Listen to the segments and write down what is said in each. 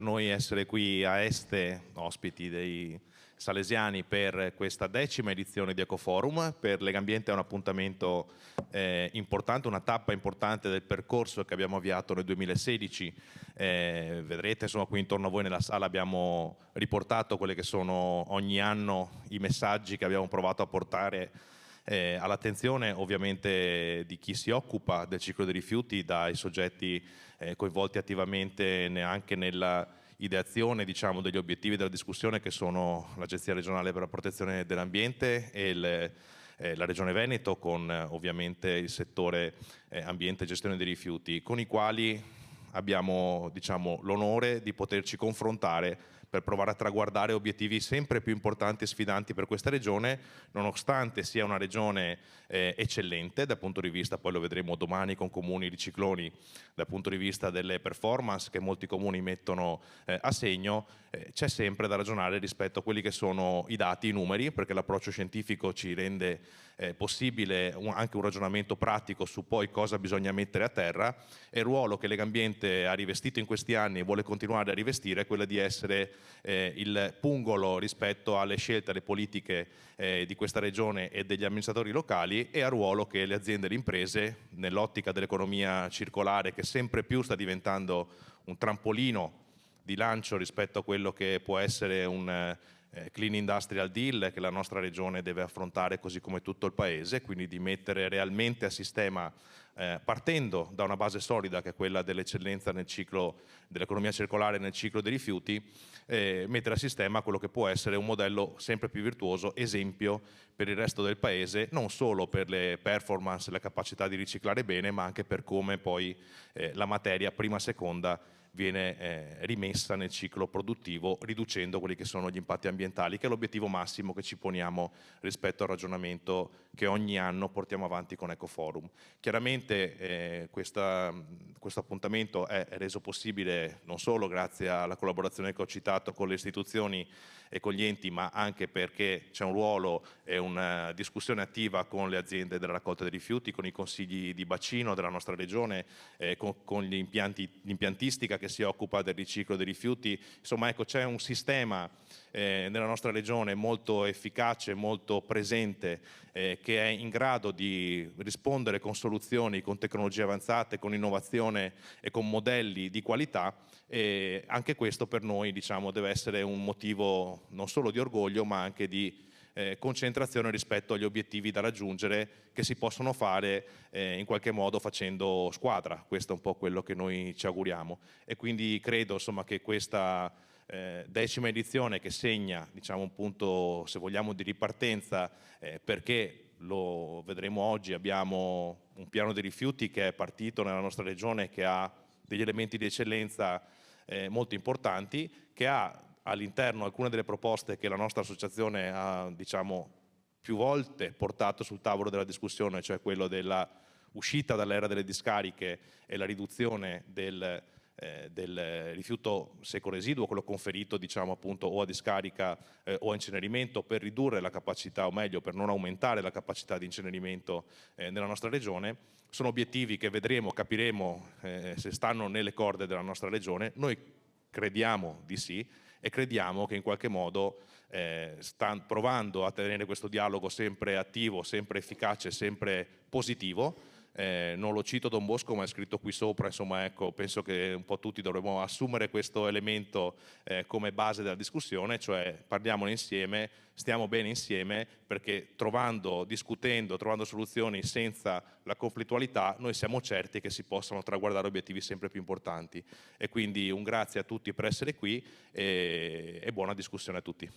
noi essere qui a Este, ospiti dei salesiani, per questa 10ª edizione di Ecoforum. Per Legambiente è un appuntamento importante, una tappa importante del percorso che abbiamo avviato nel 2016. Vedrete, insomma, qui intorno a voi nella sala abbiamo riportato quelli che sono ogni anno i messaggi che abbiamo provato a portare all'attenzione ovviamente di chi si occupa del ciclo dei rifiuti, dai soggetti coinvolti attivamente anche nella ideazione, diciamo, degli obiettivi della discussione, che sono l'Agenzia regionale per la protezione dell'ambiente e la Regione Veneto, con ovviamente il settore ambiente e gestione dei rifiuti, con i quali abbiamo, diciamo, l'onore di poterci confrontare per provare a traguardare obiettivi sempre più importanti e sfidanti per questa regione, nonostante sia una regione eccellente dal punto di vista, poi lo vedremo domani con comuni ricicloni, dal punto di vista delle performance che molti comuni mettono a segno. C'è sempre da ragionare rispetto a quelli che sono i dati, i numeri, perché l'approccio scientifico ci rende possibile anche un ragionamento pratico su poi cosa bisogna mettere a terra, e il ruolo che Legambiente ha rivestito in questi anni e vuole continuare a rivestire è quello di essere il pungolo rispetto alle scelte, alle politiche di questa regione e degli amministratori locali, e al ruolo che le aziende e le imprese, nell'ottica dell'economia circolare che sempre più sta diventando un trampolino di lancio rispetto a quello che può essere un Clean Industrial Deal che la nostra regione deve affrontare, così come tutto il paese, quindi di mettere realmente a sistema, partendo da una base solida che è quella dell'eccellenza nel ciclo dell'economia circolare, nel ciclo dei rifiuti, mettere a sistema quello che può essere un modello sempre più virtuoso, esempio per il resto del paese, non solo per le performance, la capacità di riciclare bene, ma anche per come poi la materia prima seconda viene rimessa nel ciclo produttivo, riducendo quelli che sono gli impatti ambientali, che è l'obiettivo massimo che ci poniamo rispetto al ragionamento che ogni anno portiamo avanti con Ecoforum. Chiaramente questo appuntamento è reso possibile non solo grazie alla collaborazione che ho citato con le istituzioni e con gli enti, ma anche perché c'è un ruolo e una discussione attiva con le aziende della raccolta dei rifiuti, con i consigli di bacino della nostra regione, con l'impiantistica che si occupa del riciclo dei rifiuti. Insomma, ecco, c'è un sistema nella nostra regione molto efficace, molto presente, che è in grado di rispondere con soluzioni, con tecnologie avanzate, con innovazione e con modelli di qualità. E anche questo per noi, diciamo, deve essere un motivo non solo di orgoglio, ma anche di concentrazione rispetto agli obiettivi da raggiungere, che si possono fare in qualche modo facendo squadra. Questo è un po' quello che noi ci auguriamo, e quindi credo, insomma, che questa 10ª edizione, che segna, diciamo, un punto, se vogliamo, di ripartenza, perché lo vedremo oggi, abbiamo un piano dei rifiuti che è partito nella nostra regione, che ha degli elementi di eccellenza molto importanti, che ha all'interno alcune delle proposte che la nostra associazione ha, diciamo, più volte portato sul tavolo della discussione, cioè quello della uscita dall'era delle discariche e la riduzione del rifiuto secco residuo, quello conferito, diciamo, appunto, o a discarica o a incenerimento, per ridurre la capacità, o meglio per non aumentare la capacità di incenerimento nella nostra regione. Sono obiettivi che vedremo, capiremo se stanno nelle corde della nostra regione. Noi crediamo di sì, e crediamo che in qualche modo sta provando a tenere questo dialogo sempre attivo, sempre efficace, sempre positivo. Non lo cito Don Bosco, ma è scritto qui sopra, insomma, ecco, penso che un po' tutti dovremmo assumere questo elemento come base della discussione, cioè parliamone insieme, stiamo bene insieme, perché discutendo, trovando soluzioni senza la conflittualità, noi siamo certi che si possano traguardare obiettivi sempre più importanti. E quindi un grazie a tutti per essere qui e buona discussione a tutti.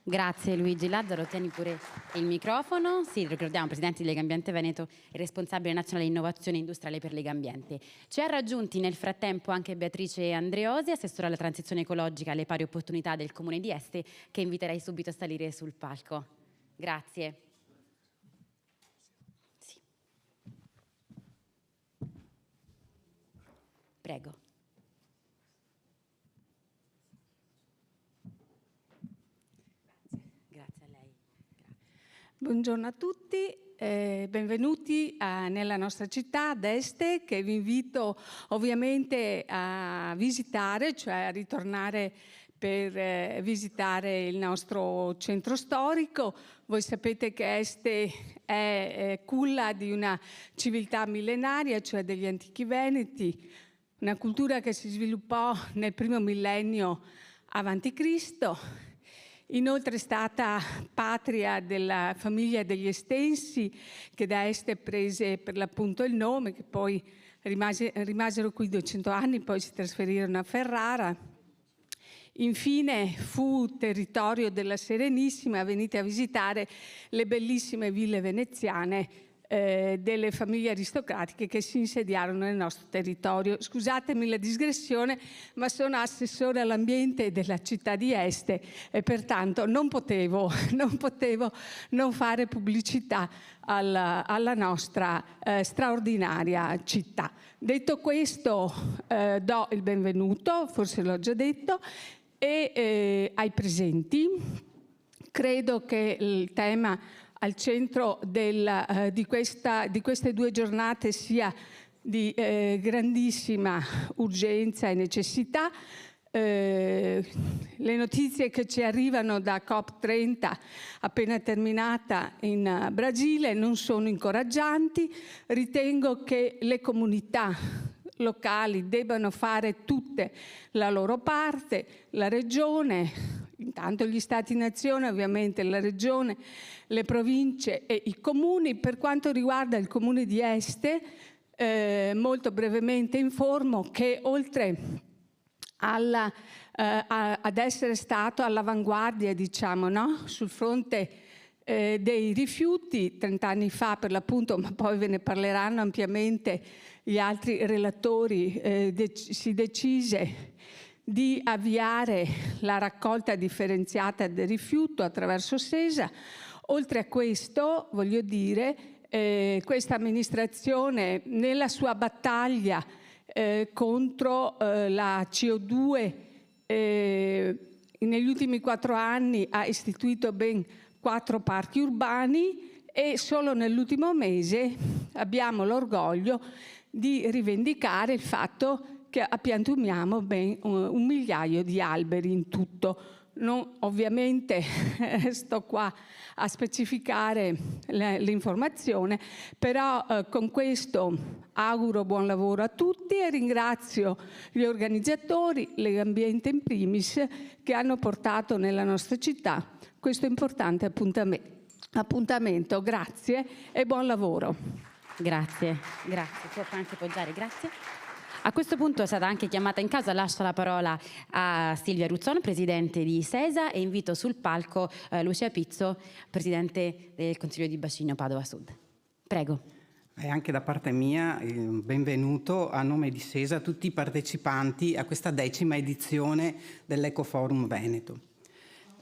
Grazie Luigi Lazzaro, tieni pure il microfono. Sì, ricordiamo, presidente di Legambiente Veneto e responsabile nazionale innovazione industriale per Legambiente. Ci ha raggiunti nel frattempo anche Beatrice Andreosi, assessora alla transizione ecologica e alle pari opportunità del Comune di Este, che inviterei subito a salire sul palco. Grazie. Sì. Prego. Buongiorno a tutti. benvenuti nella nostra città d'Este, che vi invito ovviamente a visitare, cioè a ritornare per visitare il nostro centro storico. Voi sapete che Este è culla di una civiltà millenaria, cioè degli antichi veneti, una cultura che si sviluppò nel primo millennio avanti Cristo. Inoltre è stata patria della famiglia degli Estensi, che da Este prese per l'appunto il nome, che poi rimasero qui 200 anni, poi si trasferirono a Ferrara. Infine fu territorio della Serenissima. Venite a visitare le bellissime ville veneziane delle famiglie aristocratiche che si insediarono nel nostro territorio. Scusatemi la digressione, ma sono assessore all'ambiente della città di Este e pertanto non potevo non fare pubblicità alla nostra straordinaria città. Detto questo, do il benvenuto, forse l'ho già detto, ai presenti. Credo che il tema al centro di queste 2 giornate sia di grandissima urgenza e necessità. Le notizie che ci arrivano da COP30 appena terminata in Brasile non sono incoraggianti. Ritengo che le comunità locali debbano fare tutte la loro parte, la regione, intanto gli stati-nazione, ovviamente la regione, le province e i comuni. Per quanto riguarda il comune di Este, molto brevemente informo che oltre ad essere stato all'avanguardia, diciamo, no? Sul fronte dei rifiuti 30 anni fa per l'appunto, ma poi ve ne parleranno ampiamente gli altri relatori, si decise di avviare la raccolta differenziata del rifiuto attraverso SESA. Oltre a questo, voglio dire, questa amministrazione nella sua battaglia contro la CO2 negli ultimi 4 anni ha istituito ben 4 parchi urbani e solo nell'ultimo mese abbiamo l'orgoglio di rivendicare il fatto che appiantumiamo ben 1 migliaio di alberi in tutto. Ovviamente sto qua a specificare l'informazione, però con questo auguro buon lavoro a tutti e ringrazio gli organizzatori, Legambiente in primis, che hanno portato nella nostra città questo importante appuntamento. Grazie e buon lavoro. Grazie. Può anche poggiare, grazie. A questo punto è stata anche chiamata in causa, lascio la parola a Silvia Ruzzone, presidente di SESA, e invito sul palco Lucia Pizzo, presidente del Consiglio di Bacino Padova Sud. Prego. E anche da parte mia il benvenuto a nome di SESA a tutti i partecipanti a questa 10ª edizione dell'Ecoforum Veneto.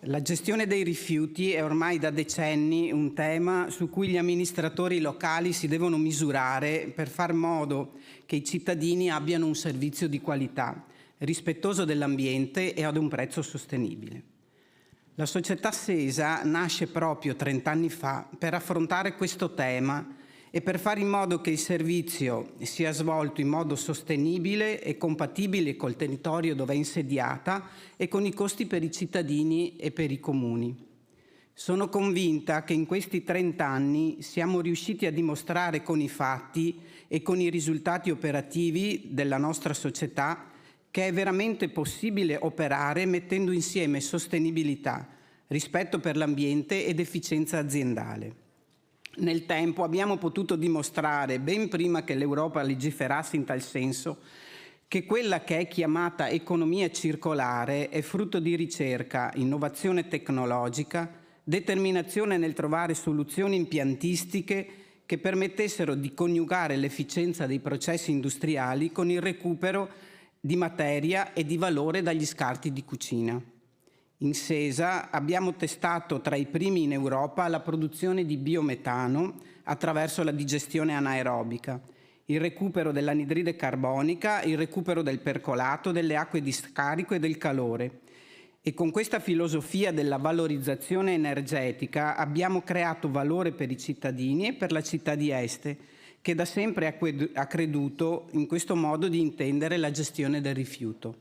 La gestione dei rifiuti è ormai da decenni un tema su cui gli amministratori locali si devono misurare per far modo che i cittadini abbiano un servizio di qualità, rispettoso dell'ambiente e ad un prezzo sostenibile. La società SESA nasce proprio 30 anni fa per affrontare questo tema e per fare in modo che il servizio sia svolto in modo sostenibile e compatibile col territorio dove è insediata e con i costi per i cittadini e per i comuni. Sono convinta che in questi 30 anni siamo riusciti a dimostrare con i fatti e con i risultati operativi della nostra società che è veramente possibile operare mettendo insieme sostenibilità, rispetto per l'ambiente ed efficienza aziendale. Nel tempo abbiamo potuto dimostrare, ben prima che l'Europa legiferasse in tal senso, che quella che è chiamata economia circolare è frutto di ricerca, innovazione tecnologica, determinazione nel trovare soluzioni impiantistiche che permettessero di coniugare l'efficienza dei processi industriali con il recupero di materia e di valore dagli scarti di cucina. In SESA abbiamo testato tra i primi in Europa la produzione di biometano attraverso la digestione anaerobica, il recupero dell'anidride carbonica, il recupero del percolato, delle acque di scarico e del calore. E con questa filosofia della valorizzazione energetica abbiamo creato valore per i cittadini e per la città di Este, che da sempre ha creduto in questo modo di intendere la gestione del rifiuto.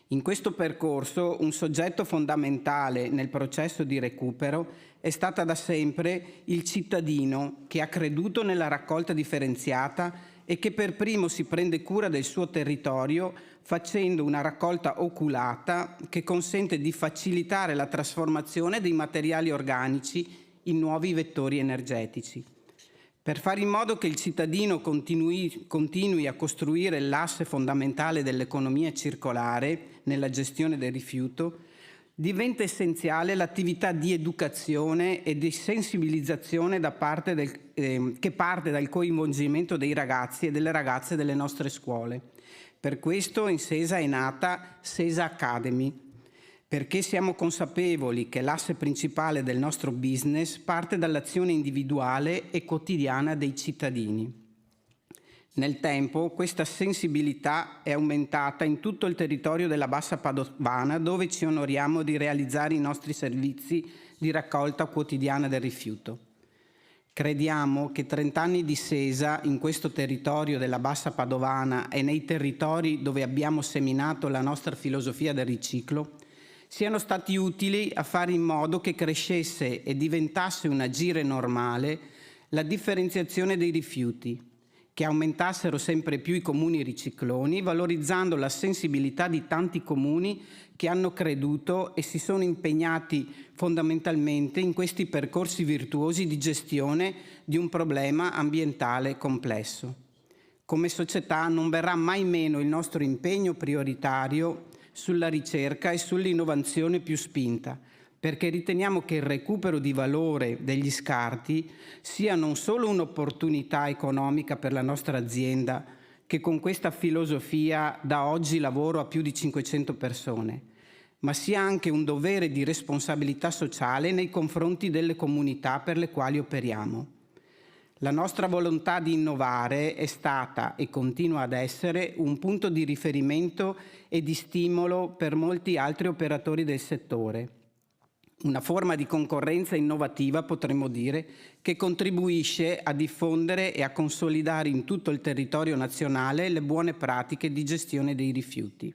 In questo percorso un soggetto fondamentale nel processo di recupero è stata da sempre il cittadino, che ha creduto nella raccolta differenziata e che per primo si prende cura del suo territorio facendo una raccolta oculata che consente di facilitare la trasformazione dei materiali organici in nuovi vettori energetici. Per fare in modo che il cittadino continui a costruire l'asse fondamentale dell'economia circolare nella gestione del rifiuto, diventa essenziale l'attività di educazione e di sensibilizzazione che parte dal coinvolgimento dei ragazzi e delle ragazze delle nostre scuole. Per questo in Sesa è nata Sesa Academy, perché siamo consapevoli che l'asse principale del nostro business parte dall'azione individuale e quotidiana dei cittadini. Nel tempo questa sensibilità è aumentata in tutto il territorio della Bassa Padovana, dove ci onoriamo di realizzare i nostri servizi di raccolta quotidiana del rifiuto. Crediamo che 30 anni di Sesa in questo territorio della Bassa Padovana e nei territori dove abbiamo seminato la nostra filosofia del riciclo siano stati utili a fare in modo che crescesse e diventasse un agire normale la differenziazione dei rifiuti, che aumentassero sempre più i comuni ricicloni, valorizzando la sensibilità di tanti comuni che hanno creduto e si sono impegnati fondamentalmente in questi percorsi virtuosi di gestione di un problema ambientale complesso. Come società non verrà mai meno il nostro impegno prioritario sulla ricerca e sull'innovazione più spinta, perché riteniamo che il recupero di valore degli scarti sia non solo un'opportunità economica per la nostra azienda, che con questa filosofia da oggi lavoro a più di 500 persone, ma sia anche un dovere di responsabilità sociale nei confronti delle comunità per le quali operiamo. La nostra volontà di innovare è stata e continua ad essere un punto di riferimento e di stimolo per molti altri operatori del settore. Una forma di concorrenza innovativa, potremmo dire, che contribuisce a diffondere e a consolidare in tutto il territorio nazionale le buone pratiche di gestione dei rifiuti.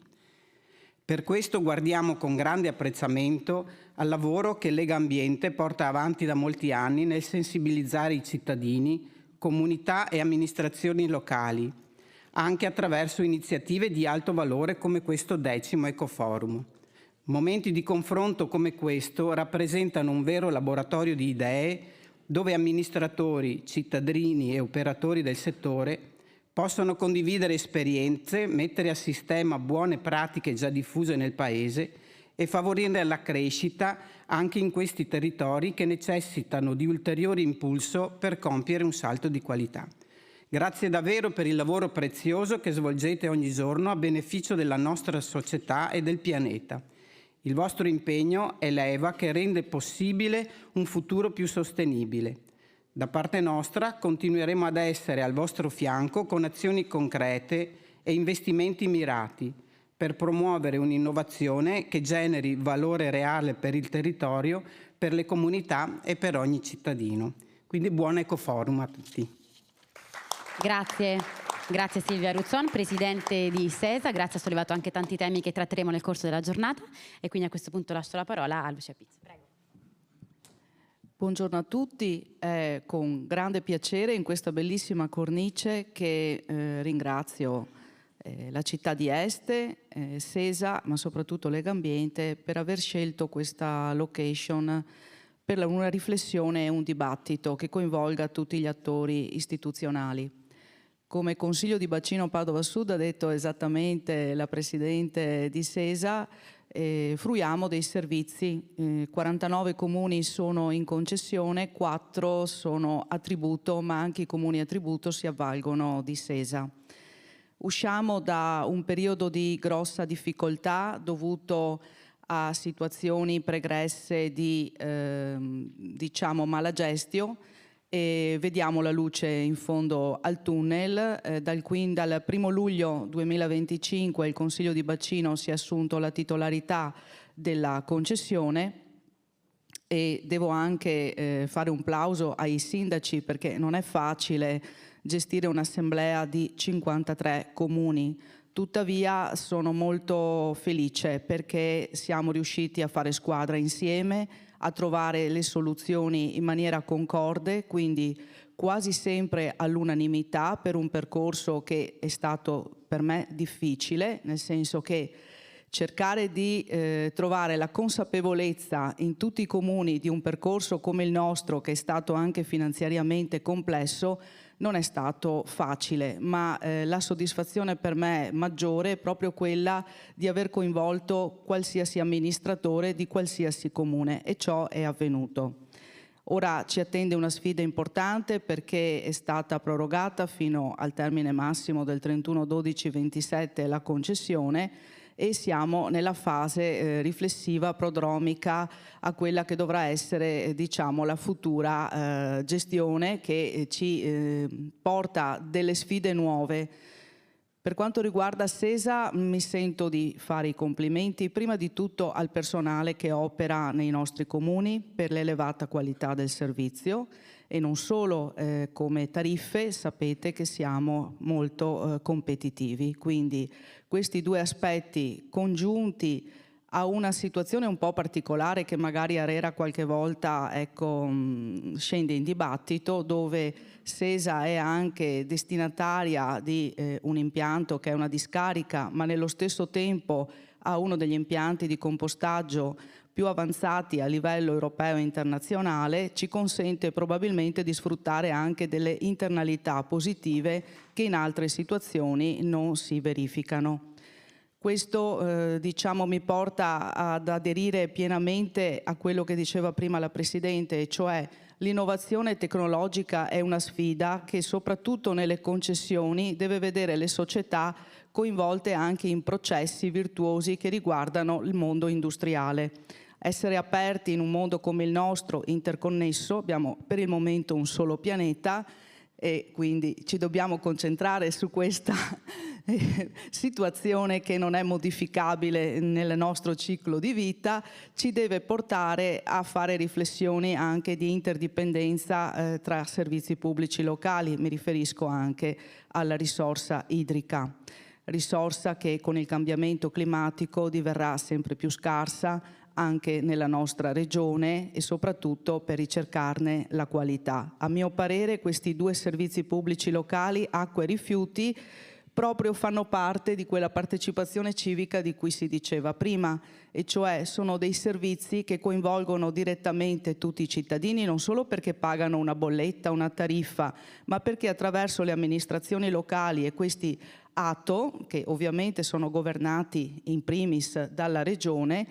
Per questo guardiamo con grande apprezzamento al lavoro che Lega Ambiente porta avanti da molti anni nel sensibilizzare i cittadini, comunità e amministrazioni locali, anche attraverso iniziative di alto valore come questo 10° Ecoforum. Momenti di confronto come questo rappresentano un vero laboratorio di idee dove amministratori, cittadini e operatori del settore possono condividere esperienze, mettere a sistema buone pratiche già diffuse nel Paese e favorire la crescita anche in questi territori che necessitano di ulteriore impulso per compiere un salto di qualità. Grazie davvero per il lavoro prezioso che svolgete ogni giorno a beneficio della nostra società e del pianeta. Il vostro impegno è leva che rende possibile un futuro più sostenibile. Da parte nostra continueremo ad essere al vostro fianco con azioni concrete e investimenti mirati per promuovere un'innovazione che generi valore reale per il territorio, per le comunità e per ogni cittadino. Quindi buon Ecoforum a tutti. Grazie Silvia Ruzzon, Presidente di Sesa, grazie, ha sollevato anche tanti temi che tratteremo nel corso della giornata e quindi a questo punto lascio la parola a Lucia Pizzi. Prego. Buongiorno a tutti, è con grande piacere in questa bellissima cornice che ringrazio la città di Este, Sesa, ma soprattutto Lega Ambiente per aver scelto questa location per una riflessione e un dibattito che coinvolga tutti gli attori istituzionali. Come Consiglio di Bacino Padova Sud ha detto esattamente la Presidente di Sesa, fruiamo dei servizi, 49 comuni sono in concessione, 4 sono a tributo, ma anche i comuni a tributo si avvalgono di Sesa. Usciamo da un periodo di grossa difficoltà dovuto a situazioni pregresse di diciamo malagestio e vediamo la luce in fondo al tunnel. Dal 1 luglio 2025 il Consiglio di Bacino si è assunto la titolarità della concessione e devo anche fare un plauso ai sindaci, perché non è facile gestire un'assemblea di 53 comuni. Tuttavia sono molto felice perché siamo riusciti a fare squadra insieme, a trovare le soluzioni in maniera concorde, quindi quasi sempre all'unanimità, per un percorso che è stato per me difficile, nel senso che cercare di trovare la consapevolezza in tutti i comuni di un percorso come il nostro, che è stato anche finanziariamente complesso, non è stato facile, ma la soddisfazione per me maggiore è proprio quella di aver coinvolto qualsiasi amministratore di qualsiasi comune, e ciò è avvenuto. Ora ci attende una sfida importante perché è stata prorogata fino al termine massimo del 31/12/27 la concessione, e siamo nella fase riflessiva, prodromica a quella che dovrà essere diciamo, la futura gestione, che ci porta delle sfide nuove. Per quanto riguarda SESA mi sento di fare i complimenti prima di tutto al personale che opera nei nostri comuni per l'elevata qualità del servizio, e non solo come tariffe, sapete che siamo molto competitivi, quindi questi due aspetti congiunti a una situazione un po' particolare che magari ARERA qualche volta scende in dibattito, dove SESA è anche destinataria di un impianto che è una discarica, ma nello stesso tempo ha uno degli impianti di compostaggio più avanzati a livello europeo e internazionale, ci consente probabilmente di sfruttare anche delle internalità positive che in altre situazioni non si verificano. Questo diciamo, mi porta ad aderire pienamente a quello che diceva prima la Presidente, cioè l'innovazione tecnologica è una sfida che soprattutto nelle concessioni deve vedere le società coinvolte anche in processi virtuosi che riguardano il mondo industriale. Essere aperti in un mondo come il nostro, interconnesso, abbiamo per il momento un solo pianeta e quindi ci dobbiamo concentrare su questa situazione che non è modificabile nel nostro ciclo di vita, ci deve portare a fare riflessioni anche di interdipendenza tra servizi pubblici locali. Mi riferisco anche alla risorsa idrica, risorsa che con il cambiamento climatico diverrà sempre più scarsa anche nella nostra regione e soprattutto per ricercarne la qualità. A mio parere questi due servizi pubblici locali, acqua e rifiuti, proprio fanno parte di quella partecipazione civica di cui si diceva prima, e cioè sono dei servizi che coinvolgono direttamente tutti i cittadini, non solo perché pagano una bolletta, una tariffa, ma perché attraverso le amministrazioni locali e questi ATO, che ovviamente sono governati in primis dalla Regione,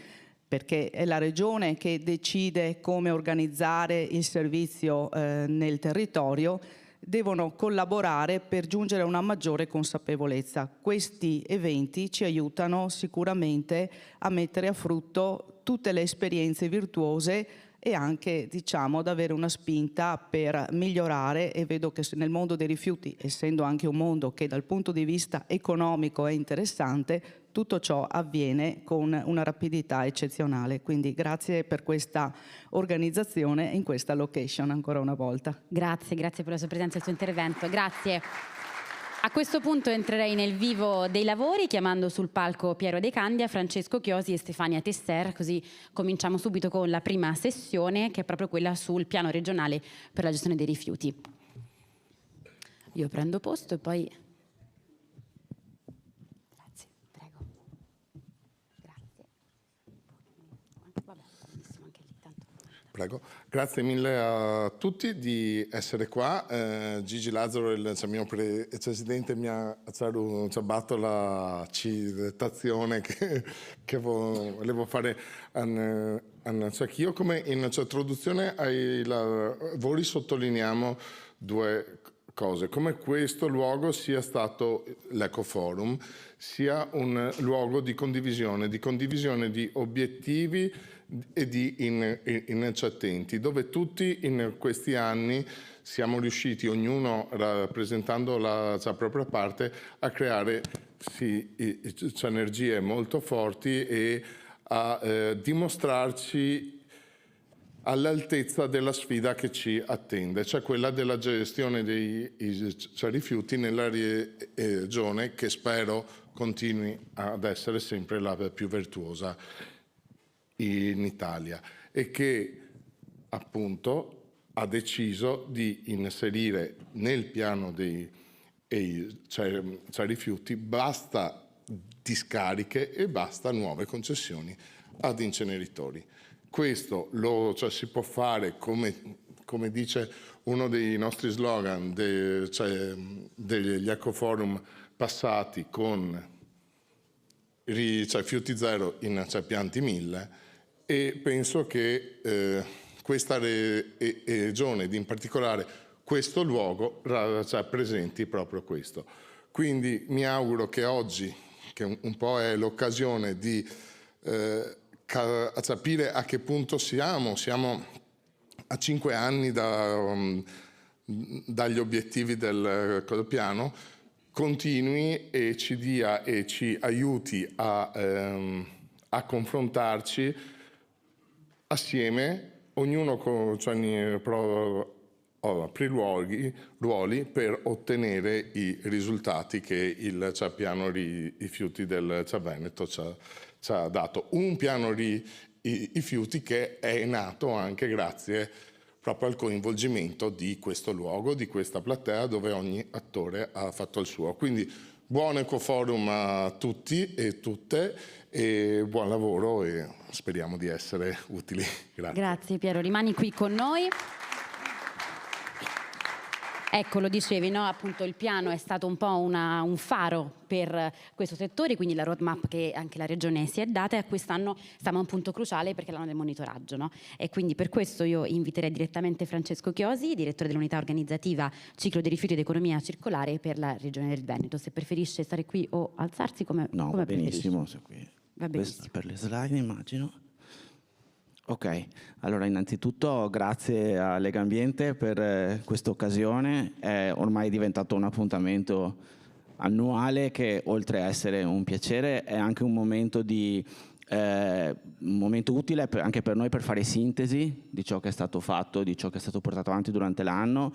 perché è la Regione che decide come organizzare il servizio nel territorio, devono collaborare per giungere a una maggiore consapevolezza. Questi eventi ci aiutano sicuramente a mettere a frutto tutte le esperienze virtuose e anche, diciamo, ad avere una spinta per migliorare, e vedo che nel mondo dei rifiuti, essendo anche un mondo che dal punto di vista economico è interessante, tutto ciò avviene con una rapidità eccezionale. Quindi grazie per questa organizzazione in questa location ancora una volta. Grazie per la sua presenza e il suo intervento. Grazie. A questo punto entrerei nel vivo dei lavori chiamando sul palco Piero De Candia, Francesco Chiosi e Stefania Tesser, così cominciamo subito con la prima sessione, che è proprio quella sul piano regionale per la gestione dei rifiuti. Io prendo posto e poi... Grazie, prego. Grazie. Vabbè, benissimo, anche lì, tanto. Prego. Grazie mille a tutti di essere qua. Gigi Lazzaro, il mio presidente, mi ha batto la citazione che volevo fare anch'io. Come in introduzione ai lavori sottolineiamo due cose, come questo luogo sia stato l'Ecoforum, sia un luogo di condivisione di obiettivi e di intenti, dove tutti in questi anni siamo riusciti, ognuno rappresentando la sua propria parte, a creare energie molto forti e a dimostrarci all'altezza della sfida che ci attende, cioè quella della gestione dei rifiuti nella regione, che spero continui ad essere sempre la più virtuosa in Italia, e che appunto ha deciso di inserire nel piano dei rifiuti basta discariche e basta nuove concessioni ad inceneritori. Questo si può fare, come dice uno dei nostri slogan degli Ecoforum passati, con rifiuti zero in pianti 1000, e penso che questa regione, ed in particolare questo luogo, rappresenti proprio questo. Quindi mi auguro che oggi, che un po' è l'occasione di capire a che punto siamo a 5 anni dagli obiettivi del piano, continui e ci dia e ci aiuti a confrontarci assieme, ognuno apri ruoli per ottenere i risultati che il piano rifiuti del Veneto ci ha dato. Un piano rifiuti che è nato anche grazie proprio al coinvolgimento di questo luogo, di questa platea, dove ogni attore ha fatto il suo. Quindi buon Ecoforum a tutti e tutte, e buon lavoro, e speriamo di essere utili. Grazie. Grazie Piero, rimani qui con noi. Ecco, lo dicevi, no? Appunto il piano è stato un po' un faro per questo settore, quindi la roadmap che anche la Regione si è data, e a quest'anno siamo a un punto cruciale perché è l'anno del monitoraggio, no? E quindi per questo io inviterei direttamente Francesco Chiosi, direttore dell'unità organizzativa Ciclo dei rifiuti ed economia circolare per la Regione del Veneto. Se preferisce stare qui o alzarsi, come va benissimo, se qui. Va benissimo. Per le slide, immagino. Ok, allora innanzitutto grazie a Legambiente per questa occasione. È ormai diventato un appuntamento annuale che, oltre a essere un piacere, è anche un momento utile anche per noi, per fare sintesi di ciò che è stato fatto, di ciò che è stato portato avanti durante l'anno,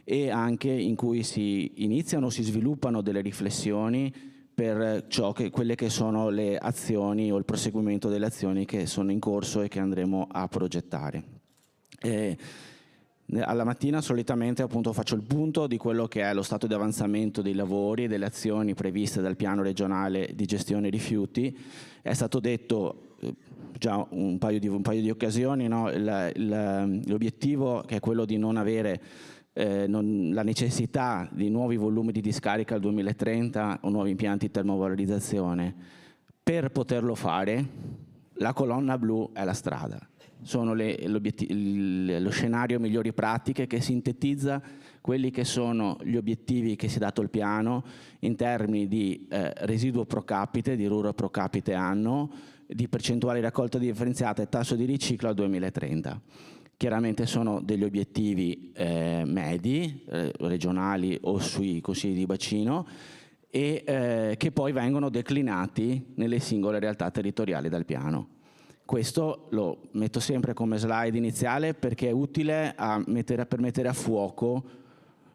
e anche in cui si iniziano, si sviluppano delle riflessioni per quelle che sono le azioni o il proseguimento delle azioni che sono in corso e che andremo a progettare. Alla mattina solitamente appunto faccio il punto di quello che è lo stato di avanzamento dei lavori e delle azioni previste dal piano regionale di gestione rifiuti. È stato detto già un paio di occasioni, no? L'obiettivo, che è quello di non avere la necessità di nuovi volumi di discarica al 2030 o nuovi impianti di termovalorizzazione. Per poterlo fare, la colonna blu è la strada. Sono lo scenario migliori pratiche che sintetizza quelli che sono gli obiettivi che si è dato il piano in termini di residuo pro capite, di RUR pro capite anno, di percentuale di raccolta differenziata e tasso di riciclo al 2030. Chiaramente sono degli obiettivi medi, regionali o sui consigli di bacino, e che poi vengono declinati nelle singole realtà territoriali dal piano. Questo lo metto sempre come slide iniziale perché è utile per mettere a fuoco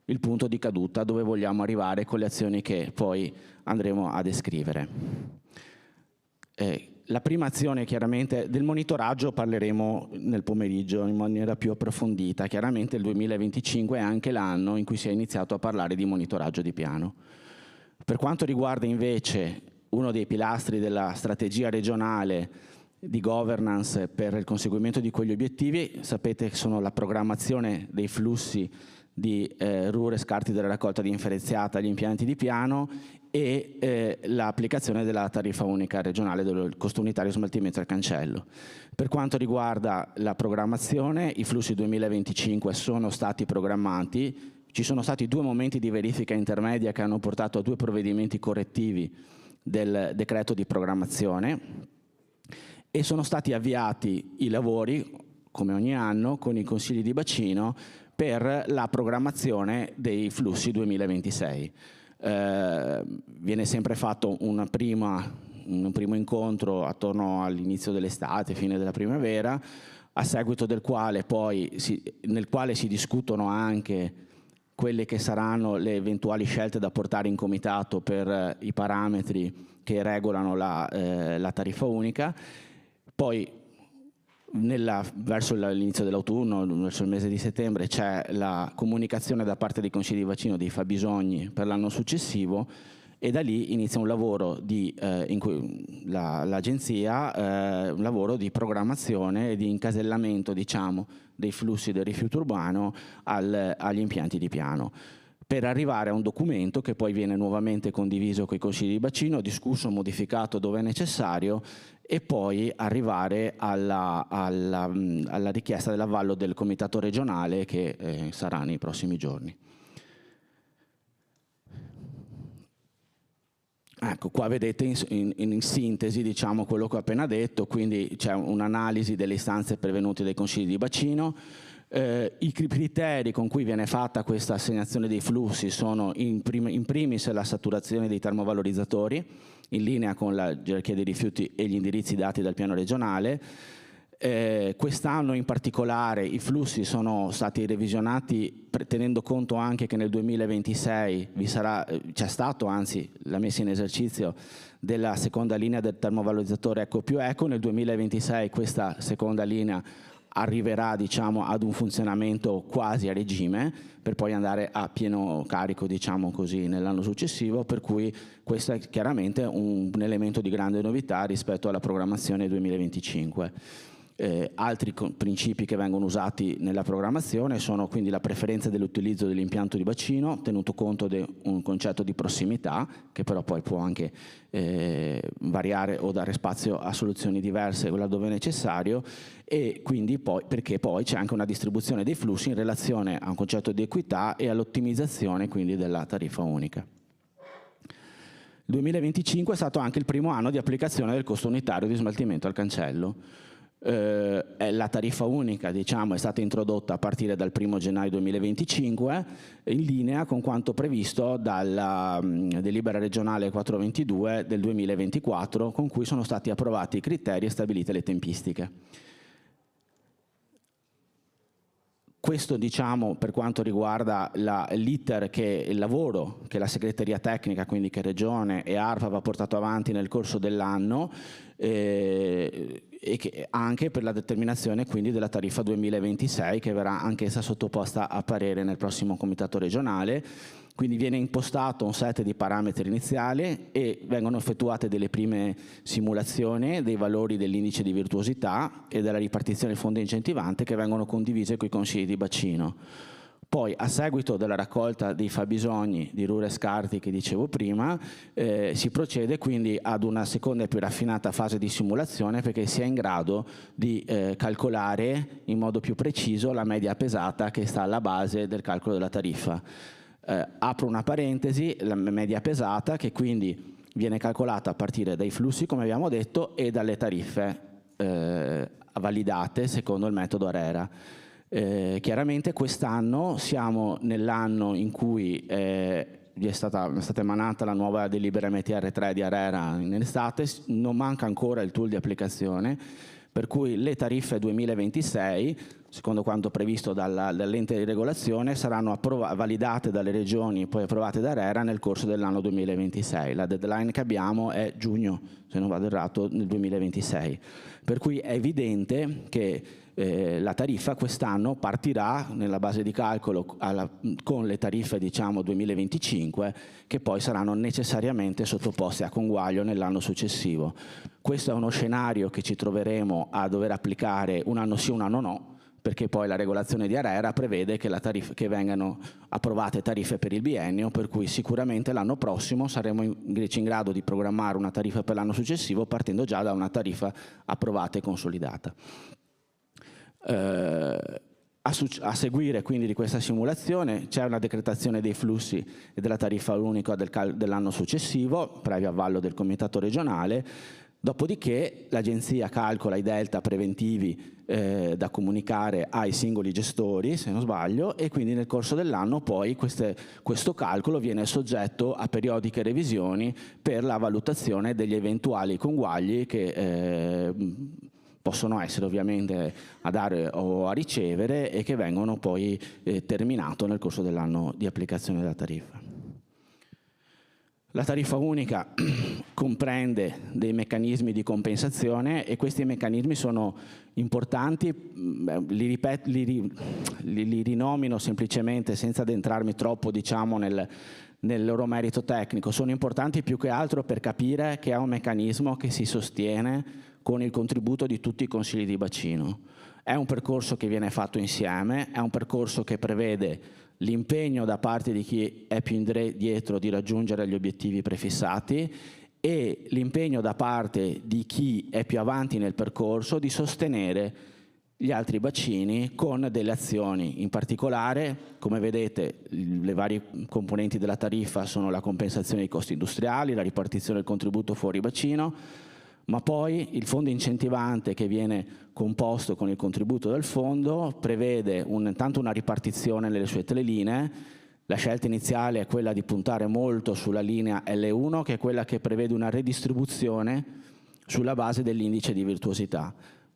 il punto di caduta dove vogliamo arrivare con le azioni che poi andremo a descrivere. La prima azione, chiaramente, del monitoraggio parleremo nel pomeriggio in maniera più approfondita. Chiaramente il 2025 è anche l'anno in cui si è iniziato a parlare di monitoraggio di piano. Per quanto riguarda invece uno dei pilastri della strategia regionale di governance per il conseguimento di quegli obiettivi, sapete che sono la programmazione dei flussi di RUR e scarti della raccolta differenziata agli impianti di piano e l'applicazione della tariffa unica regionale del costo unitario smaltimento al cancello. Per quanto riguarda la programmazione, i flussi 2025 sono stati programmati, ci sono stati 2 momenti di verifica intermedia che hanno portato a 2 provvedimenti correttivi del decreto di programmazione e sono stati avviati i lavori, come ogni anno, con i consigli di bacino per la programmazione dei flussi 2026. Viene sempre fatto un primo incontro attorno all'inizio dell'estate, fine della primavera, a seguito del quale poi nel quale si discutono anche quelle che saranno le eventuali scelte da portare in comitato per i parametri che regolano la tariffa unica. Poi verso l'inizio dell'autunno, verso il mese di settembre, c'è la comunicazione da parte dei consigli di bacino dei fabbisogni per l'anno successivo e da lì inizia un lavoro in cui l'agenzia, un lavoro di programmazione e di incasellamento, diciamo, dei flussi del rifiuto urbano agli impianti di piano, per arrivare a un documento che poi viene nuovamente condiviso con i consigli di bacino, discusso, modificato dove è necessario, e poi arrivare alla richiesta dell'avallo del comitato regionale che sarà nei prossimi giorni. Ecco, qua vedete in sintesi, diciamo, quello che ho appena detto, quindi c'è un'analisi delle istanze pervenute dai consigli di bacino. I criteri con cui viene fatta questa assegnazione dei flussi sono in primis la saturazione dei termovalorizzatori, in linea con la gerarchia dei rifiuti e gli indirizzi dati dal piano regionale. Quest'anno in particolare i flussi sono stati revisionati tenendo conto anche che nel 2026 c'è stato anzi la messa in esercizio della seconda linea del termovalorizzatore Eco più Eco. Nel 2026 questa seconda linea arriverà, diciamo, ad un funzionamento quasi a regime, per poi andare a pieno carico, diciamo così, nell'anno successivo, per cui questo è chiaramente un elemento di grande novità rispetto alla programmazione 2025. Altri principi che vengono usati nella programmazione sono quindi la preferenza dell'utilizzo dell'impianto di bacino, tenuto conto di un concetto di prossimità, che però poi può anche variare o dare spazio a soluzioni diverse laddove è necessario, e quindi perché poi c'è anche una distribuzione dei flussi in relazione a un concetto di equità e all'ottimizzazione quindi della tariffa unica. Il 2025 è stato anche il primo anno di applicazione del costo unitario di smaltimento al cancello. La tariffa unica, diciamo, è stata introdotta a partire dal 1 gennaio 2025 in linea con quanto previsto dalla delibera regionale 422 del 2024, con cui sono stati approvati i criteri e stabilite le tempistiche. Questo, diciamo, per quanto riguarda l'iter, il lavoro che la segreteria tecnica, quindi che Regione e ARPA ha portato avanti nel corso dell'anno, e che anche per la determinazione quindi della tariffa 2026, che verrà anch'essa sottoposta a parere nel prossimo comitato regionale. Quindi viene impostato un set di parametri iniziali e vengono effettuate delle prime simulazioni dei valori dell'indice di virtuosità e della ripartizione del fondo incentivante, che vengono condivise con i consigli di bacino. Poi, a seguito della raccolta dei fabbisogni di Rure e Scarti che dicevo prima, si procede quindi ad una seconda e più raffinata fase di simulazione, perché si è in grado di calcolare in modo più preciso la media pesata che sta alla base del calcolo della tariffa. Apro una parentesi: la media pesata, che quindi viene calcolata a partire dai flussi, come abbiamo detto, e dalle tariffe validate secondo il metodo ARERA. Chiaramente quest'anno siamo nell'anno in cui è stata emanata la nuova delibera MTR3 di ARERA in estate, non manca ancora il tool di applicazione, per cui le tariffe 2026, secondo quanto previsto dall'ente di regolazione, saranno validate dalle regioni e poi approvate da ARERA nel corso dell'anno 2026. La deadline che abbiamo è giugno, se non vado errato, nel 2026. Per cui è evidente che la tariffa quest'anno partirà nella base di calcolo con le tariffe, diciamo, 2025, che poi saranno necessariamente sottoposte a conguaglio nell'anno successivo. Questo è uno scenario che ci troveremo a dover applicare un anno sì, un anno no, perché poi la regolazione di ARERA prevede che vengano approvate tariffe per il biennio, per cui sicuramente l'anno prossimo saremo invece in grado di programmare una tariffa per l'anno successivo partendo già da una tariffa approvata e consolidata. A seguire quindi di questa simulazione c'è una decretazione dei flussi e della tariffa unica dell'anno successivo, previo avvallo del comitato regionale, dopodiché l'agenzia calcola i delta preventivi da comunicare ai singoli gestori, se non sbaglio, e quindi nel corso dell'anno poi questo calcolo viene soggetto a periodiche revisioni per la valutazione degli eventuali conguagli che possono essere ovviamente a dare o a ricevere e che vengono poi terminato nel corso dell'anno di applicazione della tariffa. La tariffa unica comprende dei meccanismi di compensazione e questi meccanismi sono importanti, li rinomino semplicemente senza addentrarmi troppo diciamo nel loro merito tecnico. Sono importanti più che altro per capire che è un meccanismo che si sostiene con il contributo di tutti i consigli di bacino. È un percorso che viene fatto insieme, è un percorso che prevede l'impegno da parte di chi è più indietro di raggiungere gli obiettivi prefissati e l'impegno da parte di chi è più avanti nel percorso di sostenere gli altri bacini con delle azioni. In particolare, come vedete, le varie componenti della tariffa sono la compensazione dei costi industriali, la ripartizione del contributo fuori bacino, ma poi il fondo incentivante che viene composto con il contributo del fondo prevede intanto una ripartizione nelle sue 3 linee. La scelta iniziale è quella di puntare molto sulla linea L1, che è quella che prevede una redistribuzione sulla base dell'indice di virtuosità,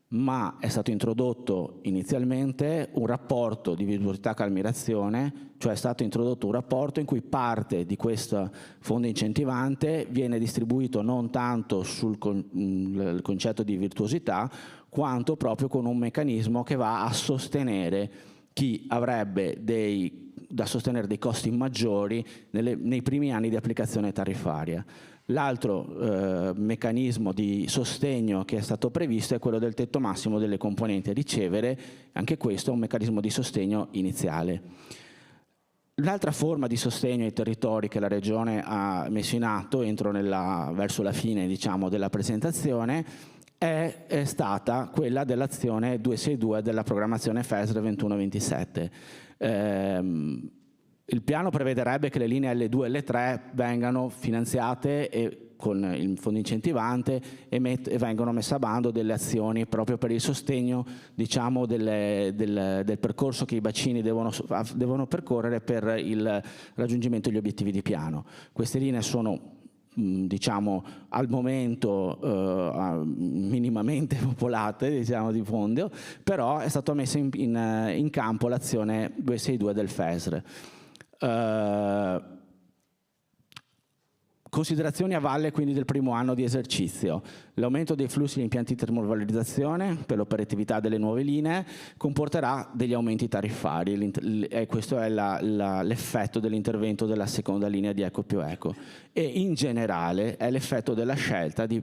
ma è stato introdotto inizialmente un rapporto di virtuosità-calmirazione, cioè è stato introdotto un rapporto in cui parte di questo fondo incentivante viene distribuito non tanto sul concetto di virtuosità, quanto proprio con un meccanismo che va a sostenere chi avrebbe da sostenere dei costi maggiori nei primi anni di applicazione tariffaria. L'altro meccanismo di sostegno che è stato previsto è quello del tetto massimo delle componenti a ricevere, anche questo è un meccanismo di sostegno iniziale. L'altra forma di sostegno ai territori che la Regione ha messo in atto, entro verso la fine diciamo, della presentazione, è stata quella dell'azione 262 della programmazione FESR 21-27. Il piano prevederebbe che le linee L2 e L3 vengano finanziate con il fondo incentivante e vengono messe a bando delle azioni proprio per il sostegno diciamo, del percorso che i bacini devono percorrere per il raggiungimento degli obiettivi di piano. Queste linee sono diciamo al momento minimamente popolate diciamo, di fondo, però è stata messa in campo l'azione 262 del FESR. Considerazioni a valle quindi del primo anno di esercizio. L'aumento dei flussi di impianti di termovalorizzazione per l'operatività delle nuove linee comporterà degli aumenti tariffari e questo è l'effetto dell'intervento della seconda linea di Eco più Eco e in generale è l'effetto della scelta di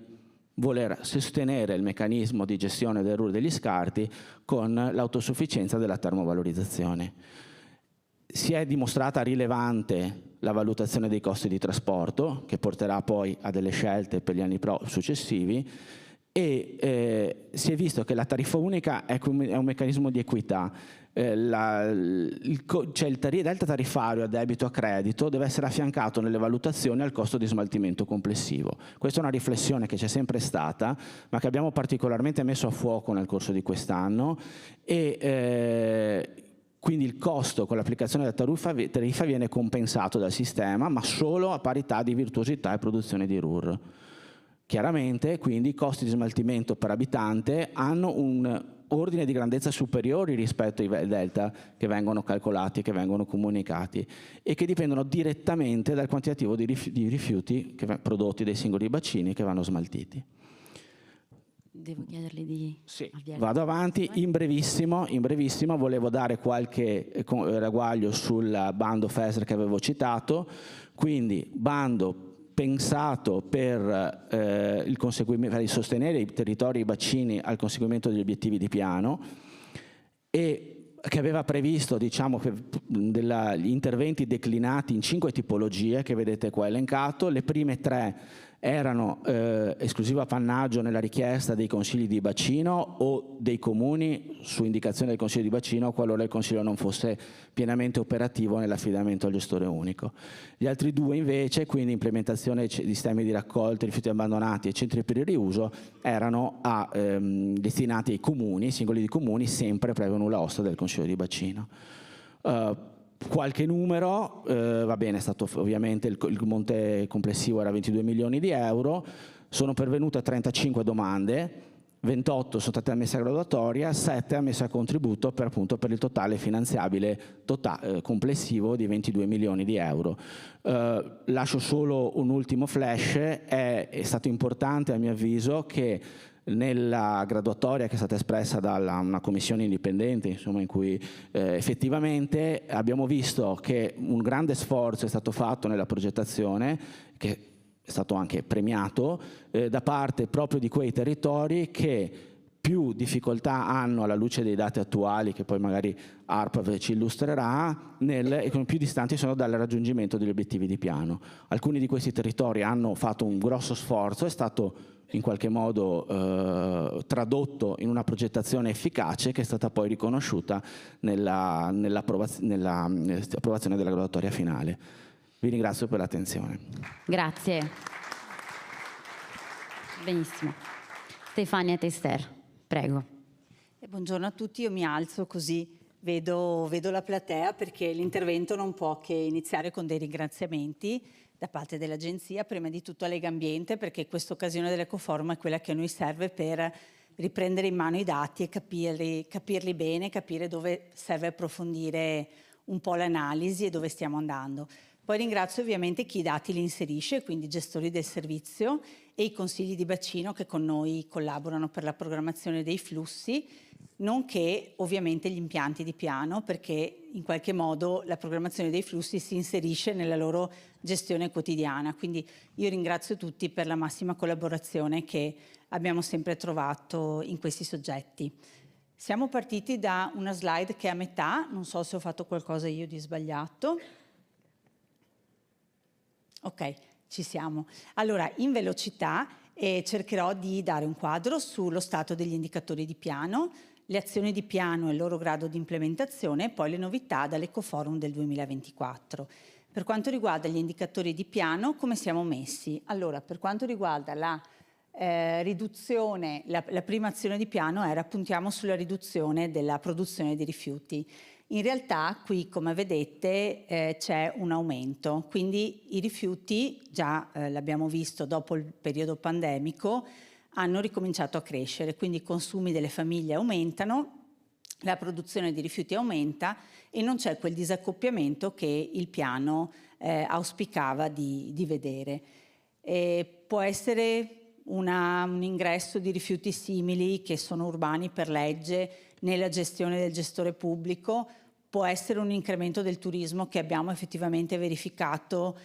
voler sostenere il meccanismo di gestione del RUR degli scarti con l'autosufficienza della termovalorizzazione. Si è dimostrata rilevante la valutazione dei costi di trasporto, che porterà poi a delle scelte per gli anni successivi, e si è visto che la tariffa unica è un meccanismo di equità. Cioè il delta tariffario a debito a credito deve essere affiancato nelle valutazioni al costo di smaltimento complessivo. Questa è una riflessione che c'è sempre stata, ma che abbiamo particolarmente messo a fuoco nel corso di quest'anno e quindi il costo con l'applicazione della tariffa viene compensato dal sistema, ma solo a parità di virtuosità e produzione di RUR. Chiaramente, quindi, i costi di smaltimento per abitante hanno un ordine di grandezza superiori rispetto ai delta che vengono calcolati, che vengono comunicati e che dipendono direttamente dal quantitativo di rifiuti prodotti dai singoli bacini che vanno smaltiti. Devo chiederle di... Sì, vado avanti, in brevissimo volevo dare qualche ragguaglio sul bando FESR che avevo citato, quindi bando pensato per il sostenere i territori e i bacini al conseguimento degli obiettivi di piano e che aveva previsto diciamo, gli interventi declinati in 5 tipologie che vedete qua elencato. Le prime 3 erano esclusivo appannaggio nella richiesta dei consigli di bacino o dei comuni su indicazione del consiglio di bacino qualora il consiglio non fosse pienamente operativo nell'affidamento al gestore unico. Gli altri due invece, quindi implementazione di sistemi di raccolta, rifiuti abbandonati e centri per il riuso, erano destinati ai comuni, singoli di comuni, sempre previo nulla osta del consiglio di bacino. Qualche numero, va bene, è stato ovviamente il monte complessivo era 22 milioni di euro, sono pervenute 35 domande, 28 sono state ammesse a graduatoria, 7 ammesse a contributo per il totale finanziabile complessivo di 22 milioni di euro. Lascio solo un ultimo flash, è stato importante a mio avviso che nella graduatoria che è stata espressa da una commissione indipendente, insomma, in cui effettivamente abbiamo visto che un grande sforzo è stato fatto nella progettazione, che è stato anche premiato, da parte proprio di quei territori che più difficoltà hanno alla luce dei dati attuali, che poi magari ARPAV ci illustrerà, e più distanti sono dal raggiungimento degli obiettivi di piano. Alcuni di questi territori hanno fatto un grosso sforzo, è stato in qualche modo tradotto in una progettazione efficace che è stata poi riconosciuta nell'approvazione della graduatoria finale. Vi ringrazio per l'attenzione. Grazie. Benissimo. Stefania Tester, prego. Buongiorno a tutti, io mi alzo così vedo la platea, perché l'intervento non può che iniziare con dei ringraziamenti da parte dell'Agenzia, prima di tutto a Legambiente, perché questa occasione dell'Ecoforum è quella che a noi serve per riprendere in mano i dati e capirli bene, capire dove serve approfondire un po' l'analisi e dove stiamo andando. Poi ringrazio ovviamente chi i dati li inserisce, quindi i gestori del servizio e i consigli di bacino che con noi collaborano per la programmazione dei flussi, nonché ovviamente gli impianti di piano, perché in qualche modo la programmazione dei flussi si inserisce nella loro gestione quotidiana. Quindi io ringrazio tutti per la massima collaborazione che abbiamo sempre trovato in questi soggetti. Siamo partiti da una slide che è a metà, non so se ho fatto qualcosa io di sbagliato. Ok, ci siamo. Allora, in velocità cercherò di dare un quadro sullo stato degli indicatori di piano, le azioni di piano e il loro grado di implementazione e poi le novità dall'Ecoforum del 2024. Per quanto riguarda gli indicatori di piano, come siamo messi? Allora, per quanto riguarda la riduzione, la prima azione di piano era puntiamo sulla riduzione della produzione di rifiuti. In realtà qui, come vedete, c'è un aumento, quindi i rifiuti, già l'abbiamo visto dopo il periodo pandemico, hanno ricominciato a crescere, quindi i consumi delle famiglie aumentano, la produzione di rifiuti aumenta e non c'è quel disaccoppiamento che il piano auspicava di vedere. Può essere un ingresso di rifiuti simili che sono urbani per legge nella gestione del gestore pubblico, può essere un incremento del turismo che abbiamo effettivamente verificato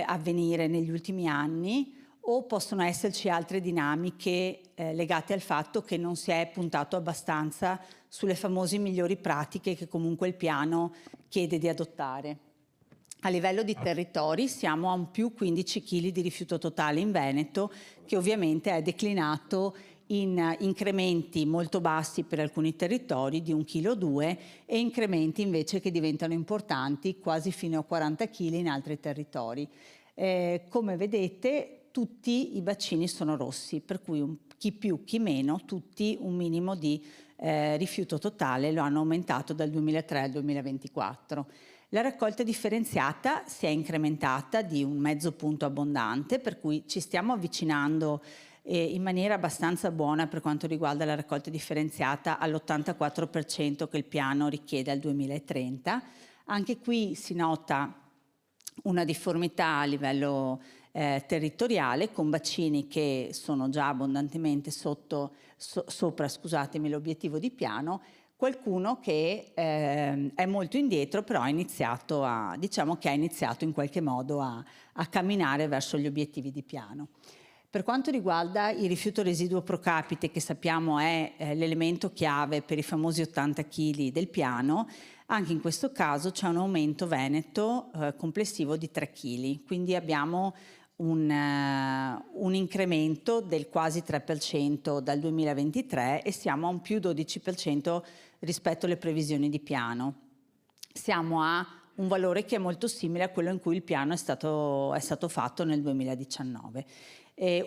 avvenire negli ultimi anni, o possono esserci altre dinamiche legate al fatto che non si è puntato abbastanza sulle famose migliori pratiche che comunque il piano chiede di adottare. A livello di territori siamo a un più 15 kg di rifiuto totale in Veneto, che ovviamente è declinato in incrementi molto bassi per alcuni territori di 1,2 kg e incrementi invece che diventano importanti quasi fino a 40 kg in altri territori. Come vedete tutti i bacini sono rossi, per cui chi più chi meno, tutti un minimo di rifiuto totale lo hanno aumentato dal 2003 al 2024. La raccolta differenziata si è incrementata di un mezzo punto abbondante, per cui ci stiamo avvicinando in maniera abbastanza buona per quanto riguarda la raccolta differenziata all'84% che il piano richiede al 2030. Anche qui si nota una difformità a livello territoriale, con bacini che sono già abbondantemente sopra l'obiettivo di piano, qualcuno che è molto indietro, però ha iniziato in qualche modo a camminare verso gli obiettivi di piano. Per quanto riguarda il rifiuto residuo pro capite, che sappiamo è l'elemento chiave per i famosi 80 kg del piano, anche in questo caso c'è un aumento veneto complessivo di 3 kg, quindi abbiamo un incremento del quasi 3% dal 2023 e siamo a un più 12% rispetto alle previsioni di piano. Siamo a un valore che è molto simile a quello in cui il piano è stato fatto nel 2019.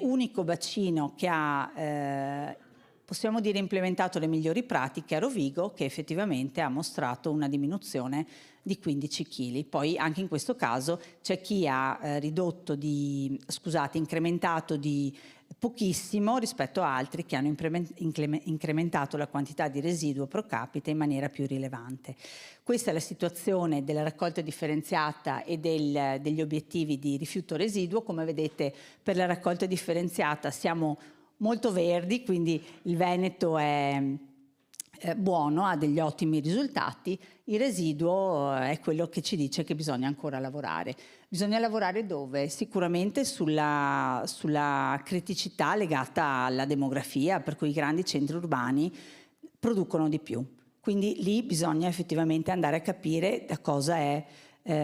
Unico bacino che ha, possiamo dire, implementato le migliori pratiche a Rovigo, che effettivamente ha mostrato una diminuzione di 15 kg. Poi anche in questo caso c'è chi ha incrementato di pochissimo rispetto a altri che hanno incrementato la quantità di residuo pro capite in maniera più rilevante. Questa è la situazione della raccolta differenziata e degli obiettivi di rifiuto residuo. Come vedete, per la raccolta differenziata siamo molto verdi, quindi il Veneto è buono, ha degli ottimi risultati. Il residuo è quello che ci dice che bisogna ancora lavorare. Bisogna lavorare dove? Sicuramente sulla criticità legata alla demografia, per cui i grandi centri urbani producono di più. Quindi lì bisogna effettivamente andare a capire da cosa è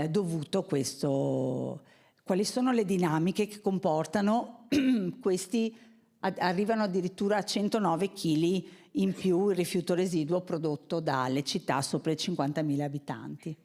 dovuto questo, quali sono le dinamiche che comportano questi. Arrivano addirittura a 109 kg in più il rifiuto residuo prodotto dalle città sopra i 50.000 abitanti.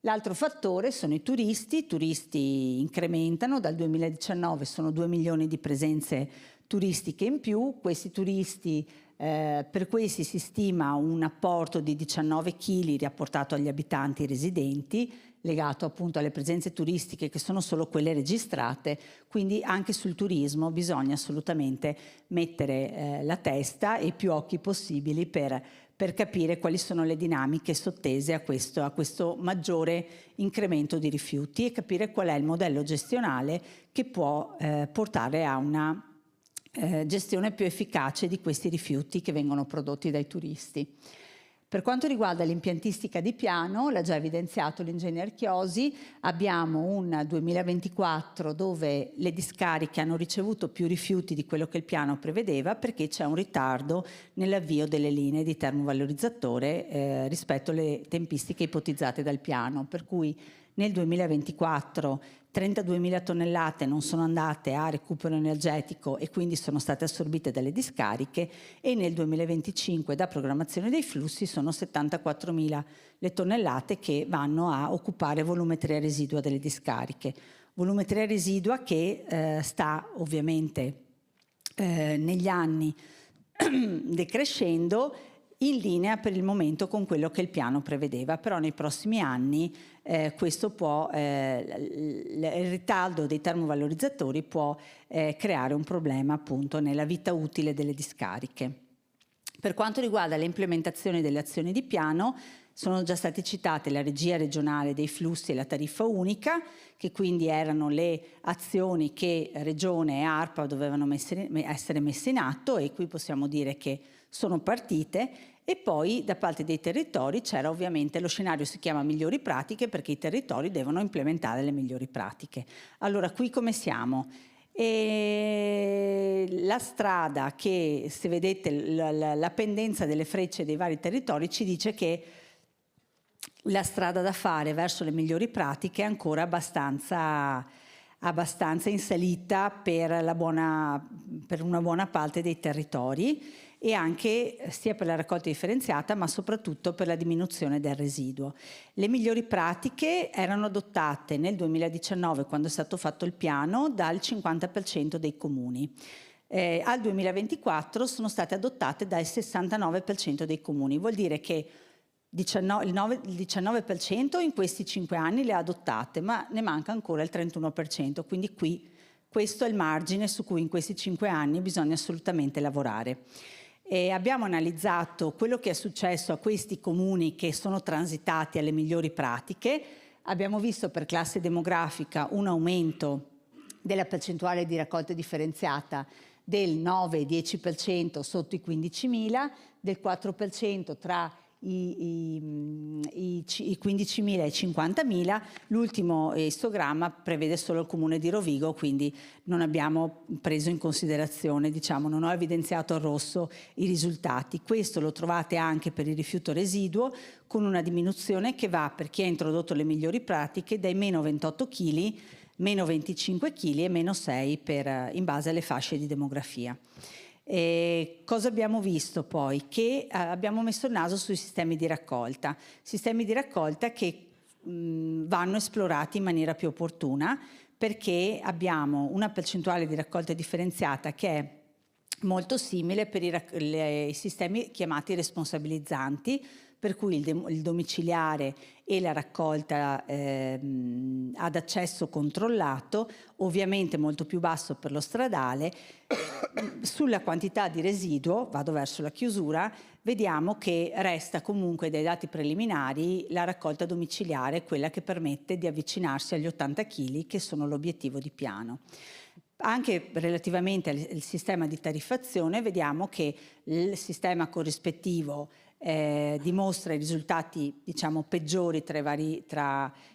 L'altro fattore sono i turisti. I turisti incrementano, dal 2019 sono 2 milioni di presenze turistiche in più. Questi turisti, per questi si stima un apporto di 19 kg riapportato agli abitanti residenti, legato appunto alle presenze turistiche che sono solo quelle registrate, quindi anche sul turismo bisogna assolutamente mettere la testa e più occhi possibili per capire quali sono le dinamiche sottese a questo maggiore incremento di rifiuti e capire qual è il modello gestionale che può portare a una gestione più efficace di questi rifiuti che vengono prodotti dai turisti. Per quanto riguarda l'impiantistica di piano, l'ha già evidenziato l'ingegner Chiosi, abbiamo un 2024 dove le discariche hanno ricevuto più rifiuti di quello che il piano prevedeva perché c'è un ritardo nell'avvio delle linee di termovalorizzatore rispetto alle tempistiche ipotizzate dal piano, per cui nel 2024 32.000 tonnellate non sono andate a recupero energetico e quindi sono state assorbite dalle discariche e nel 2025 da programmazione dei flussi sono 74.000 le tonnellate che vanno a occupare volumetria residua delle discariche. Volumetria residua che sta ovviamente negli anni decrescendo in linea per il momento con quello che il piano prevedeva, però nei prossimi anni questo può, il ritardo dei termovalorizzatori può creare un problema appunto nella vita utile delle discariche. Per quanto riguarda l'implementazione delle azioni di piano, sono già state citate la regia regionale dei flussi e la tariffa unica, che quindi erano le azioni che Regione e ARPA dovevano essere messe in atto e qui possiamo dire che sono partite. E poi da parte dei territori c'era ovviamente lo scenario, si chiama migliori pratiche, perché i territori devono implementare le migliori pratiche. Allora qui come siamo? La strada che, se vedete la pendenza delle frecce dei vari territori, ci dice che la strada da fare verso le migliori pratiche è ancora abbastanza in salita per una buona parte dei territori e anche sia per la raccolta differenziata ma soprattutto per la diminuzione del residuo. Le migliori pratiche erano adottate nel 2019 quando è stato fatto il piano dal 50% dei comuni. Al 2024 sono state adottate dal 69% dei comuni, vuol dire che il 19% in questi 5 anni le ha adottate, ma ne manca ancora il 31%, quindi questo è il margine su cui in questi 5 anni bisogna assolutamente lavorare. Abbiamo analizzato quello che è successo a questi comuni che sono transitati alle migliori pratiche. Abbiamo visto per classe demografica un aumento della percentuale di raccolta differenziata del 9-10% sotto i 15.000, del 4% tra i 15.000 e i 50.000. L'ultimo istogramma prevede solo il comune di Rovigo, quindi non abbiamo preso in considerazione, non ho evidenziato a rosso i risultati. Questo lo trovate anche per il rifiuto residuo, con una diminuzione che va, per chi ha introdotto le migliori pratiche, dai meno 28 kg meno 25 kg e meno 6 in base alle fasce di demografia. Cosa abbiamo visto poi? Che abbiamo messo il naso sui sistemi di raccolta che vanno esplorati in maniera più opportuna, perché abbiamo una percentuale di raccolta differenziata che è molto simile per i sistemi chiamati responsabilizzanti, per cui il domiciliare e la raccolta ad accesso controllato, ovviamente molto più basso per lo stradale. Sulla quantità di residuo, vado verso la chiusura, vediamo che resta comunque dai dati preliminari la raccolta domiciliare, quella che permette di avvicinarsi agli 80 kg, che sono l'obiettivo di piano. Anche relativamente al sistema di tariffazione vediamo che il sistema corrispettivo dimostra i risultati, diciamo, peggiori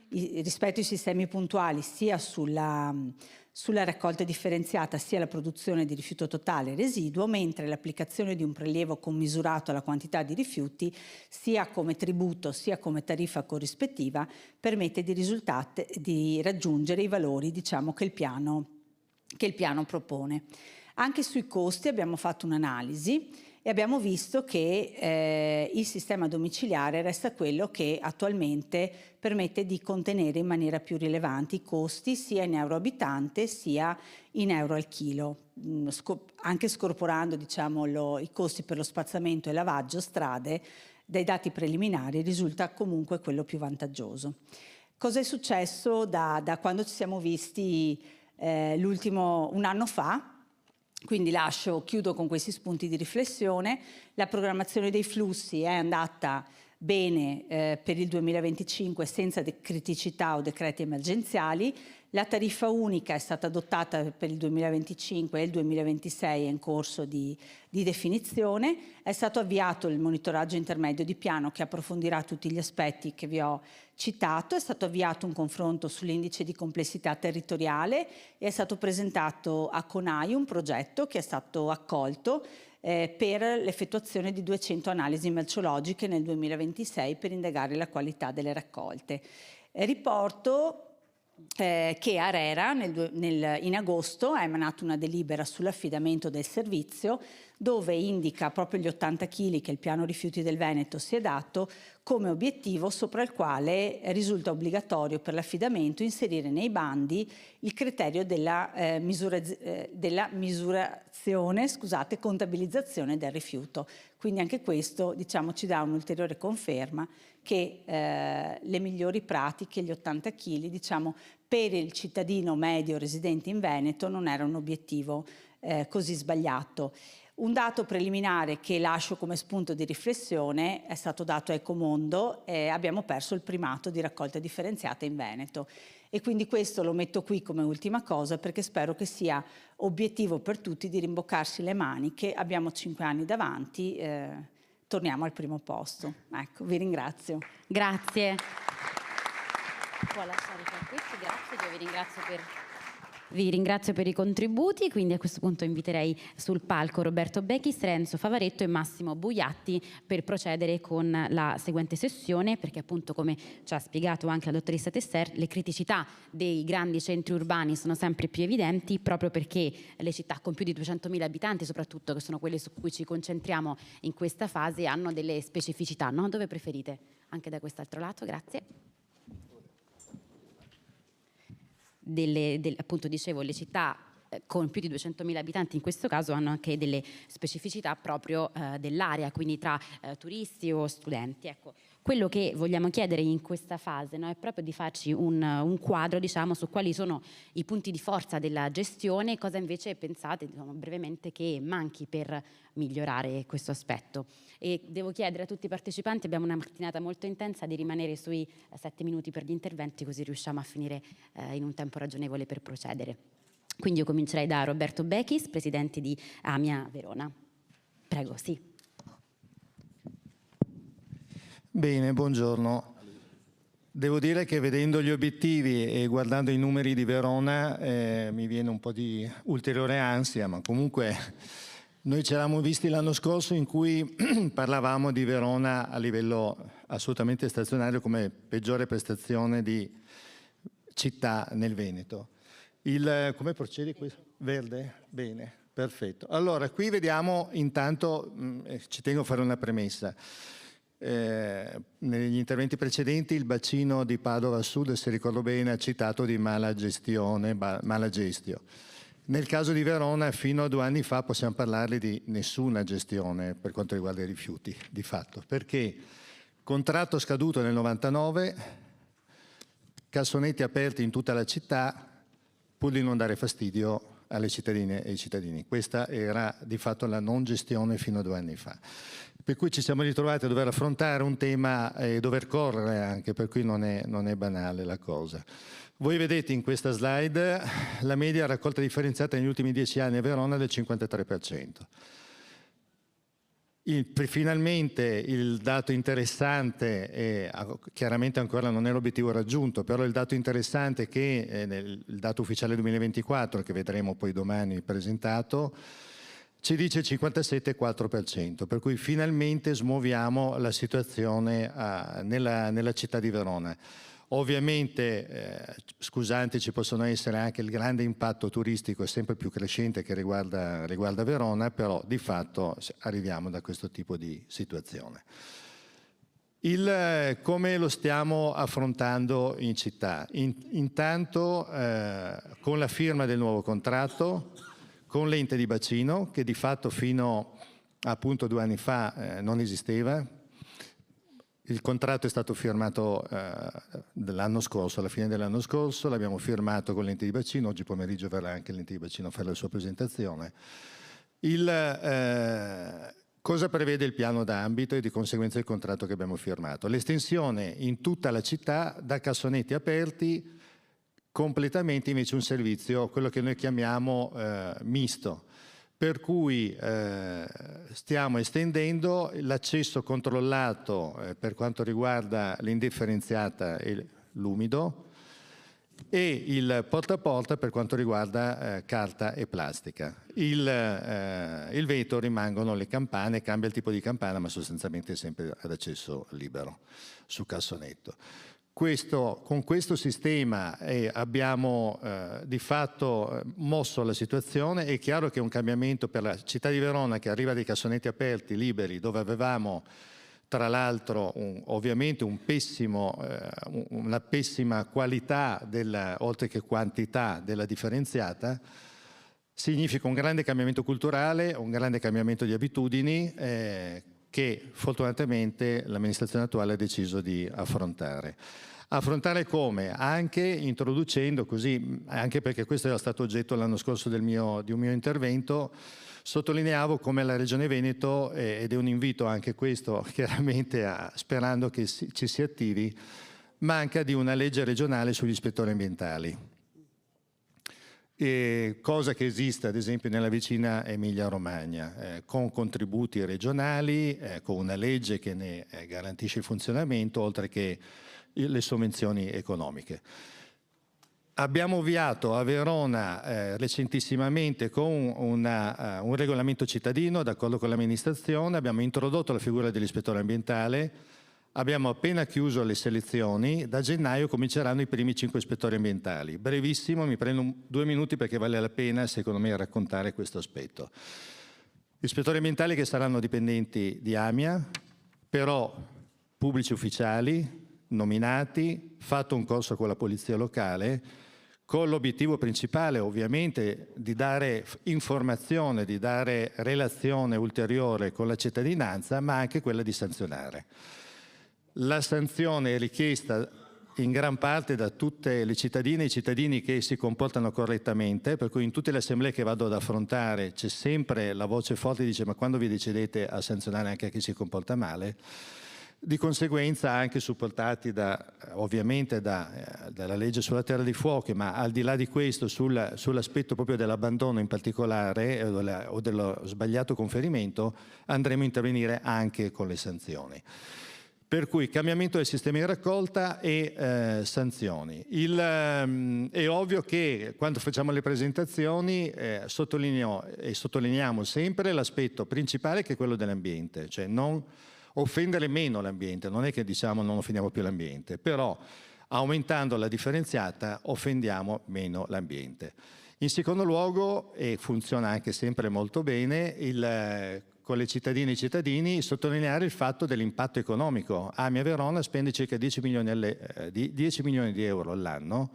rispetto ai sistemi puntuali, sia sulla raccolta differenziata sia la produzione di rifiuto totale e residuo, mentre l'applicazione di un prelievo commisurato alla quantità di rifiuti, sia come tributo sia come tariffa corrispettiva, permette di raggiungere i valori, diciamo, che il piano propone. Anche sui costi abbiamo fatto un'analisi e abbiamo visto che il sistema domiciliare resta quello che attualmente permette di contenere in maniera più rilevante i costi sia in euro abitante sia in euro al chilo, anche scorporando, diciamo, i costi per lo spazzamento e lavaggio strade. Dai dati preliminari risulta comunque quello più vantaggioso. Cosa è successo da quando ci siamo visti un anno fa? Quindi chiudo con questi spunti di riflessione. La programmazione dei flussi è andata bene per il 2025 senza criticità o decreti emergenziali. La tariffa unica è stata adottata per il 2025 e il 2026 è in corso di definizione. È stato avviato il monitoraggio intermedio di piano che approfondirà tutti gli aspetti che vi ho citato. È stato avviato un confronto sull'indice di complessità territoriale e è stato presentato a CONAI un progetto che è stato accolto per l'effettuazione di 200 analisi merceologiche nel 2026 per indagare la qualità delle raccolte. Riporto che ARERA in agosto ha emanato una delibera sull'affidamento del servizio, dove indica proprio gli 80 kg che il piano rifiuti del Veneto si è dato come obiettivo, sopra il quale risulta obbligatorio per l'affidamento inserire nei bandi il criterio della misurazione, contabilizzazione del rifiuto. Quindi anche questo, diciamo, ci dà un'ulteriore conferma che le migliori pratiche, gli 80 kg, diciamo, per il cittadino medio residente in Veneto non era un obiettivo così sbagliato. Un dato preliminare che lascio come spunto di riflessione è stato dato a Ecomondo: abbiamo perso il primato di raccolta differenziata in Veneto. E quindi questo lo metto qui come ultima cosa, perché spero che sia obiettivo per tutti di rimboccarsi le maniche. Abbiamo 5 anni davanti, torniamo al primo posto. Ecco, vi ringrazio. Grazie. Può lasciare questi, grazie, io vi ringrazio per i contributi. Quindi a questo punto inviterei sul palco Roberto Bechis, Renzo Favaretto e Massimo Buiatti per procedere con la seguente sessione, perché appunto, come ci ha spiegato anche la dottoressa Tesser, le criticità dei grandi centri urbani sono sempre più evidenti, proprio perché le città con più di 200.000 abitanti, soprattutto, che sono quelle su cui ci concentriamo in questa fase, hanno delle specificità, no? Dove preferite? Anche da quest'altro lato, grazie. Appunto dicevo, le città con più di 200.000 abitanti in questo caso hanno anche delle specificità proprio dell'area, quindi tra turisti o studenti. Ecco, quello che vogliamo chiedere in questa fase, no, è proprio di farci un quadro, diciamo, su quali sono i punti di forza della gestione e cosa invece pensate, diciamo, brevemente, che manchi per migliorare questo aspetto. E devo chiedere a tutti i partecipanti, abbiamo una mattinata molto intensa, di rimanere sui 7 minuti per gli interventi, così riusciamo a finire in un tempo ragionevole per procedere. Quindi io comincerei da Roberto Bechis, presidente di AMIA Verona. Prego, sì. Bene, buongiorno. Devo dire che vedendo gli obiettivi e guardando i numeri di Verona mi viene un po' di ulteriore ansia, ma comunque noi ci eravamo visti l'anno scorso in cui parlavamo di Verona a livello assolutamente stazionario come peggiore prestazione di città nel Veneto. Come procede questo? Verde? Bene, perfetto. Allora, qui vediamo intanto, ci tengo a fare una premessa. Negli interventi precedenti il bacino di Padova Sud, se ricordo bene, ha citato di mala gestione, mala gestio. Nel caso di Verona, fino a 2 anni fa possiamo parlarle di nessuna gestione per quanto riguarda i rifiuti, di fatto, perché contratto scaduto nel 99, cassonetti aperti in tutta la città, pur di non dare fastidio alle cittadine e ai cittadini. Questa era di fatto la non gestione fino a 2 anni fa. Per cui ci siamo ritrovati a dover affrontare un tema e dover correre anche, per cui non è banale la cosa. Voi vedete in questa slide la media raccolta differenziata negli ultimi 10 anni a Verona del 53%. Finalmente il dato interessante, chiaramente ancora non è l'obiettivo raggiunto, però il dato interessante è che il dato ufficiale 2024, che vedremo poi domani presentato, ci dice il 57,4%, per cui finalmente smuoviamo la situazione nella città di Verona. Ovviamente, scusanti, ci possono essere anche il grande impatto turistico sempre più crescente che riguarda Verona, però di fatto arriviamo da questo tipo di situazione. Come lo stiamo affrontando in città? Intanto con la firma del nuovo contratto, con l'ente di bacino, che di fatto fino appunto 2 anni fa non esisteva. Il contratto è stato firmato l'anno scorso, alla fine dell'anno scorso, l'abbiamo firmato con l'ente di bacino, oggi pomeriggio verrà anche l'ente di bacino a fare la sua presentazione. Cosa prevede il piano d'ambito e di conseguenza il contratto che abbiamo firmato? L'estensione in tutta la città da cassonetti aperti, completamente invece un servizio, quello che noi chiamiamo misto, per cui stiamo estendendo l'accesso controllato per quanto riguarda l'indifferenziata e l'umido e il porta a porta per quanto riguarda carta e plastica. Il vetro rimangono le campane, cambia il tipo di campana, ma sostanzialmente è sempre ad accesso libero su cassonetto. Con questo sistema abbiamo di fatto mosso la situazione. È chiaro che è un cambiamento per la città di Verona, che arriva dei cassonetti aperti, liberi, dove avevamo tra l'altro ovviamente una pessima qualità, oltre che quantità della differenziata. Significa un grande cambiamento culturale, un grande cambiamento di abitudini che fortunatamente l'amministrazione attuale ha deciso di affrontare. Affrontare come? Anche introducendo così, anche perché questo era stato oggetto l'anno scorso di un mio intervento, sottolineavo come la Regione Veneto, ed è un invito anche questo chiaramente sperando che ci si attivi, manca di una legge regionale sugli ispettori ambientali. Cosa che esiste ad esempio nella vicina Emilia-Romagna, con contributi regionali, con una legge che ne garantisce il funzionamento, oltre che le sovvenzioni economiche. Abbiamo avviato a Verona recentissimamente con un regolamento cittadino, d'accordo con l'amministrazione, abbiamo introdotto la figura dell'ispettore ambientale, abbiamo appena chiuso le selezioni, da gennaio cominceranno i primi 5 ispettori ambientali. Brevissimo, mi prendo 2 minuti perché vale la pena secondo me raccontare questo aspetto. Ispettori ambientali che saranno dipendenti di AMIA, però pubblici ufficiali, nominati, fatto un corso con la polizia locale, con l'obiettivo principale ovviamente di dare informazione, di dare relazione ulteriore con la cittadinanza, ma anche quella di sanzionare. La sanzione è richiesta in gran parte da tutte le cittadine e i cittadini che si comportano correttamente, per cui in tutte le assemblee che vado ad affrontare c'è sempre la voce forte che dice ma quando vi decidete a sanzionare anche a chi si comporta male? Di conseguenza anche supportati ovviamente dalla legge sulla terra dei fuochi, ma al di là di questo sull'aspetto proprio dell'abbandono in particolare o dello sbagliato conferimento andremo a intervenire anche con le sanzioni. Per cui cambiamento del sistema di raccolta e sanzioni. È ovvio che quando facciamo le presentazioni sottolineiamo sempre l'aspetto principale che è quello dell'ambiente, cioè non offendere meno l'ambiente, non è che diciamo non offendiamo più l'ambiente, però Aumentando la differenziata offendiamo meno l'ambiente. In secondo luogo, e funziona anche sempre molto bene, con le cittadine e i cittadini sottolineare il fatto dell'impatto economico. AMIA Verona spende circa 10 milioni di euro all'anno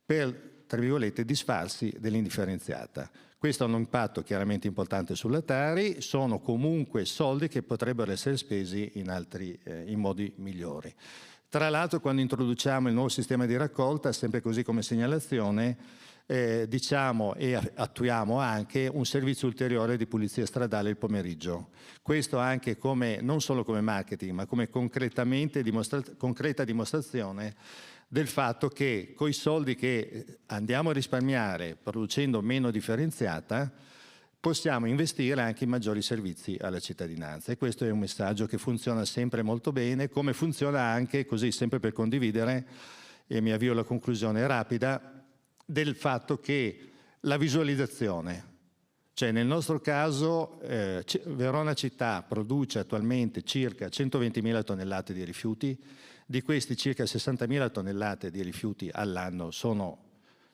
per, tra virgolette, disfarsi dell'indifferenziata. Questo ha un impatto chiaramente importante sulla Tari, sono comunque soldi che potrebbero essere spesi in modi migliori. Tra l'altro, quando introduciamo il nuovo sistema di raccolta, sempre così come segnalazione, diciamo e attuiamo anche un servizio ulteriore di pulizia stradale il pomeriggio. Questo anche non solo come marketing, ma come concreta dimostrazione del fatto che coi soldi che andiamo a risparmiare producendo meno differenziata, possiamo investire anche in maggiori servizi alla cittadinanza, e questo è un messaggio che funziona sempre molto bene, come funziona anche, così sempre per condividere, e mi avvio alla conclusione rapida, del fatto che la visualizzazione, cioè nel nostro caso Verona città produce attualmente circa 120.000 tonnellate di rifiuti, di questi circa 60.000 tonnellate di rifiuti all'anno sono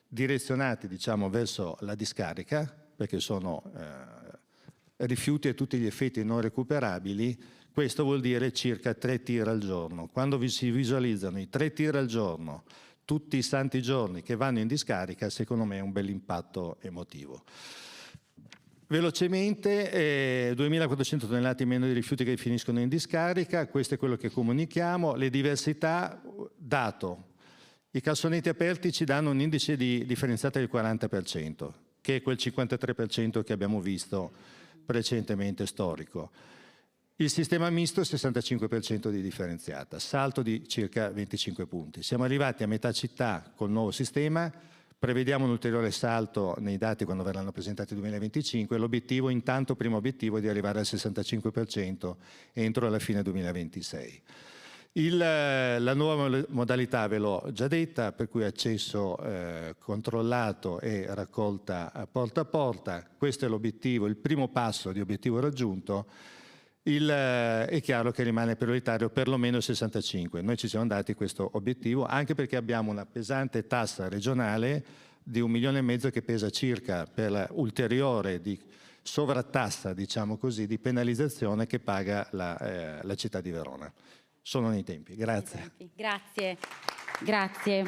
direzionati, diciamo, verso la discarica, perché sono rifiuti a tutti gli effetti non recuperabili. Questo vuol dire circa 3 tir al giorno. Quando si visualizzano i 3 tir al giorno tutti i santi giorni che vanno in discarica, secondo me è un bel impatto emotivo. Velocemente, 2.400 tonnellate in meno di rifiuti che finiscono in discarica, questo è quello che comunichiamo. Le diversità, dato, i cassonetti aperti ci danno un indice di differenziata del 40%, che è quel 53% che abbiamo visto precedentemente storico. Il sistema misto 65% di differenziata, salto di circa 25 punti. Siamo arrivati a metà città col nuovo sistema, prevediamo un ulteriore salto nei dati quando verranno presentati nel 2025, l'obiettivo, intanto primo obiettivo, è di arrivare al 65% entro la fine 2026. La nuova modalità ve l'ho già detta, per cui accesso controllato e raccolta a porta, questo è l'obiettivo, il primo passo di obiettivo raggiunto. È chiaro che rimane prioritario perlomeno il 65. Noi ci siamo dati questo obiettivo anche perché abbiamo una pesante tassa regionale di 1,5 milioni che pesa circa per ulteriore di sovrattassa, diciamo così, di penalizzazione che paga la città di Verona. Sono nei tempi. Grazie. Grazie.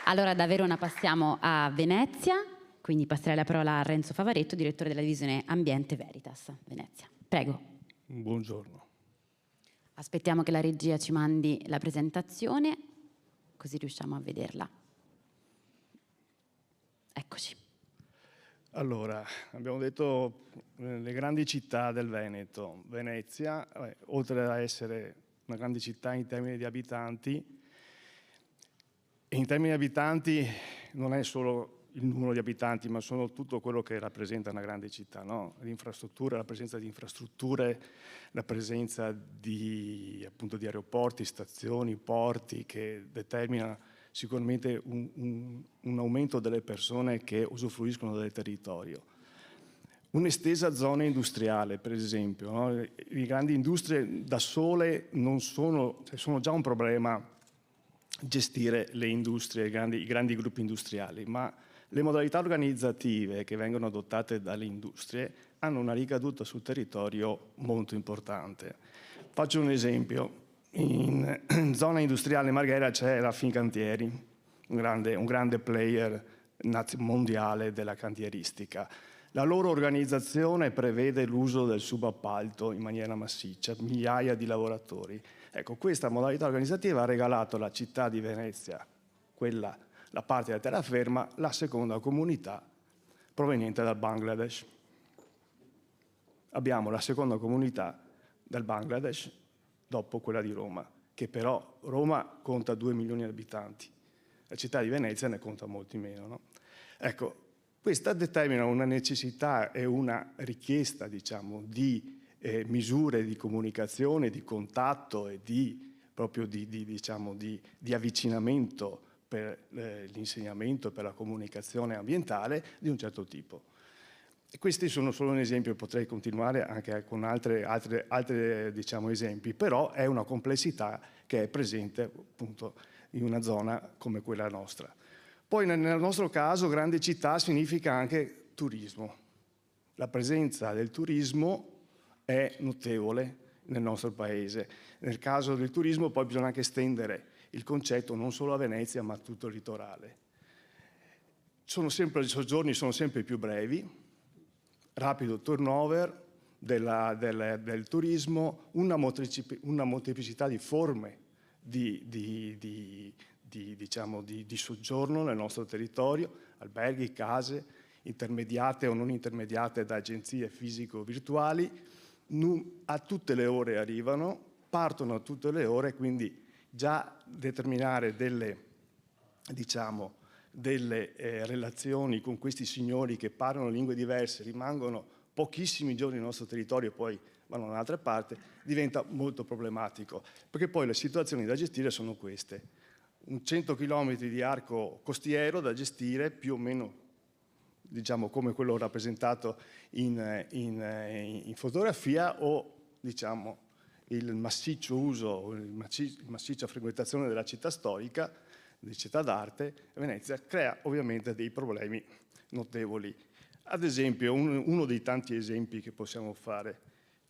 Allora da Verona passiamo a Venezia. Quindi passerei la parola a Renzo Favaretto, direttore della divisione Ambiente Veritas, Venezia. Prego. Buongiorno. Aspettiamo che la regia ci mandi la presentazione, così riusciamo a vederla. Eccoci. Allora, abbiamo detto le grandi città del Veneto. Venezia, oltre ad essere una grande città in termini di abitanti, e in termini di abitanti non è solo il numero di abitanti, ma sono tutto quello che rappresenta una grande città, no? L'infrastruttura, la presenza di infrastrutture, la presenza appunto di aeroporti, stazioni, porti, che determina sicuramente un aumento delle persone che usufruiscono del territorio. Un'estesa zona industriale, per esempio, no? Le grandi industrie da sole non sono già un problema gestire le industrie, i grandi gruppi industriali, ma le modalità organizzative che vengono adottate dalle industrie hanno una ricaduta sul territorio molto importante. Faccio un esempio. In zona industriale Marghera c'è la Fincantieri, un grande player mondiale della cantieristica. La loro organizzazione prevede l'uso del subappalto in maniera massiccia, migliaia di lavoratori. Ecco, questa modalità organizzativa ha regalato alla città di Venezia, la parte della terraferma, la seconda comunità proveniente dal Bangladesh. Abbiamo la seconda comunità del Bangladesh dopo quella di Roma, che però Roma conta 2 milioni di abitanti, la città di Venezia ne conta molti meno, no? Ecco, questa determina una necessità e una richiesta, diciamo, di misure di comunicazione, di contatto e proprio di avvicinamento per l'insegnamento, per la comunicazione ambientale di un certo tipo. E questi sono solo un esempio, potrei continuare anche con altri diciamo, esempi, però è una complessità che è presente appunto in una zona come quella nostra. Poi nel nostro caso grande città significa anche turismo. La presenza del turismo è notevole nel nostro paese. Nel caso del turismo poi bisogna anche estendere il concetto non solo a Venezia ma a tutto il litorale. I soggiorni sono sempre più brevi, rapido turnover del turismo, una molteplicità di forme di soggiorno nel nostro territorio, alberghi, case, intermediate o non intermediate da agenzie fisico-virtuali, a tutte le ore arrivano, partono a tutte le ore, quindi già determinare delle relazioni con questi signori che parlano lingue diverse, rimangono pochissimi giorni nel nostro territorio e poi vanno da un'altra parte, diventa molto problematico, perché poi le situazioni da gestire sono queste. Un 100 km di arco costiero da gestire, più o meno diciamo come quello rappresentato in fotografia, o diciamo il massiccio uso, il massiccia frequentazione della città storica, di città d'arte, Venezia, crea ovviamente dei problemi notevoli. Ad esempio, uno dei tanti esempi che possiamo fare,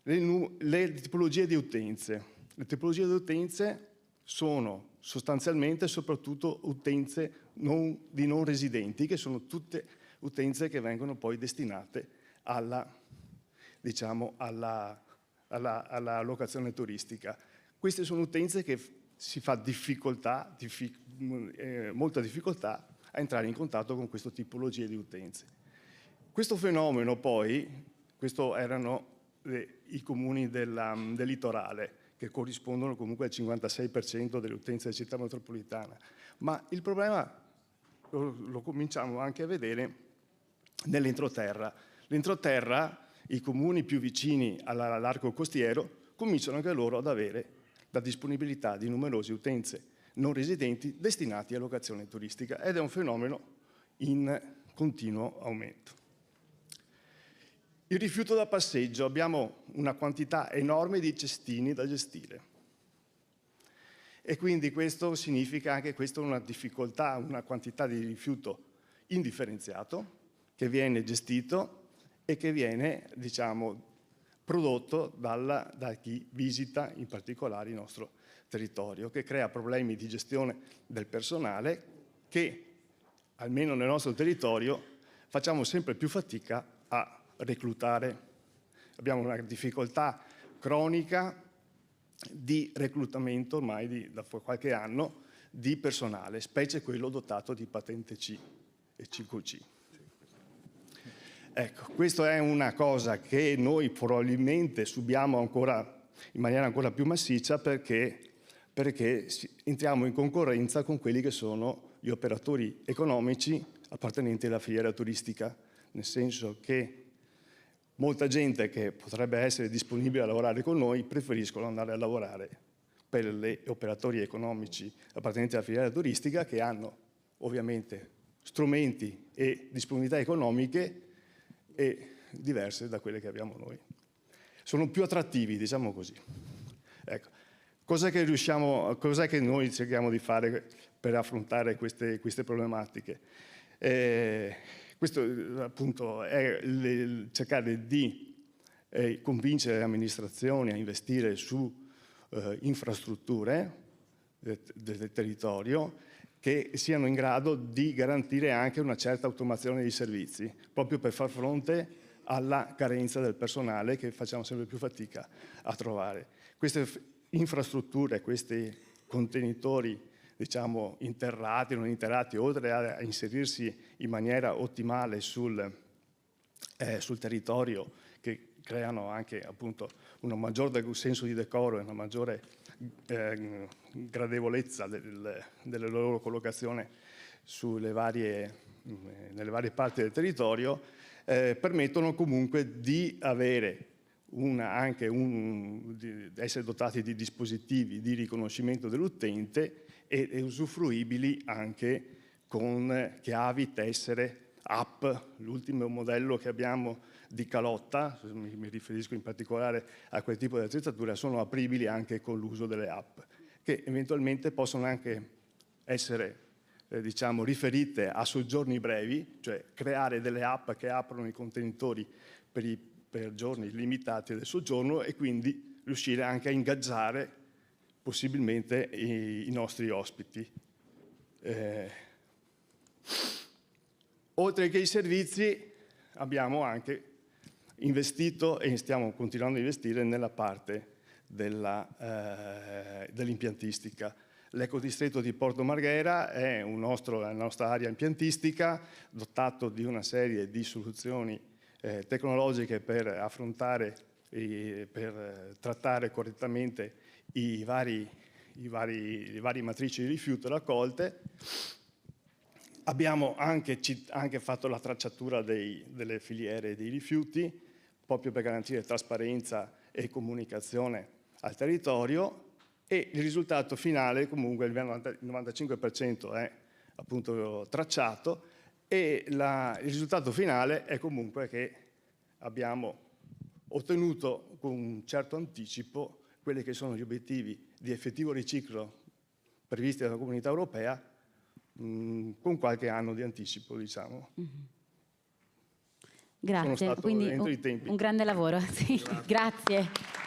le tipologie di utenze. Le tipologie di utenze sono sostanzialmente soprattutto utenze di non residenti, che sono tutte utenze che vengono poi destinate alla locazione turistica. Queste sono utenze che si fa molta difficoltà a entrare in contatto con queste tipologie di utenze. Questo fenomeno poi, questo erano i comuni del litorale, che corrispondono comunque al 56% delle utenze della città metropolitana, ma il problema lo cominciamo anche a vedere nell'entroterra. L'entroterra, i comuni più vicini all'arco costiero, cominciano anche loro ad avere la disponibilità di numerose utenze non residenti destinati a locazione turistica, ed è un fenomeno in continuo aumento. Il rifiuto da passeggio, abbiamo una quantità enorme di cestini da gestire e quindi questo significa anche una difficoltà, una quantità di rifiuto indifferenziato che viene gestito e che viene, diciamo, prodotto da chi visita in particolare il nostro territorio, che crea problemi di gestione del personale che, almeno nel nostro territorio, facciamo sempre più fatica a reclutare. Abbiamo una difficoltà cronica di reclutamento ormai da qualche anno di personale, specie quello dotato di patente C e 5C. Ecco, questa è una cosa che noi probabilmente subiamo ancora in maniera ancora più massiccia perché entriamo in concorrenza con quelli che sono gli operatori economici appartenenti alla filiera turistica, nel senso che molta gente che potrebbe essere disponibile a lavorare con noi preferiscono andare a lavorare per gli operatori economici appartenenti alla filiera turistica, che hanno ovviamente strumenti e disponibilità economiche e diverse da quelle che abbiamo noi. Sono più attrattivi, diciamo così. Ecco. Cos'è che noi cerchiamo di fare per affrontare queste problematiche? Questo appunto è cercare di convincere le amministrazioni a investire su infrastrutture del territorio che siano in grado di garantire anche una certa automazione dei servizi, proprio per far fronte alla carenza del personale che facciamo sempre più fatica a trovare. Queste infrastrutture, questi contenitori, diciamo, interrati, non interrati, oltre a inserirsi in maniera ottimale sul territorio, che creano anche appunto un maggior senso di decoro e una maggiore gradevolezza della loro collocazione nelle varie parti del territorio, permettono comunque di avere di essere dotati di dispositivi di riconoscimento dell'utente e usufruibili anche con chiavi, tessere app, l'ultimo modello che abbiamo di calotta, mi riferisco in particolare a quel tipo di attrezzatura, sono apribili anche con l'uso delle app, che eventualmente possono anche essere diciamo, riferite a soggiorni brevi, cioè creare delle app che aprono i contenitori per giorni limitati del soggiorno e quindi riuscire anche a ingaggiare possibilmente i nostri ospiti. Oltre che i servizi abbiamo anche investito e stiamo continuando a investire nella parte dell'impiantistica. L'ecodistretto di Porto Marghera è la nostra area impiantistica, dotato di una serie di soluzioni tecnologiche per affrontare e per trattare correttamente le varie matrici di rifiuto raccolte. Abbiamo anche fatto la tracciatura delle filiere dei rifiuti, proprio per garantire trasparenza e comunicazione al territorio, e il risultato finale, comunque il 95% è appunto tracciato, e il risultato finale è comunque che abbiamo ottenuto con un certo anticipo quelli che sono gli obiettivi di effettivo riciclo previsti dalla Comunità Europea, con qualche anno di anticipo, diciamo. Grazie, quindi un grande lavoro. Sì, grazie.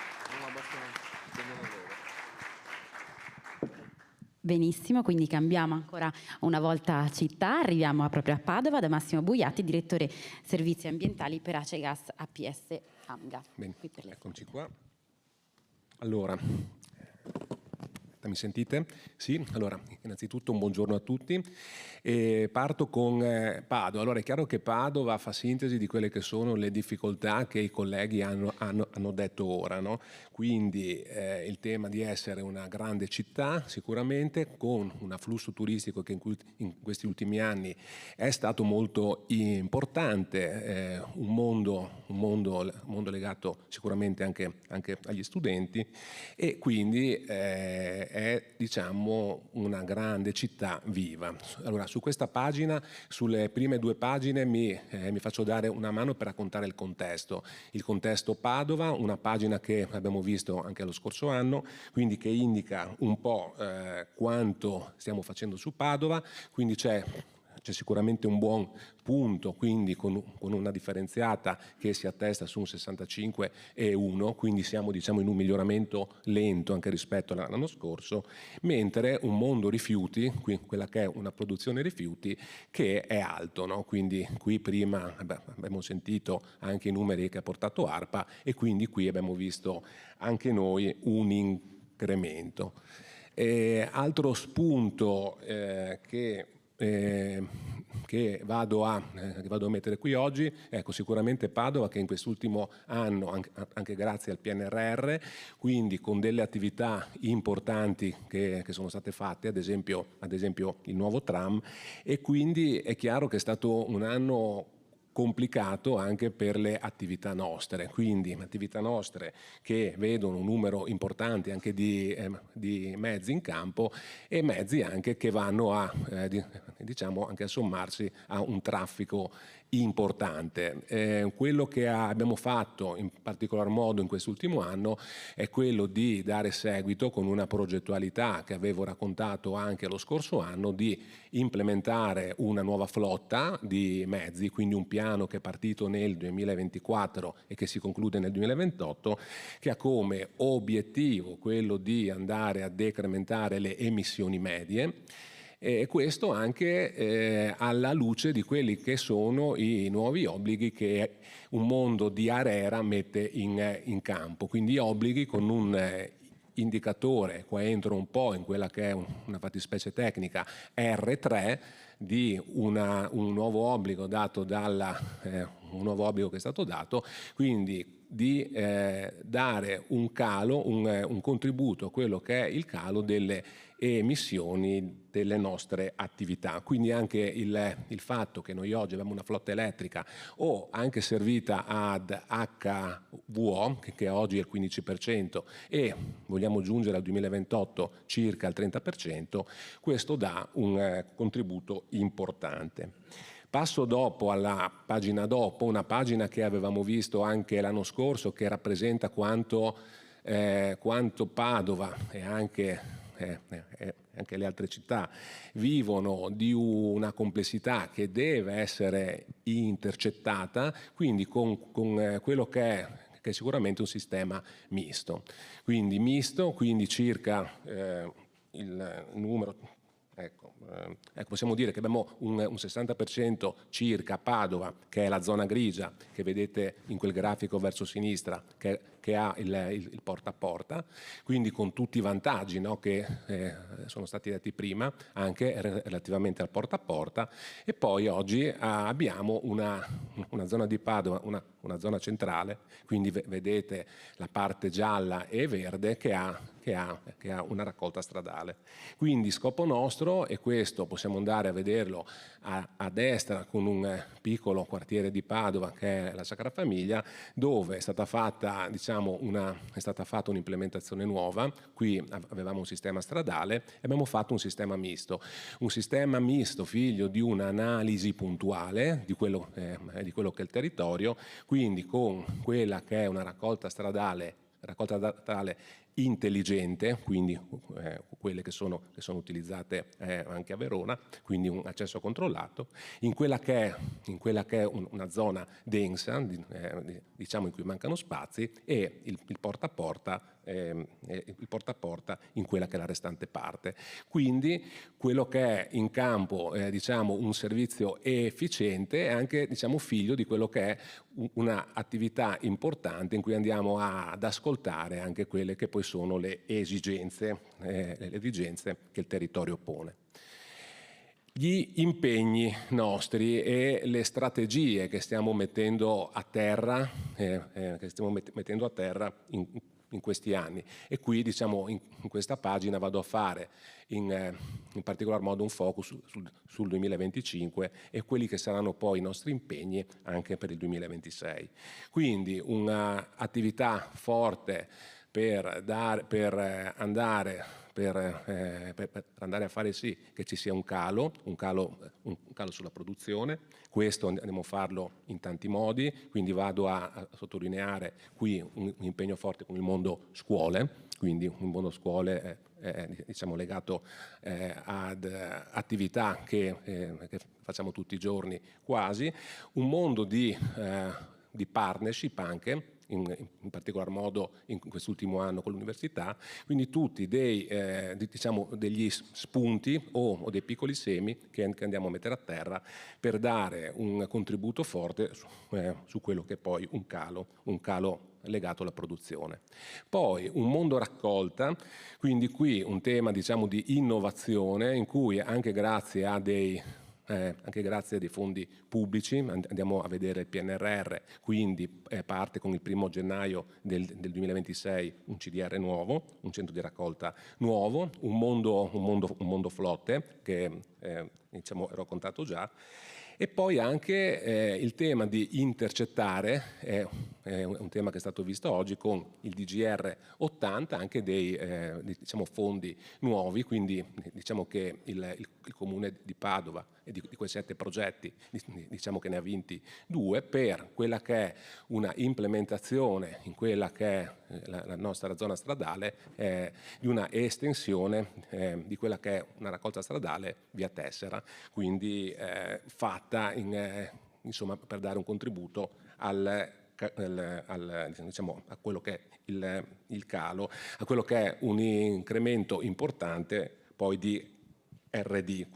Benissimo, quindi cambiamo ancora una volta città, arriviamo proprio a Padova da Massimo Buiatti, direttore servizi ambientali per Acegas APS AMGA. Bene, eccoci qua. Allora, mi sentite? Sì? Allora, innanzitutto un buongiorno a tutti. Parto con Padova. Allora, è chiaro che Padova fa sintesi di quelle che sono le difficoltà che i colleghi hanno detto ora, no? Quindi il tema di essere una grande città, sicuramente, con un afflusso turistico che in questi ultimi anni è stato molto importante, un mondo legato sicuramente anche agli studenti, e quindi è, diciamo, una grande città viva. Allora, su questa pagina, sulle prime due pagine, mi faccio dare una mano per raccontare il contesto. Il contesto Padova, una pagina che abbiamo visto anche lo scorso anno, quindi che indica un po' quanto stiamo facendo su Padova, quindi c'è sicuramente un buon punto, quindi con una differenziata che si attesta su un 65,1, quindi siamo, diciamo, in un miglioramento lento anche rispetto all'anno scorso, mentre un mondo rifiuti, quella che è una produzione rifiuti, che è alto, no? Quindi qui prima abbiamo sentito anche i numeri che ha portato ARPA, e quindi qui abbiamo visto anche noi un incremento. Altro spunto che vado a mettere qui oggi, ecco, sicuramente Padova, che in quest'ultimo anno, anche grazie al PNRR, quindi con delle attività importanti che sono state fatte, ad esempio il nuovo tram, e quindi è chiaro che è stato un anno complicato anche per le attività nostre, quindi attività nostre che vedono un numero importante anche di mezzi in campo, e mezzi anche che vanno a diciamo anche a sommarsi a un traffico importante. Quello che abbiamo fatto in particolar modo in quest'ultimo anno è quello di dare seguito, con una progettualità che avevo raccontato anche lo scorso anno, di implementare una nuova flotta di mezzi, quindi un piano che è partito nel 2024 e che si conclude nel 2028, che ha come obiettivo quello di andare a decrementare le emissioni medie. E questo anche alla luce di quelli che sono i nuovi obblighi che un mondo di ARERA mette in campo, quindi obblighi con un indicatore, qua entro un po' in quella che è una fattispecie tecnica, R3, di un nuovo obbligo dato un nuovo obbligo che è stato dato, quindi di dare un calo, un contributo a quello che è il calo delle emissioni delle nostre attività. Quindi anche il fatto che noi oggi abbiamo una flotta elettrica o anche servita ad HVO, che oggi è il 15%, e vogliamo giungere al 2028 circa al 30%, questo dà un contributo importante. Passo dopo alla pagina dopo, una pagina che avevamo visto anche l'anno scorso, che rappresenta quanto Padova e anche le altre città vivono di una complessità che deve essere intercettata, quindi con quello che è sicuramente un sistema misto. Quindi circa il numero, ecco, possiamo dire che abbiamo un 60% circa a Padova, che è la zona grigia che vedete in quel grafico verso sinistra, che ha il porta a porta, quindi con tutti i vantaggi, no, che sono stati detti prima, anche relativamente al porta a porta. E poi oggi abbiamo una zona di Padova, una zona centrale, quindi vedete la parte gialla e verde che ha una raccolta stradale. Quindi scopo nostro, e questo possiamo andare a vederlo a destra con un piccolo quartiere di Padova che è la Sacra Famiglia, dove è stata fatta, un'implementazione nuova. Qui avevamo un sistema stradale e abbiamo fatto un sistema misto figlio di un'analisi puntuale di quello che è il territorio, quindi con quella che è una raccolta stradale intelligente, quindi quelle che sono utilizzate anche a Verona, quindi un accesso controllato, in quella che è una zona densa, diciamo in cui mancano spazi, e il porta a porta in quella che è la restante parte. Quindi quello che è in campo diciamo un servizio efficiente è anche figlio di quello che è un'attività importante in cui andiamo ad ascoltare anche quelle che poi sono le esigenze che il territorio pone. Gli impegni nostri e le strategie che stiamo mettendo a terra, in questi anni, e qui in questa pagina vado a fare in particolar modo un focus sul 2025 e quelli che saranno poi i nostri impegni anche per il 2026. Quindi un'attività forte per andare a fare sì che ci sia un calo sulla produzione. Questo andiamo a farlo in tanti modi, quindi vado a sottolineare qui un impegno forte con il mondo scuole, quindi un mondo scuole legato ad attività che facciamo tutti i giorni quasi, un mondo di partnership anche, in particolar modo in quest'ultimo anno con l'università, quindi tutti degli spunti o dei piccoli semi che andiamo a mettere a terra per dare un contributo forte su quello che è poi un calo legato alla produzione. Poi un mondo raccolta, quindi qui un tema di innovazione in cui anche grazie a dei fondi pubblici, andiamo a vedere il PNRR, quindi parte con il 1° gennaio del 2026 un CDR nuovo, un centro di raccolta nuovo, un mondo flotte che ero raccontato già. E poi anche il tema di intercettare, è un tema che è stato visto oggi con il DGR 80, anche dei fondi nuovi, quindi che il Comune di Padova e di quei 7 progetti che ne ha vinti 2 per quella che è una implementazione in quella che è la nostra zona stradale di una estensione di quella che è una raccolta stradale via tessera, quindi fatta per dare un contributo a quello che è il calo, a quello che è un incremento importante poi di RD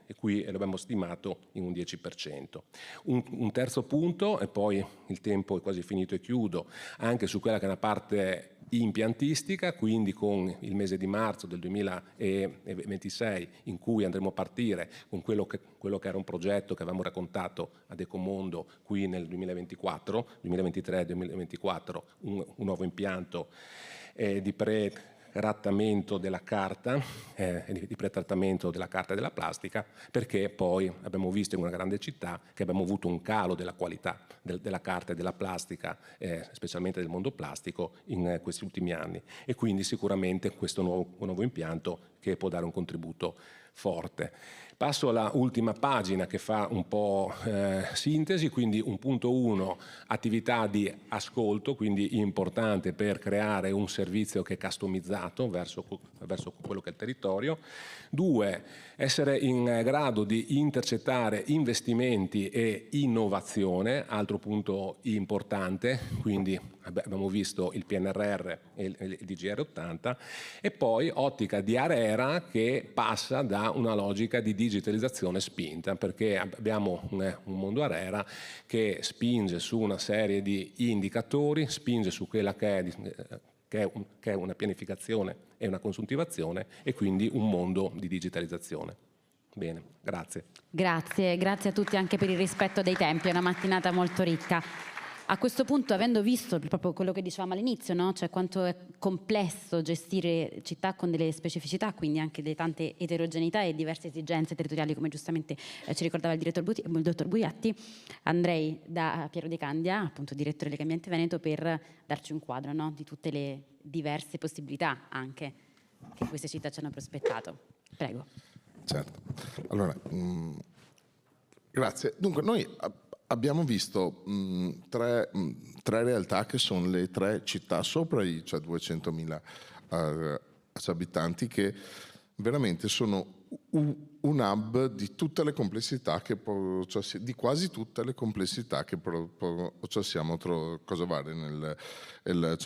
e qui l'abbiamo stimato in un 10%. Un terzo punto, e poi il tempo è quasi finito e chiudo, anche su quella che è una parte impiantistica, quindi con il mese di marzo del 2026 in cui andremo a partire con quello che era un progetto che avevamo raccontato ad Ecomondo qui nel 2023-2024, un nuovo impianto di rattamento della carta, di pretrattamento della carta e della plastica, perché poi abbiamo visto in una grande città che abbiamo avuto un calo della qualità della carta e della plastica, specialmente del mondo plastico, in questi ultimi anni. E quindi sicuramente questo nuovo impianto che può dare un contributo forte. Passo alla ultima pagina che fa un po' sintesi, quindi un punto 1, attività di ascolto, quindi importante per creare un servizio che è customizzato verso quello che è il territorio. 2, essere in grado di intercettare investimenti e innovazione, altro punto importante, quindi abbiamo visto il PNRR e il DGR 80, e poi ottica di ARERA che passa da una logica di digitalizzazione spinta, perché abbiamo un mondo ARERA che spinge su una serie di indicatori, spinge su quella che è una pianificazione e una consuntivazione, e quindi un mondo di digitalizzazione. Bene, grazie. Grazie a tutti anche per il rispetto dei tempi, è una mattinata molto ricca. A questo punto, avendo visto proprio quello che dicevamo all'inizio, no? Cioè quanto è complesso gestire città con delle specificità, quindi anche delle tante eterogeneità e diverse esigenze territoriali, come giustamente ci ricordava il dottor Buiatti, andrei da Piero De Candia, appunto direttore Legambiente Veneto, per darci un quadro, no? Di tutte le diverse possibilità anche che queste città ci hanno prospettato. Prego. Certo. Allora, grazie. Dunque, noi abbiamo visto tre realtà che sono le 3 città sopra i 200.000 abitanti, che veramente sono un hub di tutte le complessità di quasi tutte le complessità che possiamo trovare nel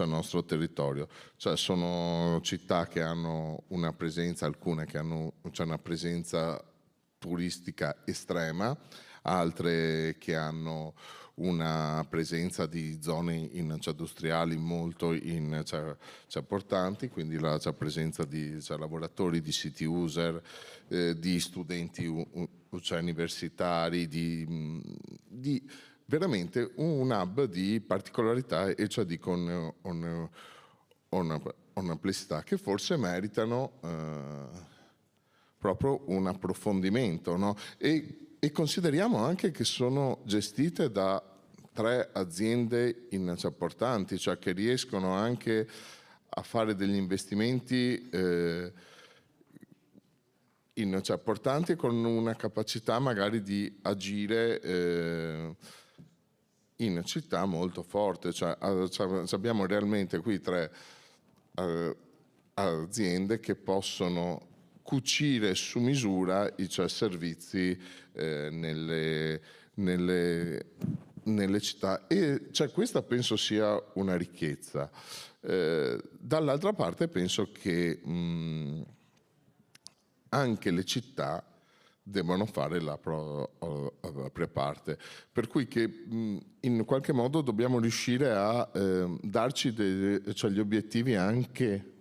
nostro territorio. Cioè sono città che hanno una presenza, alcune che hanno una presenza turistica estrema, altre che hanno una presenza di zone industriali molto importanti, quindi la presenza di lavoratori, di city user, di studenti universitari, di veramente un hub di particolarità, e cioè con una complessità che forse meritano proprio un approfondimento, no? E consideriamo anche che sono gestite da 3 aziende importanti, cioè che riescono anche a fare degli investimenti importanti, con una capacità magari di agire in città molto forte. Cioè, abbiamo realmente qui 3 aziende che possono cucire su misura i servizi nelle città, e questa penso sia una ricchezza. Dall'altra parte penso che anche le città devono fare la propria parte, per cui che in qualche modo dobbiamo riuscire a darci gli obiettivi anche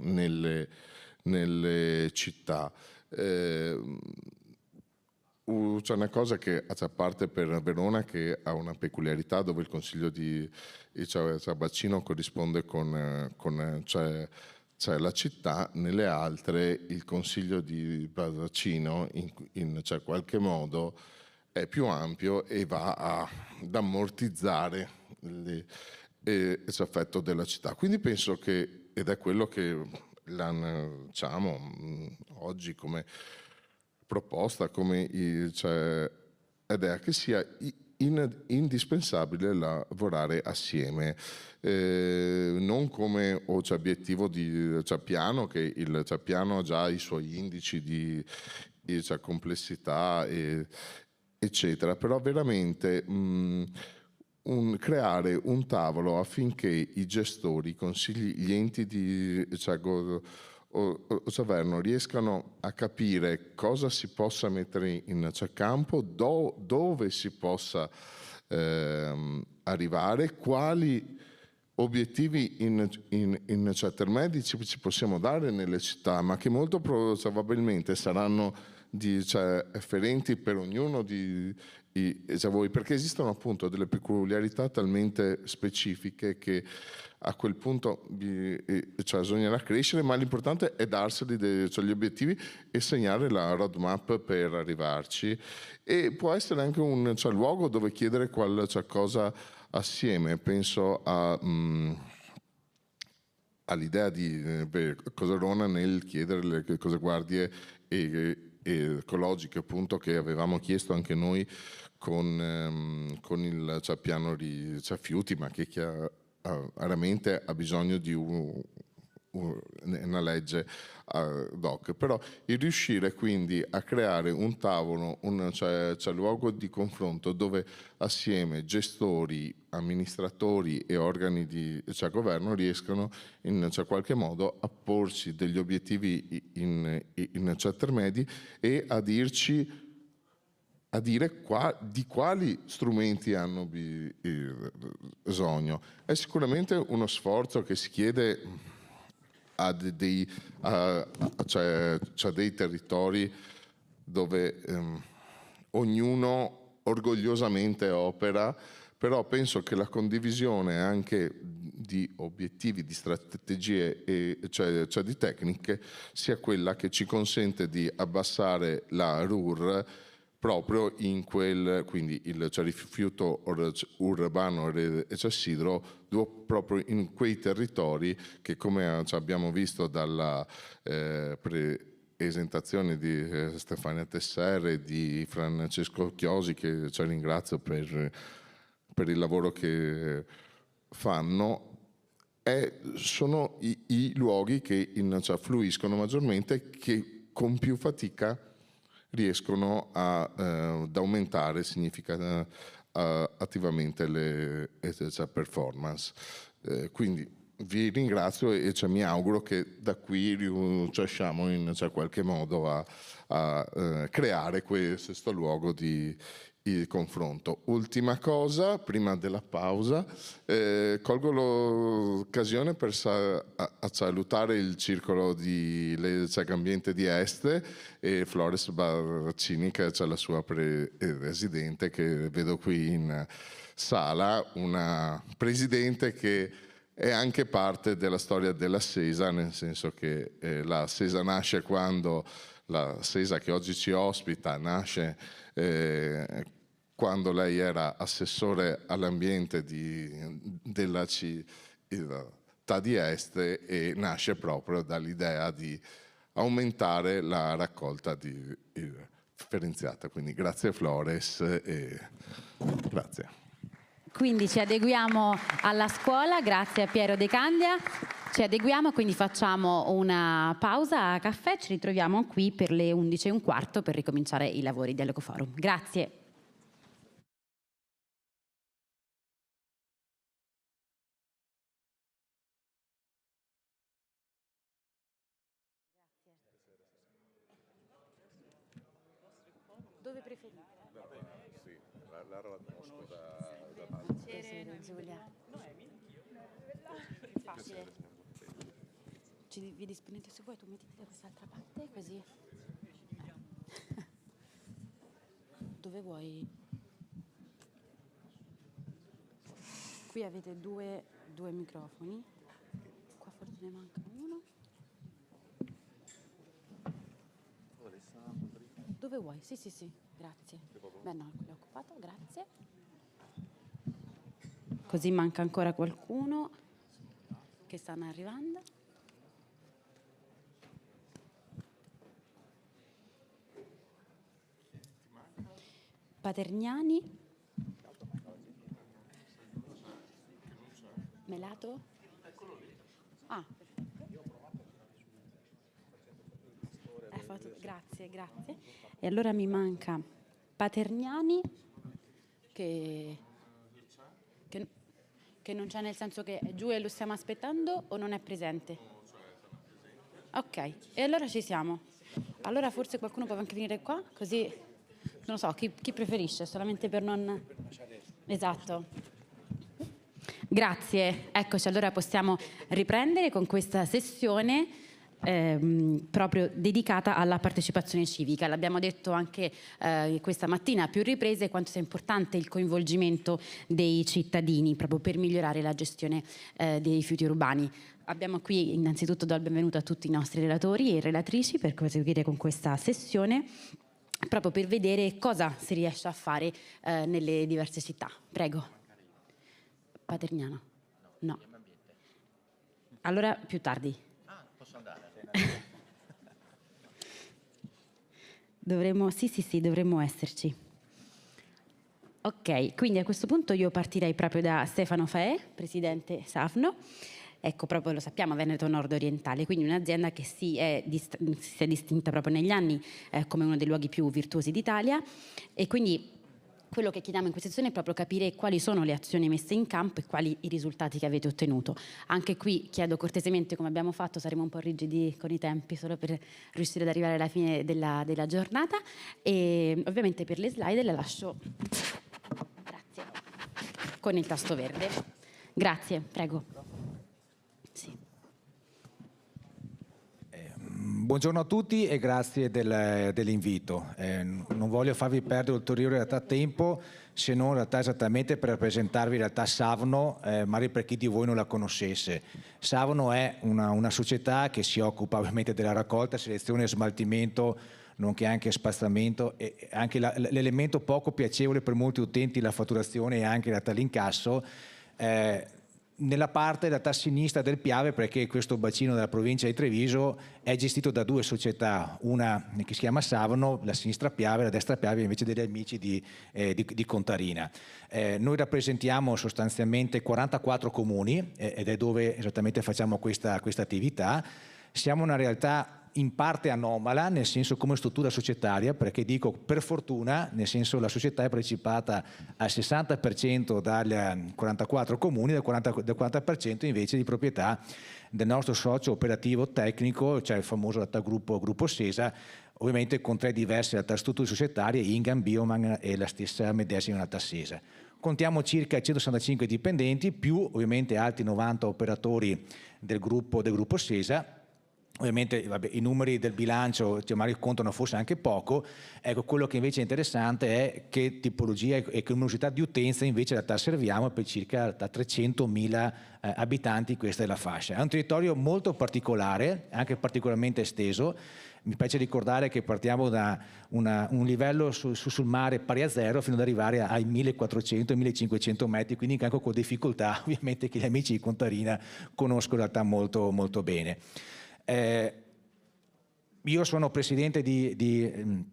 nelle città. C'è una cosa che, a parte per Verona, che ha una peculiarità, dove il Consiglio di Bacino corrisponde con la città, nelle altre il Consiglio di Bacino in qualche modo è più ampio e va ad ammortizzare l'effetto della città. Quindi penso che, ed è quello che lanciamo oggi come proposta, come idea, che sia indispensabile lavorare assieme, non come obiettivo di piano, che il piano ha già i suoi indici di complessità eccetera, però veramente creare un tavolo affinché i gestori, i consigli, gli enti di governo riescano a capire cosa si possa mettere in campo, dove si possa arrivare, quali obiettivi intermedi ci possiamo dare nelle città, ma che molto probabilmente saranno efferenti per ognuno di voi, perché esistono appunto delle peculiarità talmente specifiche che a quel punto bisognerà crescere, ma l'importante è darseli gli obiettivi e segnare la roadmap per arrivarci, e può essere anche un luogo dove chiedere qualcosa assieme. Penso all'idea di Coserona nel chiedere le cose guardie ecologiche, appunto, che avevamo chiesto anche noi con il piano rifiuti, ma che chiaramente ha bisogno di una legge doc. Però il riuscire quindi a creare un tavolo, luogo di confronto dove assieme gestori, amministratori e organi di governo riescano in qualche modo a porsi degli obiettivi in intermedi e a dire di quali strumenti hanno bisogno. È sicuramente uno sforzo che si chiede dei territori dove ognuno orgogliosamente opera, però penso che la condivisione anche di obiettivi, di strategie e di tecniche sia quella che ci consente di abbassare la RUR proprio in quindi il rifiuto urbano e sidro, proprio in quei territori che, come abbiamo visto dalla presentazione di Stefania Tesser e di Francesco Chiosi, che ringrazio per il lavoro che fanno, sono i luoghi che fluiscono maggiormente, che con più fatica riescono ad aumentare attivamente le performance. Quindi vi ringrazio e mi auguro che da qui riusciamo in qualche modo a creare questo luogo di confronto. Ultima cosa, prima della pausa, colgo l'occasione per salutare il circolo di Legambiente di Este e Flores Barcini, che è la sua presidente, che vedo qui in sala, una presidente che è anche parte della storia della Sesa, nel senso che la Sesa nasce quando la Sesa che oggi ci ospita nasce quando lei era assessore all'ambiente della città di Este, e nasce proprio dall'idea di aumentare la raccolta differenziata. Quindi grazie Flores e grazie. Quindi ci adeguiamo alla scuola, grazie a Piero De Candia. Ci adeguiamo, quindi facciamo una pausa a caffè, ci ritroviamo qui per le 11:15 per ricominciare i lavori dell'Ecoforum. Grazie. Dove preferite? Sì, la conosco da facile. Vi disponete se vuoi, tu mettiti da quest'altra parte, così. Dove vuoi? Qui avete due microfoni. Qua forse ne manca uno. Dove vuoi? Sì, grazie. Beh no, quello è occupato, grazie. Così manca ancora qualcuno che stanno arrivando. Paterniani. Melato? Ah, perfetto. Grazie. E allora mi manca Paterniani, che non c'è, nel senso che è giù e lo stiamo aspettando, o non è presente? Ok, e allora ci siamo. Allora forse qualcuno può anche venire qua, così non lo so, chi preferisce, solamente per non... Esatto. Grazie, eccoci, allora possiamo riprendere con questa sessione proprio dedicata alla partecipazione civica. L'abbiamo detto anche questa mattina a più riprese quanto sia importante il coinvolgimento dei cittadini proprio per migliorare la gestione dei rifiuti urbani. Abbiamo qui innanzitutto do il benvenuto a tutti i nostri relatori e relatrici per proseguire con questa sessione, proprio per vedere cosa si riesce a fare nelle diverse città. Prego. Paterniano? No. Allora più tardi. Posso andare? Dovremmo esserci. Ok, quindi a questo punto io partirei proprio da Stefano Faè, presidente Safno. Ecco, proprio lo sappiamo, Veneto Nord Orientale, quindi un'azienda che si è distinta proprio negli anni come uno dei luoghi più virtuosi d'Italia, e quindi quello che chiediamo in questa sessione è proprio capire quali sono le azioni messe in campo e quali i risultati che avete ottenuto. Anche qui chiedo cortesemente, come abbiamo fatto, saremo un po' rigidi con i tempi solo per riuscire ad arrivare alla fine della giornata, e ovviamente per le slide le lascio, grazie, con il tasto verde. Grazie, prego. Sì. Buongiorno a tutti e grazie dell'invito. Non voglio farvi perdere ulteriore tempo, se non in realtà esattamente per presentarvi in realtà Savno, magari per chi di voi non la conoscesse. Savno è una società che si occupa ovviamente della raccolta, selezione e smaltimento, nonché anche spazzamento, e anche l'elemento poco piacevole per molti utenti, la fatturazione e anche in realtà l'incasso, nella parte in realtà sinistra del Piave, perché questo bacino della provincia di Treviso è gestito da due società, una che si chiama Savno, la sinistra Piave, la destra Piave invece degli amici di Contarina. Noi rappresentiamo sostanzialmente 44 comuni ed è dove esattamente facciamo questa attività. Siamo una realtà in parte anomala, nel senso come struttura societaria, perché dico per fortuna, nel senso la società è partecipata al 60% dai 44 comuni, del 40% invece di proprietà del nostro socio operativo tecnico, cioè il famoso gruppo SESA, ovviamente con 3 diverse strutture societarie, Ingan, Bioman e la stessa medesima SESA. Contiamo circa 165 dipendenti, più ovviamente altri 90 operatori del gruppo SESA. Ovviamente i numeri del bilancio magari contano forse anche poco. Ecco, quello che invece è interessante è che tipologia e che numerosità di utenza invece in realtà serviamo per circa 300.000 abitanti, questa è la fascia. È un territorio molto particolare, anche particolarmente esteso. Mi piace ricordare che partiamo da un livello sul mare pari a 0 fino ad arrivare ai 1400-1500 metri, quindi anche con difficoltà ovviamente che gli amici di Contarina conoscono in realtà molto, molto bene. Io sono presidente di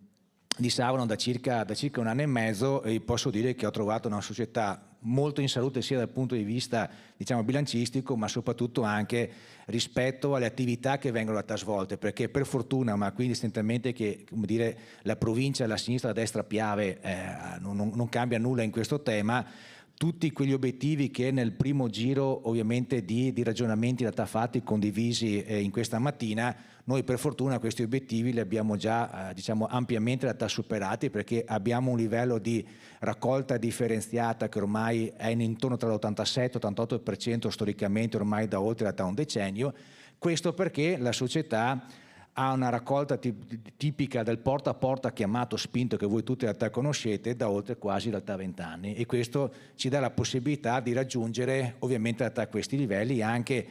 Savno da circa 1 anno e mezzo e posso dire che ho trovato una società molto in salute sia dal punto di vista bilancistico, ma soprattutto anche rispetto alle attività che vengono svolte, perché per fortuna, ma quindi estentemente che la provincia, la sinistra, la destra Piave non cambia nulla in questo tema. Tutti quegli obiettivi che nel primo giro ovviamente di ragionamenti in realtà fatti, condivisi in questa mattina, noi per fortuna questi obiettivi li abbiamo già ampiamente in realtà superati, perché abbiamo un livello di raccolta differenziata che ormai è intorno tra l'87 e l'88% storicamente ormai da oltre un decennio. Questo perché la società ha una raccolta tipica del porta a porta chiamato spinto, che voi tutti in realtà conoscete, da oltre quasi 20 anni, e questo ci dà la possibilità di raggiungere ovviamente in realtà questi livelli, anche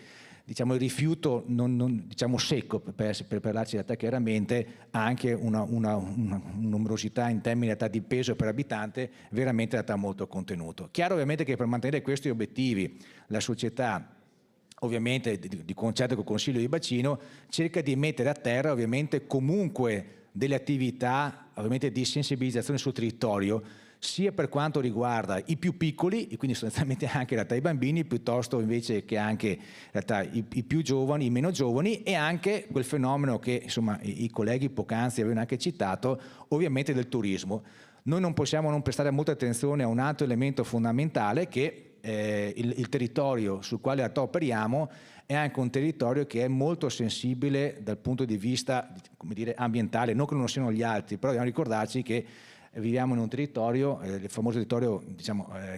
il rifiuto non secco, per parlarci in realtà chiaramente, ha anche una numerosità in termini in realtà di peso per abitante veramente in realtà molto contenuto. Chiaro ovviamente che per mantenere questi obiettivi la società, ovviamente di concerto con il Consiglio di Bacino, cerca di mettere a terra ovviamente comunque delle attività ovviamente di sensibilizzazione sul territorio, sia per quanto riguarda i più piccoli, e quindi sostanzialmente anche in realtà i bambini, piuttosto invece che anche in realtà i più giovani, i meno giovani, e anche quel fenomeno che i colleghi poc'anzi avevano anche citato, ovviamente del turismo. Noi non possiamo non prestare molta attenzione a un altro elemento fondamentale, che il territorio sul quale operiamo è anche un territorio che è molto sensibile dal punto di vista ambientale, non che non siano gli altri, però dobbiamo ricordarci che viviamo in un territorio, il famoso territorio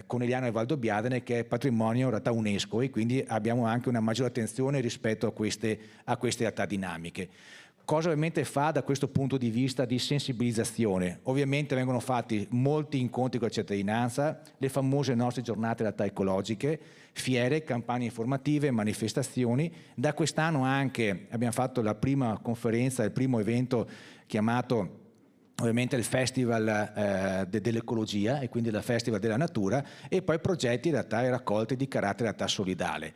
Conegliano e Valdobbiadene, che è patrimonio in realtà UNESCO, e quindi abbiamo anche una maggiore attenzione rispetto a queste realtà dinamiche. Cosa ovviamente fa da questo punto di vista di sensibilizzazione? Ovviamente vengono fatti molti incontri con la cittadinanza, le famose nostre giornate in realtà ecologiche, fiere, campagne informative, manifestazioni. Da quest'anno anche abbiamo fatto la prima conferenza, il primo evento chiamato ovviamente il Festival dell'Ecologia, e quindi il Festival della Natura, e poi progetti in realtà e raccolte di carattere in realtà solidale.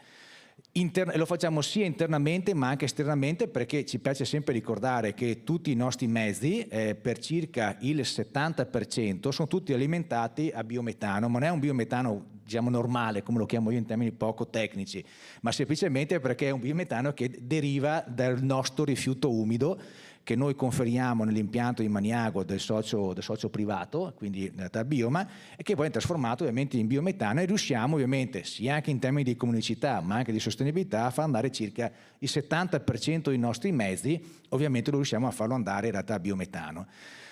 Lo facciamo sia internamente ma anche esternamente, perché ci piace sempre ricordare che tutti i nostri mezzi, per circa il 70%, sono tutti alimentati a biometano, ma non è un biometano diciamo normale, come lo chiamo io in termini poco tecnici, ma semplicemente perché è un biometano che deriva dal nostro rifiuto umido che noi conferiamo nell'impianto di Maniago del socio privato, quindi da Bioma, e che poi è trasformato ovviamente in biometano, e riusciamo ovviamente sia anche in termini di comunicità ma anche di sostenibilità a far andare circa il 70% dei nostri mezzi, ovviamente lo riusciamo a farlo andare in realtà a biometano.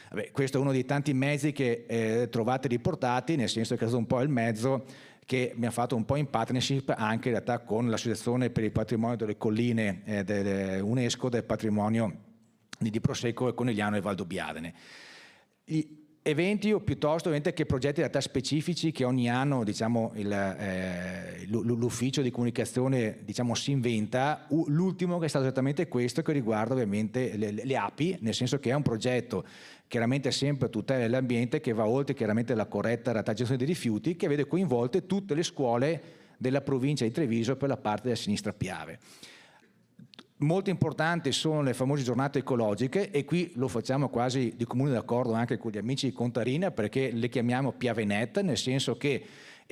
Vabbè, questo è uno dei tanti mezzi che trovate riportati, nel senso che è stato un po' il mezzo che mi ha fatto un po' in partnership anche in realtà con l'Associazione per il Patrimonio delle Colline dell'UNESCO del Patrimonio di Prosecco e Conegliano e Valdobbiadene. Eventi o piuttosto ovviamente che progetti in realtà specifici che ogni anno diciamo, l'ufficio di comunicazione diciamo, si inventa. L'ultimo che è stato esattamente questo, che riguarda ovviamente le api, nel senso che è un progetto chiaramente sempre a tutela dell'ambiente, che va oltre chiaramente la corretta gestione dei rifiuti, che vede coinvolte tutte le scuole della provincia di Treviso per la parte della sinistra Piave. Molto importanti sono le famose giornate ecologiche, e qui lo facciamo quasi di comune d'accordo anche con gli amici di Contarina, perché le chiamiamo Piavenet, nel senso che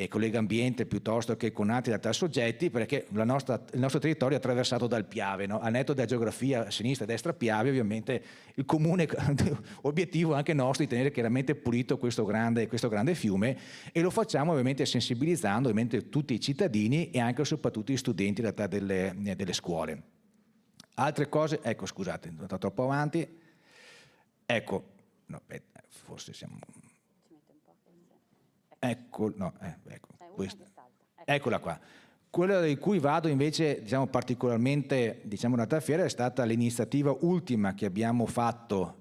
con Legambiente piuttosto che con altri soggetti, perché il nostro territorio è attraversato dal Piave, no? A netto della geografia sinistra e destra Piave, ovviamente il comune obiettivo anche nostro di tenere chiaramente pulito questo grande fiume, e lo facciamo ovviamente sensibilizzando ovviamente tutti i cittadini e anche e soprattutto gli studenti in realtà delle scuole. Altre cose, ecco scusate, sono andato troppo avanti, ecco, no, forse siamo, ecco, no, ecco, questa, eccola qua. Quella di cui vado invece diciamo particolarmente diciamo nata fiera è stata l'iniziativa ultima che abbiamo fatto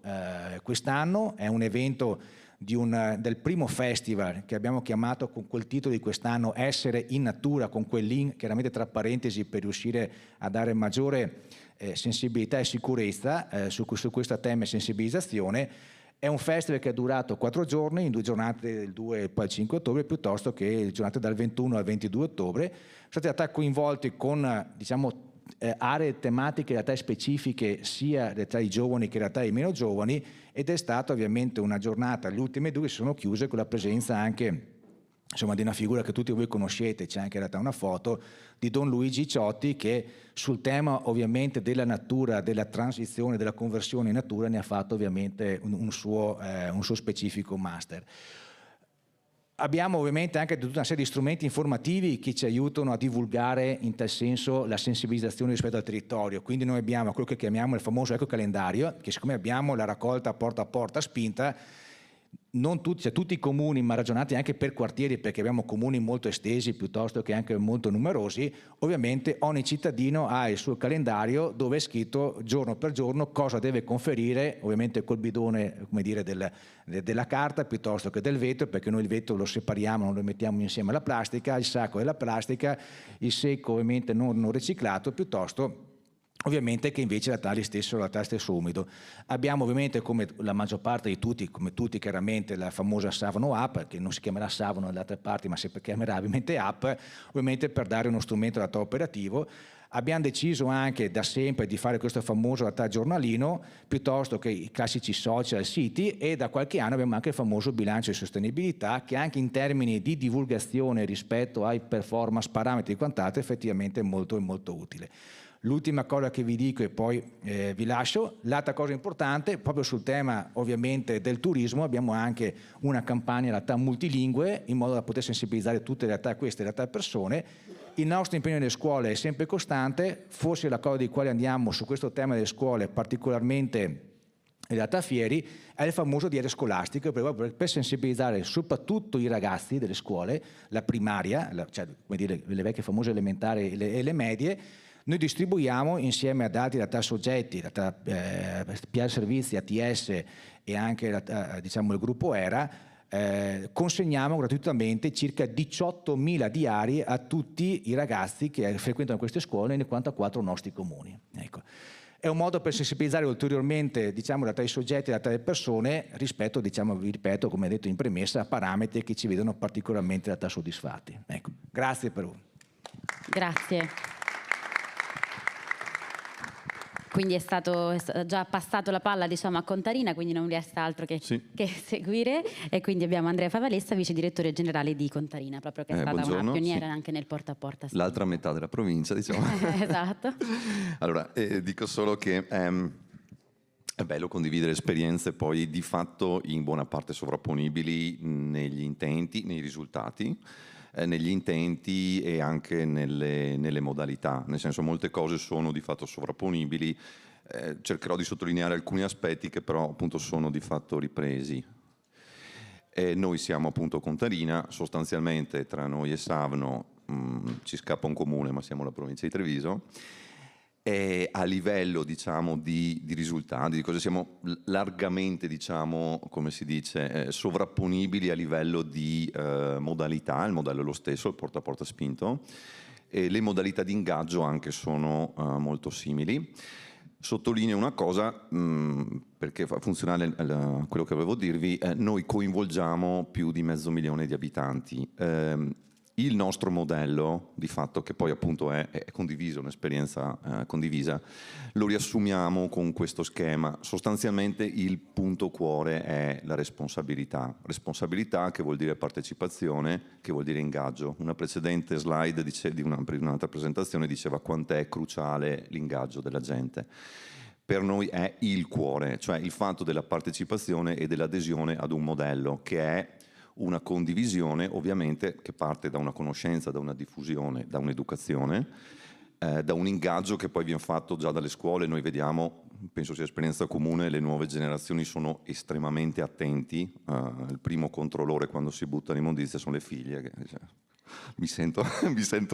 quest'anno, è un evento del primo festival che abbiamo chiamato con quel titolo di quest'anno Essere in Natura, con quel link chiaramente tra parentesi per riuscire a dare maggiore sensibilità e sicurezza su questo tema e sensibilizzazione. È un festival che è durato 4 giorni, in 2 giornate il 2 e poi il 5 ottobre, piuttosto che giornate dal 21 al 22 ottobre. Sono stati coinvolti con diciamo, aree tematiche in realtà specifiche sia tra i giovani che in realtà i meno giovani, ed è stata ovviamente una giornata, le ultime 2 sono chiuse con la presenza anche insomma, di una figura che tutti voi conoscete, c'è anche in realtà una foto di Don Luigi Ciotti, che sul tema ovviamente della natura, della transizione, della conversione in natura ne ha fatto ovviamente un suo specifico master. Abbiamo ovviamente anche tutta una serie di strumenti informativi che ci aiutano a divulgare in tal senso la sensibilizzazione rispetto al territorio, quindi noi abbiamo quello che chiamiamo il famoso ecocalendario, che siccome abbiamo la raccolta porta a porta spinta, non tutti, cioè tutti i comuni, ma ragionati anche per quartieri, perché abbiamo comuni molto estesi piuttosto che anche molto numerosi, ovviamente ogni cittadino ha il suo calendario dove è scritto giorno per giorno cosa deve conferire, ovviamente col bidone come dire, della carta piuttosto che del vetro, perché noi il vetro lo separiamo, non lo mettiamo insieme alla plastica, il sacco della plastica, il secco ovviamente non riciclato, piuttosto ovviamente che invece la taglia stesso umido. Abbiamo ovviamente, come la maggior parte di tutti, come tutti chiaramente, la famosa Savano App, che non si chiamerà Savano dalle altre parti ma si chiamerà ovviamente App, ovviamente per dare uno strumento data operativo. Abbiamo deciso anche da sempre di fare questo famoso data giornalino, piuttosto che i classici social siti, e da qualche anno abbiamo anche il famoso bilancio di sostenibilità, che anche in termini di divulgazione rispetto ai performance, parametri e quant'altro effettivamente è molto utile. L'ultima cosa che vi dico e poi vi lascio, l'altra cosa importante, proprio sul tema ovviamente del turismo, abbiamo anche una campagna in realtà multilingue, in modo da poter sensibilizzare tutte le realtà, queste realtà persone. Il nostro impegno nelle scuole è sempre costante, forse la cosa di quale andiamo su questo tema delle scuole particolarmente in realtà fieri è il famoso diario scolastico, per sensibilizzare soprattutto i ragazzi delle scuole, la primaria, cioè come dire, le vecchie famose elementari e le medie. Noi distribuiamo insieme ad altri soggetti, PR Servizi, ATS e anche diciamo, il gruppo ERA, consegniamo gratuitamente circa 18.000 diari a tutti i ragazzi che frequentano queste scuole nei 44 nostri comuni. Ecco. È un modo per sensibilizzare ulteriormente diciamo, i soggetti e le persone rispetto, diciamo, vi ripeto, come detto in premessa, a parametri che ci vedono particolarmente soddisfatti. Ecco. Grazie per voi. Grazie. quindi è stato già passato la palla, diciamo, a Contarina, quindi non resta altro che seguire, e quindi abbiamo Andrea Favalessa, vice direttore generale di Contarina, proprio che è stata una pioniera anche nel porta a porta. L'altra metà della provincia, diciamo. Esatto. Allora, dico solo che è bello condividere esperienze poi di fatto in buona parte sovrapponibili negli intenti, nei risultati, negli intenti e anche nelle modalità, nel senso molte cose sono di fatto sovrapponibili, cercherò di sottolineare alcuni aspetti che però appunto sono di fatto ripresi. Noi siamo appunto Contarina, sostanzialmente tra noi e Savno ci scappa un comune, ma siamo la provincia di Treviso. E a livello, diciamo, di risultati, di cose siamo largamente, diciamo, come si dice, sovrapponibili a livello di modalità. Il modello è lo stesso, il porta a porta spinto, e le modalità di ingaggio anche sono molto simili. Sottolineo una cosa, perché fa funzionare quello che volevo dirvi, noi coinvolgiamo più di 500.000 di abitanti. Il nostro modello, di fatto, che poi appunto è condiviso, un'esperienza condivisa, lo riassumiamo con questo schema. Sostanzialmente il punto cuore è la responsabilità. Responsabilità che vuol dire partecipazione, che vuol dire ingaggio. Una precedente slide di un'altra presentazione diceva quant'è cruciale l'ingaggio della gente. Per noi è il cuore, cioè il fatto della partecipazione e dell'adesione ad un modello che è una condivisione ovviamente che parte da una conoscenza, da una diffusione, da un'educazione, da un ingaggio che poi viene fatto già dalle scuole. Noi vediamo, penso sia esperienza comune, le nuove generazioni sono estremamente attenti. Il primo controllore quando si butta all'immondizia sono le figlie, mi sento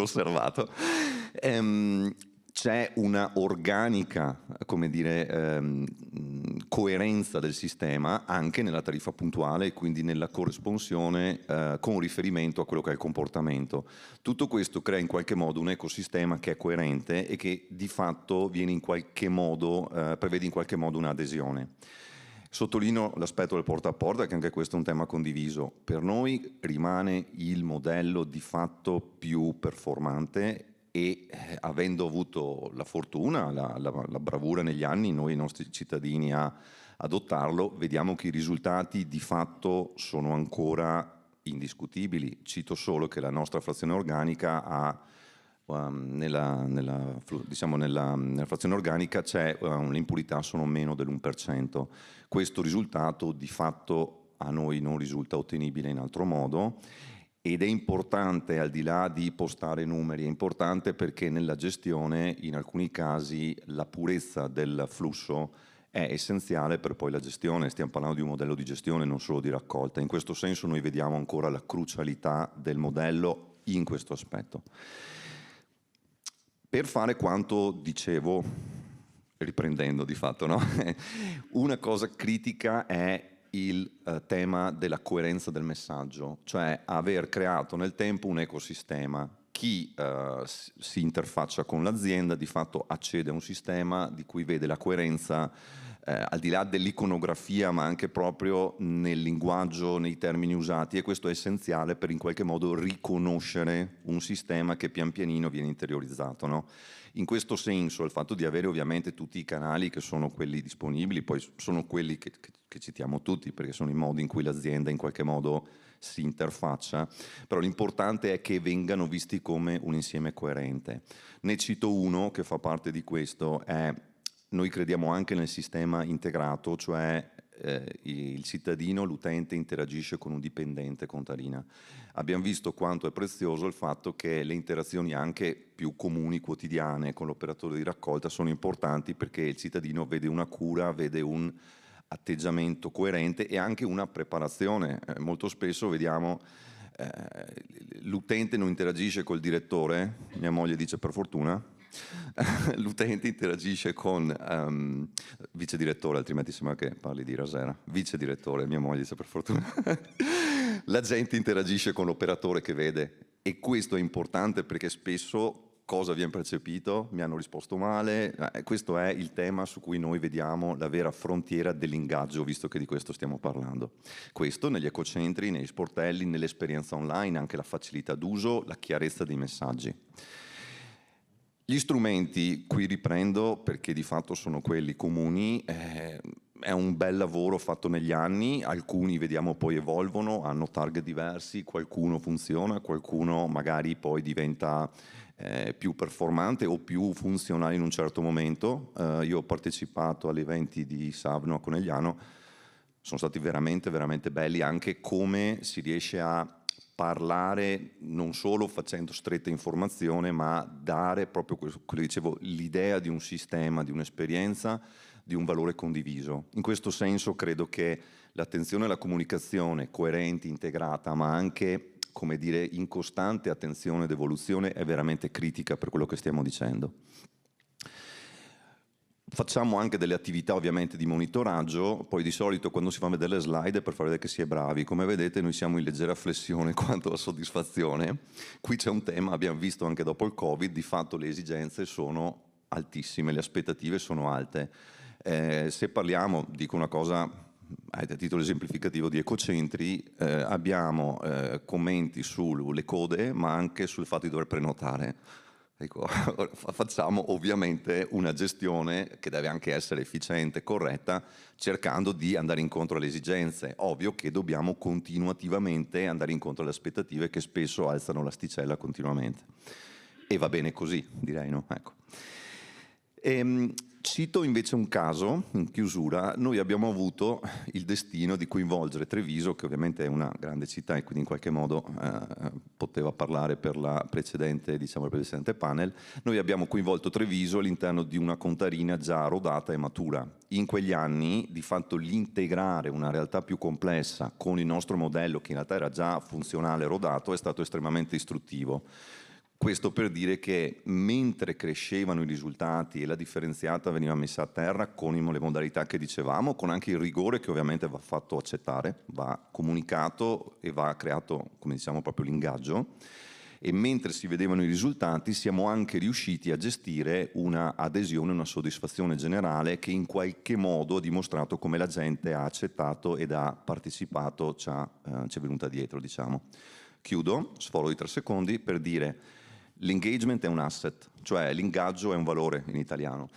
osservato. C'è una organica, come dire, coerenza del sistema anche nella tariffa puntuale e quindi nella corresponsione con riferimento a quello che è il comportamento. Tutto questo crea in qualche modo un ecosistema che è coerente e che di fatto viene in qualche modo, prevede in qualche modo un'adesione. Sottolineo l'aspetto del porta a porta, che anche questo è un tema condiviso. Per noi rimane il modello di fatto più performante e avendo avuto la fortuna, la bravura negli anni, noi i nostri cittadini a adottarlo, vediamo che i risultati di fatto sono ancora indiscutibili. Cito solo che la nostra frazione organica ha, nella frazione organica c'è le impurità sono meno dell'1%. Questo risultato di fatto a noi non risulta ottenibile in altro modo. Ed è importante, al di là di postare numeri, è importante perché nella gestione in alcuni casi la purezza del flusso è essenziale per poi la gestione. Stiamo parlando di un modello di gestione, non solo di raccolta. In questo senso noi vediamo ancora la crucialità del modello in questo aspetto. Per fare quanto dicevo, riprendendo di fatto, no? Una cosa critica è il tema della coerenza del messaggio, cioè aver creato nel tempo un ecosistema. Chi si interfaccia con l'azienda di fatto accede a un sistema di cui vede la coerenza al di là dell'iconografia, ma anche proprio nel linguaggio, nei termini usati, e questo è essenziale per in qualche modo riconoscere un sistema che pian pianino viene interiorizzato, no? In questo senso il fatto di avere ovviamente tutti i canali che sono quelli disponibili, poi sono quelli che citiamo tutti perché sono i modi in cui l'azienda in qualche modo si interfaccia, però l'importante è che vengano visti come un insieme coerente. Ne cito uno che fa parte di questo, noi crediamo anche nel sistema integrato, cioè il cittadino, l'utente interagisce con un dipendente Contarina. Abbiamo visto quanto è prezioso il fatto che le interazioni anche più comuni, quotidiane, con l'operatore di raccolta sono importanti perché il cittadino vede una cura, vede un atteggiamento coerente e anche una preparazione. Molto spesso vediamo l'utente non interagisce col direttore, mia moglie dice per fortuna, l'utente interagisce con vice direttore, altrimenti sembra che parli di Rasera, vice direttore, mia moglie dice per fortuna. La gente interagisce con l'operatore che vede e questo è importante perché spesso cosa viene percepito? Mi hanno risposto male. Questo è il tema su cui noi vediamo la vera frontiera dell'ingaggio, visto che di questo stiamo parlando. Questo negli ecocentri, negli sportelli, nell'esperienza online, anche la facilità d'uso, la chiarezza dei messaggi. Gli strumenti, qui riprendo perché di fatto sono quelli comuni, è un bel lavoro fatto negli anni, alcuni vediamo poi evolvono, hanno target diversi, qualcuno funziona, qualcuno magari poi diventa più performante o più funzionale in un certo momento. Io ho partecipato agli eventi di Savno a Conegliano, sono stati veramente, veramente belli, anche come si riesce a parlare non solo facendo stretta informazione, ma dare proprio quello che dicevo, l'idea di un sistema, di un'esperienza, di un valore condiviso. In questo senso credo che l'attenzione alla comunicazione coerente, integrata, ma anche, come dire, in costante attenzione ed evoluzione è veramente critica per quello che stiamo dicendo. Facciamo anche delle attività ovviamente di monitoraggio, poi di solito quando si fanno delle slide è per far vedere che si è bravi. Come vedete noi siamo in leggera flessione quanto alla soddisfazione. Qui c'è un tema, abbiamo visto anche dopo il Covid, di fatto le esigenze sono altissime, le aspettative sono alte. Se parliamo, dico una cosa a titolo esemplificativo di ecocentri, abbiamo commenti sulle code ma anche sul fatto di dover prenotare. Ecco, facciamo ovviamente una gestione che deve anche essere efficiente, corretta, cercando di andare incontro alle esigenze. Ovvio che dobbiamo continuativamente andare incontro alle aspettative che spesso alzano l'asticella continuamente. E va bene così, direi, no? Ecco. Cito invece un caso, in chiusura. Noi abbiamo avuto il destino di coinvolgere Treviso, che ovviamente è una grande città e quindi in qualche modo poteva parlare per la precedente, diciamo, il precedente panel. Noi abbiamo coinvolto Treviso all'interno di una contarina già rodata e matura. In quegli anni, di fatto, l'integrare una realtà più complessa con il nostro modello, che in realtà era già funzionale e rodato, è stato estremamente istruttivo. Questo per dire che mentre crescevano i risultati e la differenziata veniva messa a terra con le modalità che dicevamo, con anche il rigore che ovviamente va fatto accettare, va comunicato e va creato, come diciamo, proprio l'ingaggio, e mentre si vedevano i risultati siamo anche riusciti a gestire una adesione, una soddisfazione generale che in qualche modo ha dimostrato come la gente ha accettato ed ha partecipato, ci è venuta dietro, diciamo. Chiudo, sforo di 3 secondi per dire: l'engagement è un asset, cioè l'ingaggio è un valore in italiano.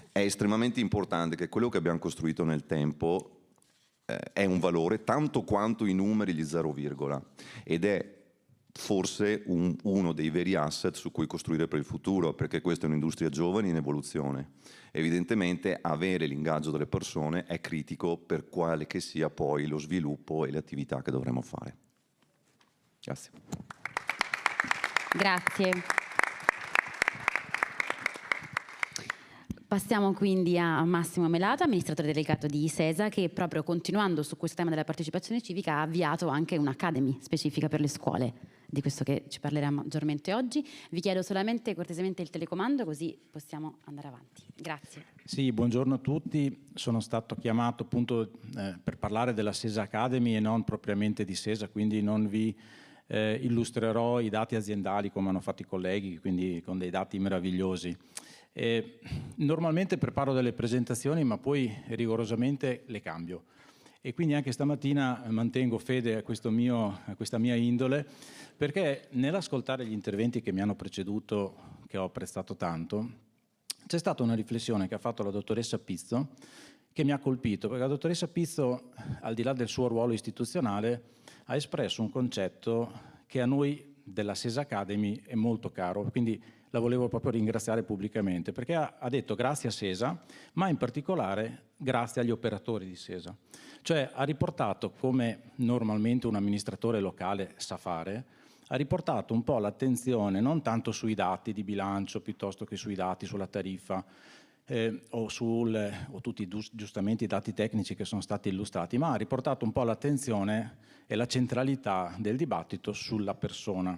È estremamente importante che quello che abbiamo costruito nel tempo è un valore tanto quanto i numeri, gli 0, ed è forse uno dei veri asset su cui costruire per il futuro, perché questa è un'industria giovane in evoluzione. Evidentemente avere l'ingaggio delle persone è critico per quale che sia poi lo sviluppo e le attività che dovremo fare. Grazie. Grazie. Passiamo quindi a Massimo Melato, amministratore delegato di SESA, che proprio continuando su questo tema della partecipazione civica ha avviato anche un'academy specifica per le scuole, di questo che ci parlerà maggiormente oggi. Vi chiedo solamente cortesemente il telecomando, così possiamo andare avanti. Grazie. Sì, buongiorno a tutti. Sono stato chiamato appunto per parlare della SESA Academy e non propriamente di SESA, quindi non vi illustrerò i dati aziendali come hanno fatto i colleghi, quindi con dei dati meravigliosi. Normalmente preparo delle presentazioni ma poi rigorosamente le cambio e quindi anche stamattina mantengo fede a questa mia indole, perché nell'ascoltare gli interventi che mi hanno preceduto, che ho apprezzato tanto, c'è stata una riflessione che ha fatto la dottoressa Pizzo che mi ha colpito, perché la dottoressa Pizzo, al di là del suo ruolo istituzionale, ha espresso un concetto che a noi della SESA Academy è molto caro, quindi la volevo proprio ringraziare pubblicamente, perché ha detto grazie a SESA, ma in particolare grazie agli operatori di SESA. Cioè ha riportato, come normalmente un amministratore locale sa fare, ha riportato un po' l'attenzione non tanto sui dati di bilancio piuttosto che sui dati sulla tariffa, o tutti giustamente i dati tecnici che sono stati illustrati, ma ha riportato un po' l'attenzione e la centralità del dibattito sulla persona.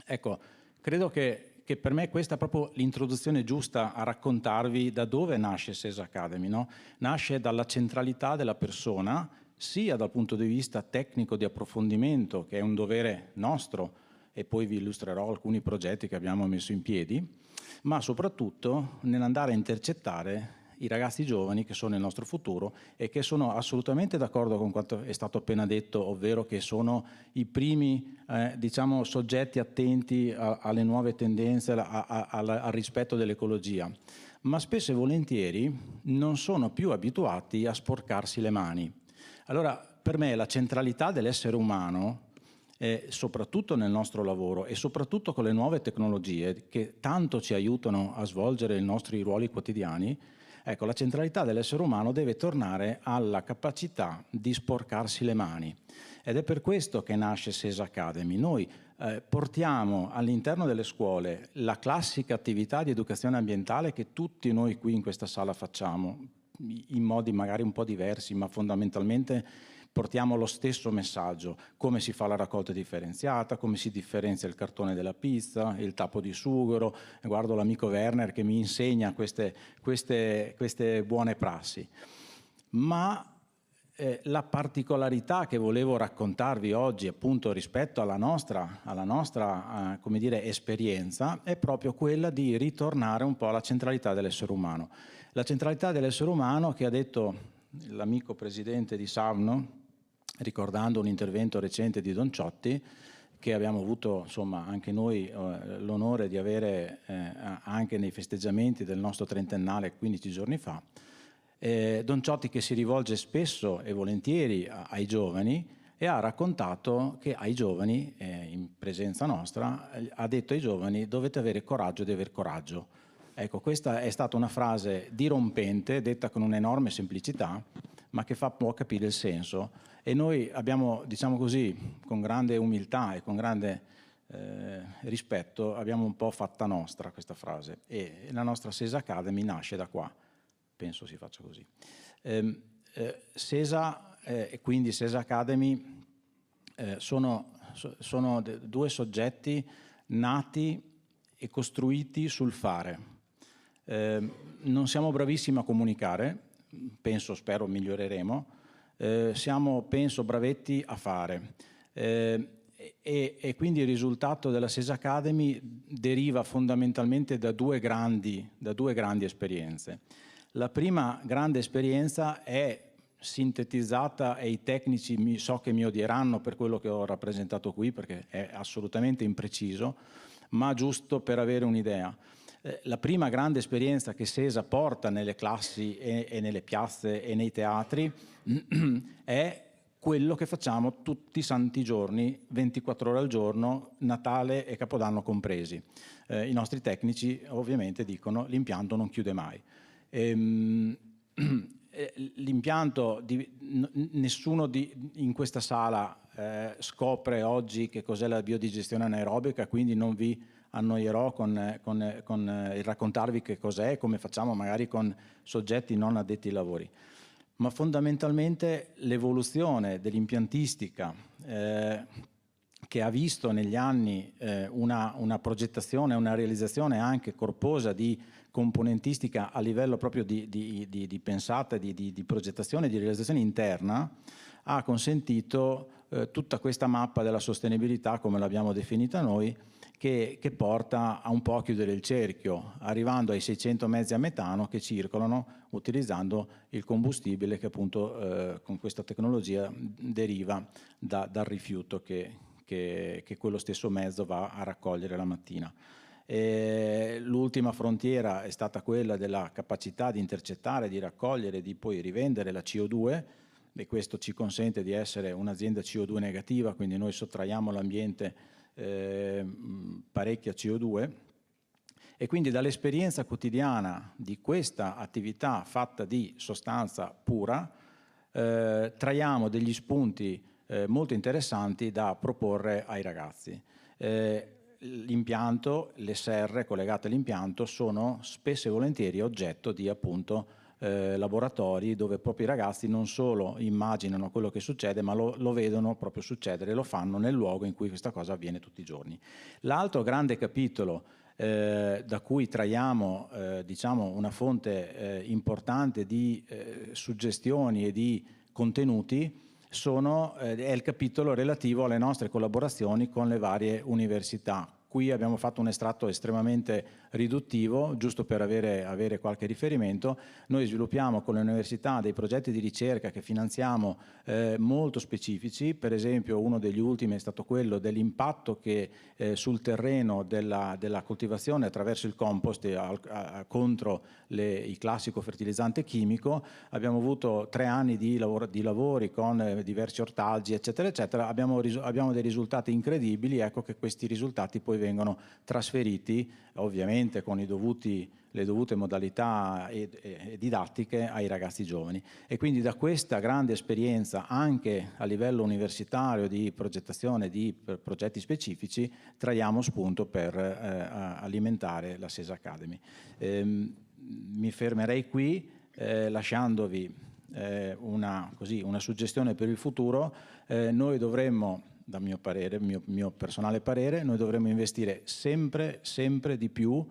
Ecco, credo che per me questa è proprio l'introduzione giusta a raccontarvi da dove nasce SESA Academy, no? Nasce dalla centralità della persona, sia dal punto di vista tecnico di approfondimento, che è un dovere nostro, e poi vi illustrerò alcuni progetti che abbiamo messo in piedi, ma soprattutto nell'andare a intercettare i ragazzi giovani che sono il nostro futuro e che sono assolutamente d'accordo con quanto è stato appena detto, ovvero che sono i primi diciamo, soggetti attenti alle nuove tendenze, al rispetto dell'ecologia, ma spesso e volentieri non sono più abituati a sporcarsi le mani. Allora, per me la centralità dell'essere umano, soprattutto nel nostro lavoro e soprattutto con le nuove tecnologie che tanto ci aiutano a svolgere i nostri ruoli quotidiani, ecco, la centralità dell'essere umano deve tornare alla capacità di sporcarsi le mani. Ed è per questo che nasce SESA Academy. Noi portiamo all'interno delle scuole la classica attività di educazione ambientale che tutti noi qui in questa sala facciamo, in modi magari un po' diversi, ma fondamentalmente portiamo lo stesso messaggio: come si fa la raccolta differenziata, come si differenzia il cartone della pizza, il tappo di sughero. Guardo l'amico Werner che mi insegna queste buone prassi. Ma la particolarità che volevo raccontarvi oggi, appunto, rispetto alla nostra come dire, esperienza, è proprio quella di ritornare un po' alla centralità dell'essere umano. La centralità dell'essere umano che ha detto l'amico presidente di Savno, ricordando un intervento recente di Don Ciotti, che abbiamo avuto insomma anche noi l'onore di avere anche nei festeggiamenti del nostro trentennale 15 giorni fa. Don Ciotti, che si rivolge spesso e volentieri ai giovani, e ha raccontato che ai giovani, in presenza nostra, ha detto ai giovani: dovete avere coraggio di aver coraggio. Ecco, questa è stata una frase dirompente, detta con un'enorme semplicità, ma che fa un po' capire il senso. E noi abbiamo, diciamo così, con grande umiltà e con grande rispetto, abbiamo un po' fatta nostra questa frase. E la nostra SESA Academy nasce da qua. Penso si faccia così. SESA e quindi SESA Academy sono due soggetti nati e costruiti sul fare. Non siamo bravissimi a comunicare, spero miglioreremo, siamo, penso, bravetti a fare. E quindi il risultato della SESA Academy deriva fondamentalmente da due grandi esperienze. La prima grande esperienza è sintetizzata, e i tecnici so che mi odieranno per quello che ho rappresentato qui, perché è assolutamente impreciso, ma giusto per avere un'idea. La prima grande esperienza che SESA porta nelle classi e nelle piazze e nei teatri è quello che facciamo tutti i santi giorni, 24 ore al giorno, Natale e Capodanno compresi. I nostri tecnici ovviamente dicono: l'impianto non chiude mai. L'impianto, nessuno in questa sala scopre oggi che cos'è la biodigestione anaerobica, quindi non vi annoierò con il raccontarvi che cos'è e come facciamo magari con soggetti non addetti ai lavori. Ma fondamentalmente l'evoluzione dell'impiantistica che ha visto negli anni una progettazione, una realizzazione anche corposa di componentistica a livello proprio di pensata, di progettazione, di realizzazione interna, ha consentito tutta questa mappa della sostenibilità, come l'abbiamo definita noi, che porta a un po' a chiudere il cerchio, arrivando ai 600 mezzi a metano che circolano utilizzando il combustibile che appunto con questa tecnologia deriva dal rifiuto che quello stesso mezzo va a raccogliere la mattina. L'ultima frontiera è stata quella della capacità di intercettare, di raccogliere e di poi rivendere la CO2, e questo ci consente di essere un'azienda CO2 negativa, quindi noi sottraiamo all'ambiente parecchia CO2, e quindi dall'esperienza quotidiana di questa attività fatta di sostanza pura traiamo degli spunti molto interessanti da proporre ai ragazzi. L'impianto, le serre collegate all'impianto sono spesso e volentieri oggetto di appunto laboratori dove proprio i ragazzi non solo immaginano quello che succede, ma lo vedono proprio succedere, lo fanno nel luogo in cui questa cosa avviene tutti i giorni. L'altro grande capitolo da cui traiamo diciamo una fonte importante di suggestioni e di contenuti è il capitolo relativo alle nostre collaborazioni con le varie università, qui abbiamo fatto un estratto estremamente riduttivo, giusto per avere qualche riferimento. Noi sviluppiamo con le università dei progetti di ricerca che finanziamo molto specifici. Per esempio, uno degli ultimi è stato quello dell'impatto che sul terreno della coltivazione attraverso il compost contro il classico fertilizzante chimico. Abbiamo avuto 3 anni di lavori con diversi ortaggi, eccetera, eccetera. Abbiamo dei risultati incredibili. Ecco che questi risultati poi vengono trasferiti, ovviamente con le dovute modalità e didattiche, ai ragazzi giovani. E quindi da questa grande esperienza anche a livello universitario di progettazione di progetti specifici traiamo spunto per alimentare la SESA Academy. Mi fermerei qui lasciandovi una suggestione per il futuro. Noi dovremmo, da mio parere, mio personale parere, noi dovremmo investire sempre di più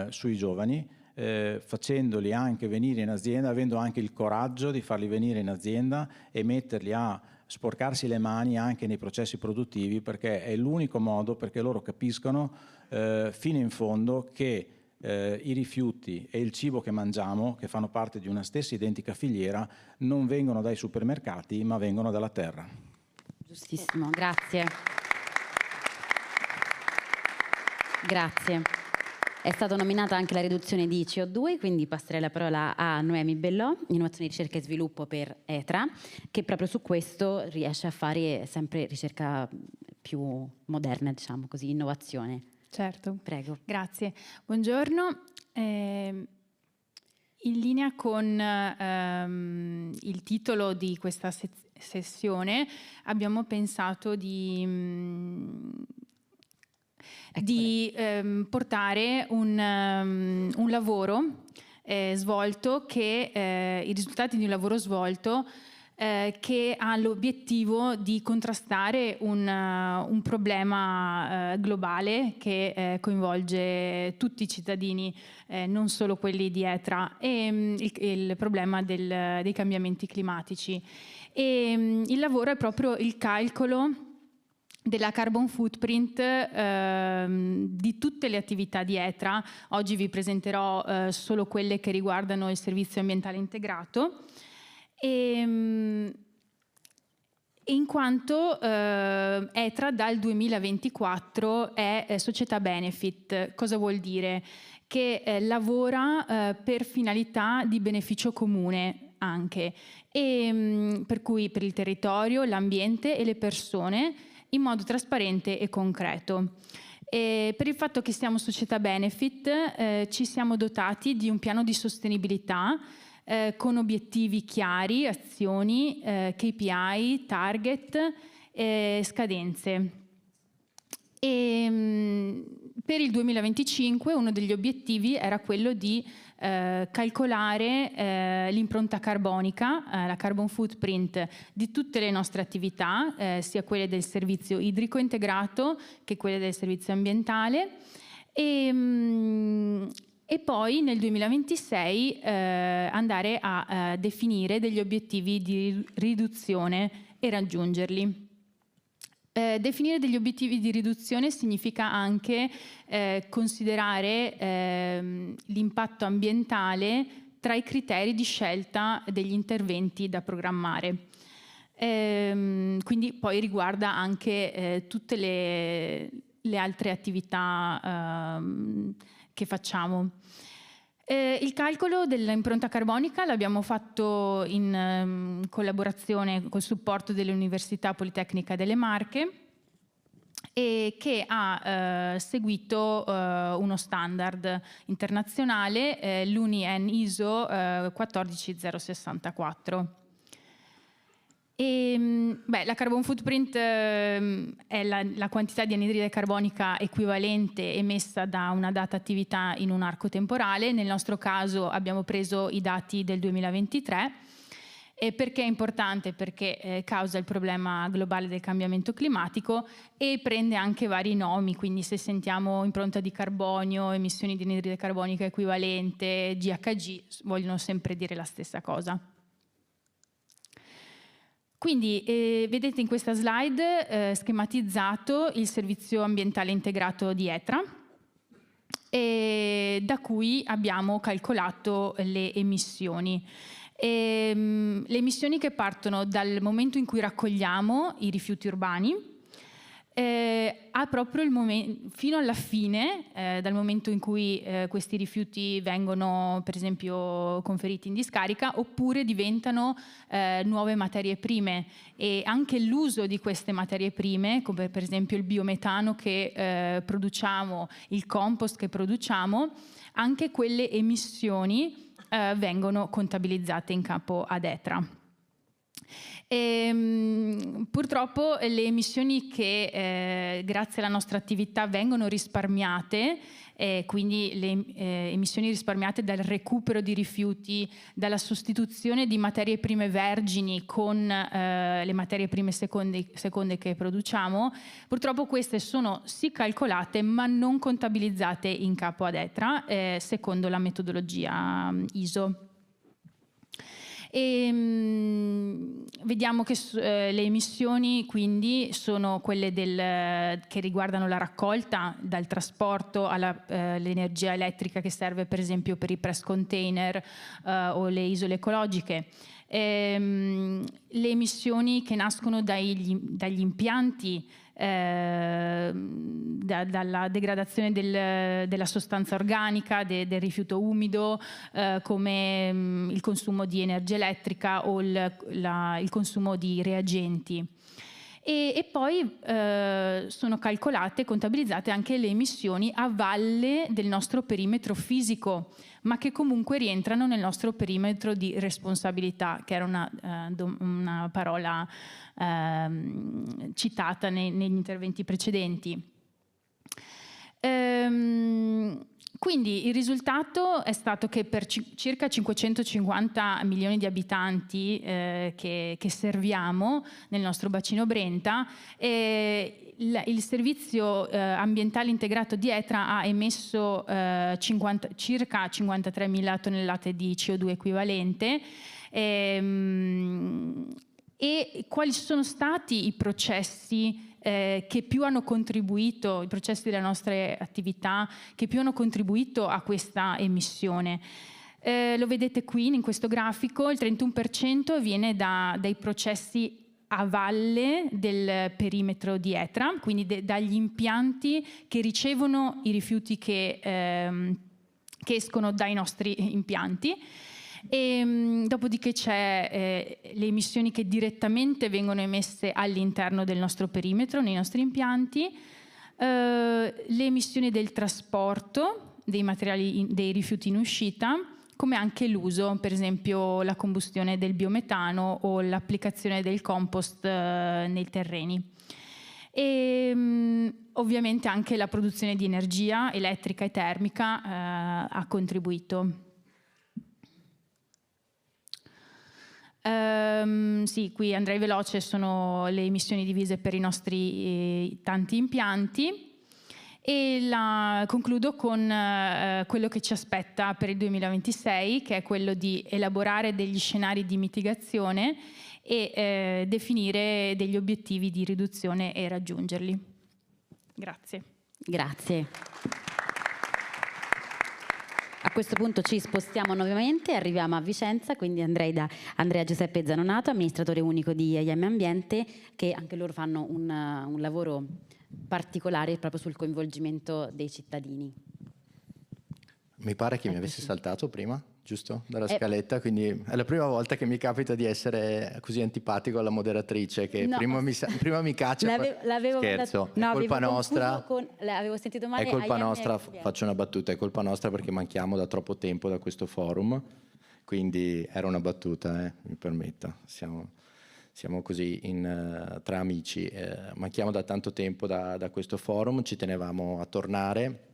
sui giovani, facendoli anche venire in azienda, avendo anche il coraggio di farli venire in azienda e metterli a sporcarsi le mani anche nei processi produttivi, perché è l'unico modo perché loro capiscono fino in fondo che i rifiuti e il cibo che mangiamo, che fanno parte di una stessa identica filiera, non vengono dai supermercati ma vengono dalla terra. Giustissimo, grazie. Grazie. È stata nominata anche la riduzione di CO2, quindi passerei la parola a Noemi Bellò, Innovazione, Ricerca e Sviluppo per ETRA, che proprio su questo riesce a fare sempre ricerca più moderna, diciamo così, innovazione. Certo. Prego. Grazie. Buongiorno. In linea con il titolo di questa sessione abbiamo pensato di portare un lavoro svolto, che i risultati di un lavoro svolto che ha l'obiettivo di contrastare un problema globale che coinvolge tutti i cittadini, non solo quelli di ETRA, e il problema dei cambiamenti climatici. E il lavoro è proprio il calcolo della carbon footprint di tutte le attività di ETRA. Oggi vi presenterò solo quelle che riguardano il servizio ambientale integrato. In quanto ETRA dal 2024 è società benefit. Cosa vuol dire? Che lavora per finalità di beneficio comune anche, e per cui per il territorio, l'ambiente e le persone in modo trasparente e concreto. E per il fatto che siamo società benefit ci siamo dotati di un piano di sostenibilità con obiettivi chiari, azioni, KPI, target, scadenze. E per il 2025 uno degli obiettivi era quello di calcolare l'impronta carbonica, la carbon footprint di tutte le nostre attività, sia quelle del servizio idrico integrato che quelle del servizio ambientale. E poi nel 2026 andare a definire degli obiettivi di riduzione e raggiungerli. Definire degli obiettivi di riduzione significa anche considerare l'impatto ambientale tra i criteri di scelta degli interventi da programmare. Quindi poi riguarda anche tutte le altre attività che facciamo. Il calcolo dell'impronta carbonica l'abbiamo fatto in collaborazione col supporto dell'Università Politecnica delle Marche, e che ha seguito uno standard internazionale, l'UNI-EN ISO 14064. La carbon footprint è la quantità di anidride carbonica equivalente emessa da una data attività in un arco temporale. Nel nostro caso abbiamo preso i dati del 2023. E perché è importante? Perché causa il problema globale del cambiamento climatico e prende anche vari nomi, quindi se sentiamo impronta di carbonio, emissioni di anidride carbonica equivalente, GHG, vogliono sempre dire la stessa cosa. Quindi vedete in questa slide schematizzato il servizio ambientale integrato di Etra, da cui abbiamo calcolato le emissioni. Le emissioni che partono dal momento in cui raccogliamo i rifiuti urbani a proprio il momento, fino alla fine, dal momento in cui questi rifiuti vengono per esempio conferiti in discarica oppure diventano nuove materie prime, e anche l'uso di queste materie prime, come per esempio il biometano che produciamo, il compost che produciamo, anche quelle emissioni vengono contabilizzate in capo ad Etra. Purtroppo le emissioni che grazie alla nostra attività vengono risparmiate, quindi le emissioni risparmiate dal recupero di rifiuti, dalla sostituzione di materie prime vergini con le materie prime seconde che produciamo, purtroppo queste sono sì calcolate ma non contabilizzate in capo ad Etra secondo la metodologia ISO. Vediamo che le emissioni quindi sono quelle che riguardano la raccolta, dal trasporto all'energia elettrica che serve per esempio per i press container o le isole ecologiche. Le emissioni che nascono dagli impianti, dalla degradazione della sostanza organica, del rifiuto umido, come il consumo di energia elettrica o il consumo di reagenti. E poi sono calcolate e contabilizzate anche le emissioni a valle del nostro perimetro fisico, ma che comunque rientrano nel nostro perimetro di responsabilità, che era una parola citata negli interventi precedenti. Quindi il risultato è stato che per circa 550 milioni di abitanti che serviamo nel nostro bacino Brenta, il servizio ambientale integrato di Etra ha emesso circa 53.000 tonnellate di CO2 equivalente. E quali sono stati i processi che più hanno contribuito, i processi delle nostre attività che più hanno contribuito a questa emissione? Lo vedete qui in questo grafico, il 31% viene dai processi a valle del perimetro di Etra, quindi dagli impianti che ricevono i rifiuti che escono dai nostri impianti. E dopodiché c'è le emissioni che direttamente vengono emesse all'interno del nostro perimetro, nei nostri impianti, le emissioni del trasporto dei materiali, dei rifiuti in uscita, come anche l'uso, per esempio la combustione del biometano o l'applicazione del compost nei terreni. E ovviamente anche la produzione di energia elettrica e termica ha contribuito. Sì, qui andrei veloce, sono le emissioni divise per i nostri tanti impianti e concludo con quello che ci aspetta per il 2026, che è quello di elaborare degli scenari di mitigazione e definire degli obiettivi di riduzione e raggiungerli. Grazie. Grazie. A questo punto ci spostiamo nuovamente, arriviamo a Vicenza, quindi andrei da Andrea Giuseppe Zanonato, amministratore unico di IM Ambiente, che anche loro fanno un lavoro particolare proprio sul coinvolgimento dei cittadini. Mi pare che mi avesse saltato prima, giusto? Dalla scaletta, quindi è la prima volta che mi capita di essere così antipatico alla moderatrice, che no, prima mi caccia. Scherzo, è colpa nostra. L'avevo sentito male. È colpa nostra, faccio una battuta, è colpa nostra perché manchiamo da troppo tempo da questo forum, quindi era una battuta, mi permetta. Siamo così tra amici, manchiamo da tanto tempo da questo forum, ci tenevamo a tornare.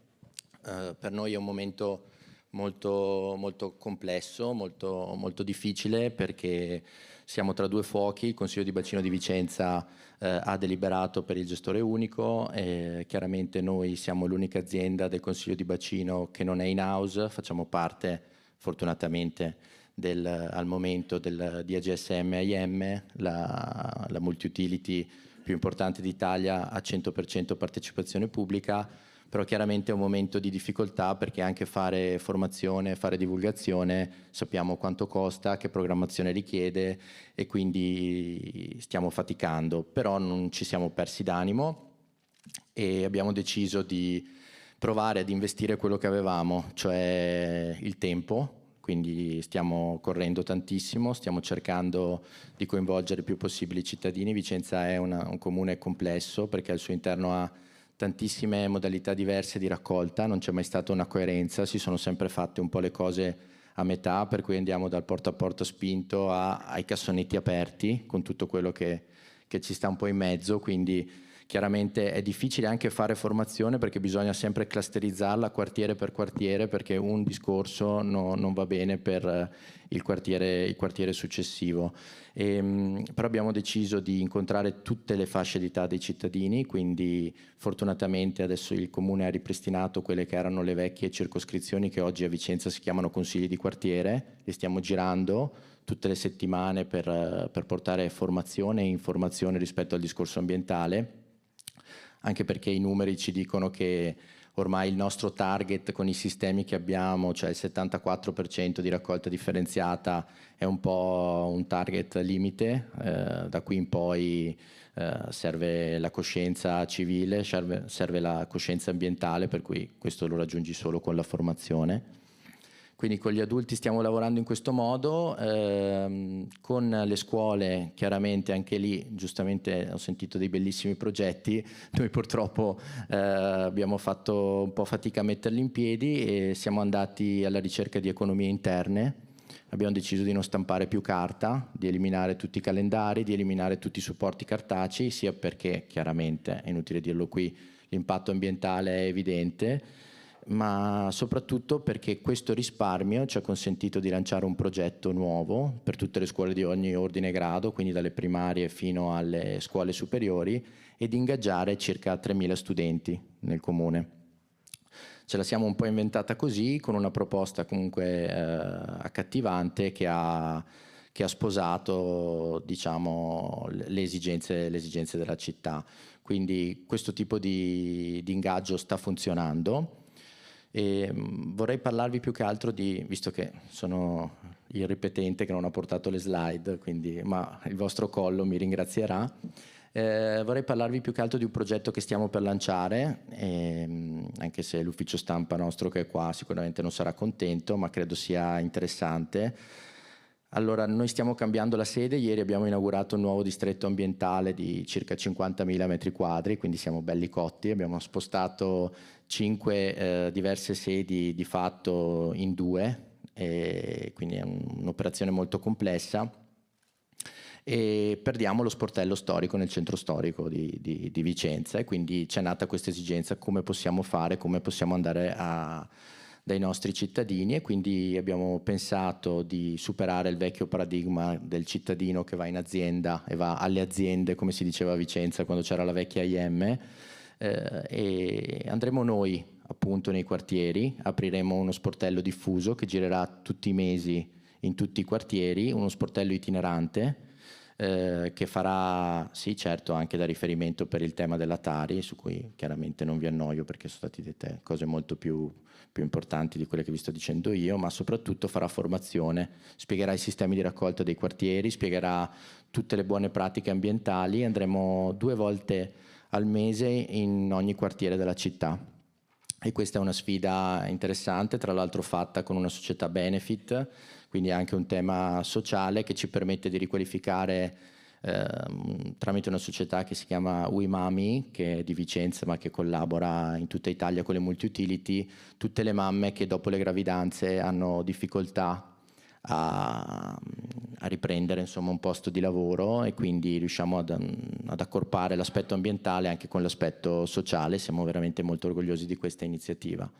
Per noi è un momento molto, molto complesso, molto, molto difficile, perché siamo tra due fuochi. Il Consiglio di Bacino di Vicenza ha deliberato per il gestore unico, chiaramente noi siamo l'unica azienda del Consiglio di Bacino che non è in house, facciamo parte fortunatamente al momento di AGSM AIM, la multi-utility più importante d'Italia a 100% partecipazione pubblica, però chiaramente è un momento di difficoltà perché anche fare formazione, fare divulgazione, sappiamo quanto costa, che programmazione richiede e quindi stiamo faticando, però non ci siamo persi d'animo e abbiamo deciso di provare ad investire quello che avevamo, cioè il tempo. Quindi stiamo correndo tantissimo, stiamo cercando di coinvolgere il più possibile i cittadini. Vicenza è un comune complesso perché al suo interno ha tantissime modalità diverse di raccolta, non c'è mai stata una coerenza, si sono sempre fatte un po' le cose a metà, per cui andiamo dal porta a porta spinto ai cassonetti aperti, con tutto quello che ci sta un po' in mezzo, quindi chiaramente è difficile anche fare formazione perché bisogna sempre clusterizzarla quartiere per quartiere, perché un discorso non va bene per il quartiere successivo. Però abbiamo deciso di incontrare tutte le fasce d'età dei cittadini, quindi fortunatamente adesso il Comune ha ripristinato quelle che erano le vecchie circoscrizioni che oggi a Vicenza si chiamano consigli di quartiere, li stiamo girando tutte le settimane per portare formazione e informazione rispetto al discorso ambientale, anche perché i numeri ci dicono che ormai il nostro target con i sistemi che abbiamo, cioè il 74% di raccolta differenziata, è un po' un target limite, da qui in poi serve la coscienza civile, serve la coscienza ambientale, per cui questo lo raggiungi solo con la formazione. Quindi con gli adulti stiamo lavorando in questo modo, con le scuole chiaramente anche lì, giustamente ho sentito dei bellissimi progetti, noi purtroppo abbiamo fatto un po' fatica a metterli in piedi e siamo andati alla ricerca di economie interne, abbiamo deciso di non stampare più carta, di eliminare tutti i calendari, di eliminare tutti i supporti cartacei, sia perché chiaramente, è inutile dirlo qui, l'impatto ambientale è evidente, ma soprattutto perché questo risparmio ci ha consentito di lanciare un progetto nuovo per tutte le scuole di ogni ordine e grado, quindi dalle primarie fino alle scuole superiori, e di ingaggiare circa 3.000 studenti nel comune. Ce la siamo un po' inventata così, con una proposta comunque accattivante che ha sposato, diciamo, le esigenze della città. Quindi questo tipo di ingaggio sta funzionando. E vorrei parlarvi più che altro visto che sono il ripetente che non ha portato le slide, ma il vostro collo mi ringrazierà, vorrei parlarvi più che altro di un progetto che stiamo per lanciare, anche se l'ufficio stampa nostro che è qua sicuramente non sarà contento, ma credo sia interessante. Allora, noi stiamo cambiando la sede, ieri abbiamo inaugurato un nuovo distretto ambientale di circa 50.000 metri quadri, quindi siamo belli cotti, abbiamo spostato 5 diverse sedi di fatto in 2, quindi è un'operazione molto complessa, e perdiamo lo sportello storico nel centro storico di Vicenza, e quindi c'è nata questa esigenza: come possiamo fare, come possiamo andare dai nostri cittadini, e quindi abbiamo pensato di superare il vecchio paradigma del cittadino che va in azienda e va alle aziende, come si diceva a Vicenza quando c'era la vecchia IM, e andremo noi appunto nei quartieri, apriremo uno sportello diffuso che girerà tutti i mesi in tutti i quartieri, uno sportello itinerante che farà, sì certo, anche da riferimento per il tema della Tari, su cui chiaramente non vi annoio perché sono state dette cose molto più importanti di quelle che vi sto dicendo io, ma soprattutto farà formazione, spiegherà i sistemi di raccolta dei quartieri, spiegherà tutte le buone pratiche ambientali. Andremo 2 volte al mese in ogni quartiere della città, e questa è una sfida interessante, tra l'altro fatta con una società benefit, quindi anche un tema sociale che ci permette di riqualificare tramite una società che si chiama WeMami, che è di Vicenza ma che collabora in tutta Italia con le multi-utility, tutte le mamme che dopo le gravidanze hanno difficoltà a riprendere insomma un posto di lavoro, e quindi riusciamo ad accorpare l'aspetto ambientale anche con l'aspetto sociale. Siamo veramente molto orgogliosi di questa iniziativa.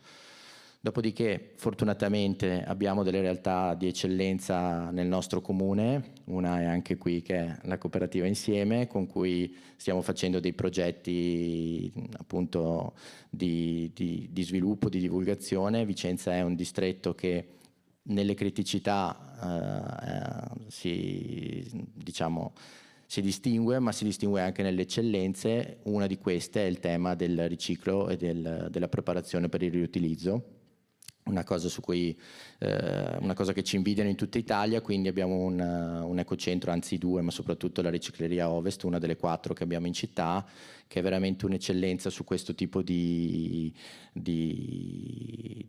Dopodiché fortunatamente abbiamo delle realtà di eccellenza nel nostro comune, una è anche qui che è la cooperativa Insieme, con cui stiamo facendo dei progetti appunto di sviluppo, di divulgazione. Vicenza è un distretto che nelle criticità si distingue, ma si distingue anche nelle eccellenze. Una di queste è il tema del riciclo e della preparazione per il riutilizzo, una cosa che ci invidiano in tutta Italia. Quindi abbiamo un ecocentro, anzi 2, ma soprattutto la Ricicleria Ovest, una delle 4 che abbiamo in città, che è veramente un'eccellenza su questo tipo di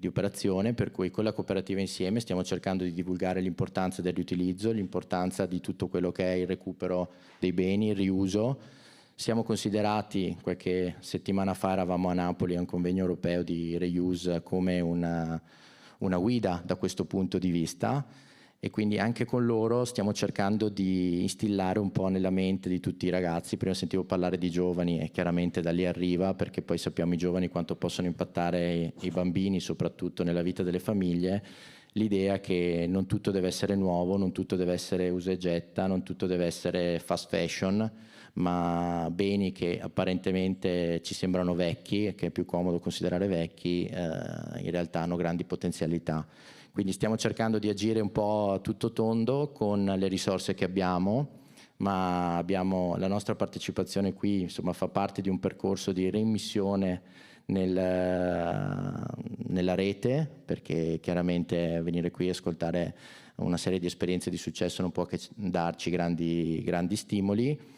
operazione, per cui con la cooperativa insieme stiamo cercando di divulgare l'importanza del riutilizzo, l'importanza di tutto quello che è il recupero dei beni, il riuso. Siamo considerati, qualche settimana fa eravamo a Napoli a un convegno europeo di reuse, come una guida da questo punto di vista, e quindi anche con loro stiamo cercando di instillare un po' nella mente di tutti i ragazzi. Prima sentivo parlare di giovani e chiaramente da lì arriva, perché poi sappiamo i giovani quanto possono impattare i bambini, soprattutto nella vita delle famiglie, l'idea che non tutto deve essere nuovo, non tutto deve essere usa e getta, non tutto deve essere fast fashion, ma beni che apparentemente ci sembrano vecchi, che è più comodo considerare vecchi, in realtà hanno grandi potenzialità. Quindi stiamo cercando di agire un po' a tutto tondo con le risorse che abbiamo, ma la nostra partecipazione qui, insomma, fa parte di un percorso di reimmissione nella rete, perché chiaramente venire qui e ascoltare una serie di esperienze di successo non può che darci grandi stimoli.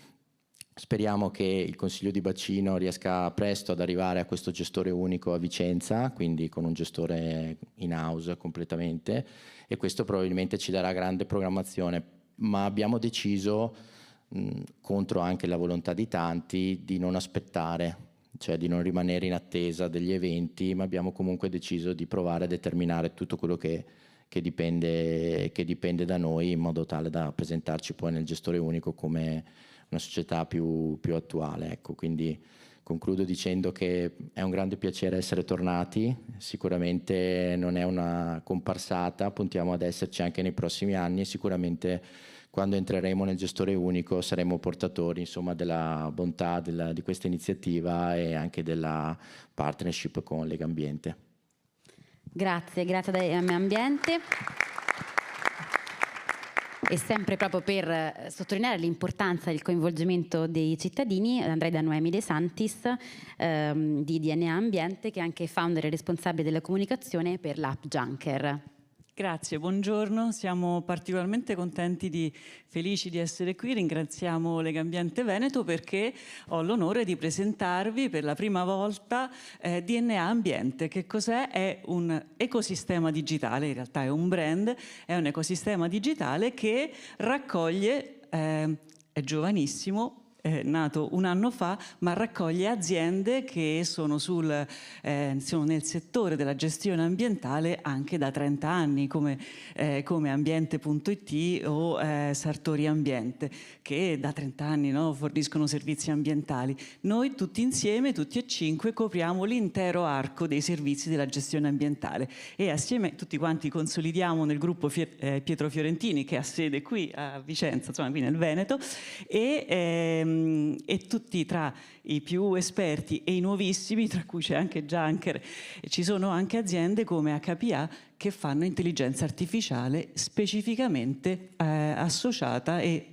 Speriamo che il Consiglio di Bacino riesca presto ad arrivare a questo gestore unico a Vicenza, quindi con un gestore in house completamente, e questo probabilmente ci darà grande programmazione, ma abbiamo deciso, contro anche la volontà di tanti, di non aspettare, cioè di non rimanere in attesa degli eventi, ma abbiamo comunque deciso di provare a determinare tutto quello che dipende da noi, in modo tale da presentarci poi nel gestore unico come una società più attuale. Ecco, quindi concludo dicendo che è un grande piacere essere tornati, sicuramente non è una comparsata, puntiamo ad esserci anche nei prossimi anni e sicuramente quando entreremo nel gestore unico saremo portatori, insomma, della bontà di questa iniziativa e anche della partnership con Legambiente. Grazie ad Ambiente. E sempre proprio per sottolineare l'importanza del coinvolgimento dei cittadini, andrei da Noemi De Santis di DNA Ambiente, che è anche founder e responsabile della comunicazione per l'app Junker. Grazie, buongiorno, siamo particolarmente felici di essere qui. Ringraziamo Legambiente Veneto perché ho l'onore di presentarvi per la prima volta DNA Ambiente. Che cos'è? È un ecosistema digitale, in realtà è un brand, è un ecosistema digitale che raccoglie, è giovanissimo, nato un anno fa, ma raccoglie aziende che sono nel settore della gestione ambientale anche da 30 anni, come Ambiente.it o Sartori Ambiente, che da 30 anni forniscono servizi ambientali. Noi tutti insieme, tutti e 5, copriamo l'intero arco dei servizi della gestione ambientale e assieme tutti quanti consolidiamo nel gruppo Pietro Fiorentini, che ha sede qui a Vicenza, insomma qui nel Veneto, e tutti tra i più esperti e i nuovissimi, tra cui c'è anche Junker, ci sono anche aziende come HPA che fanno intelligenza artificiale specificamente associata e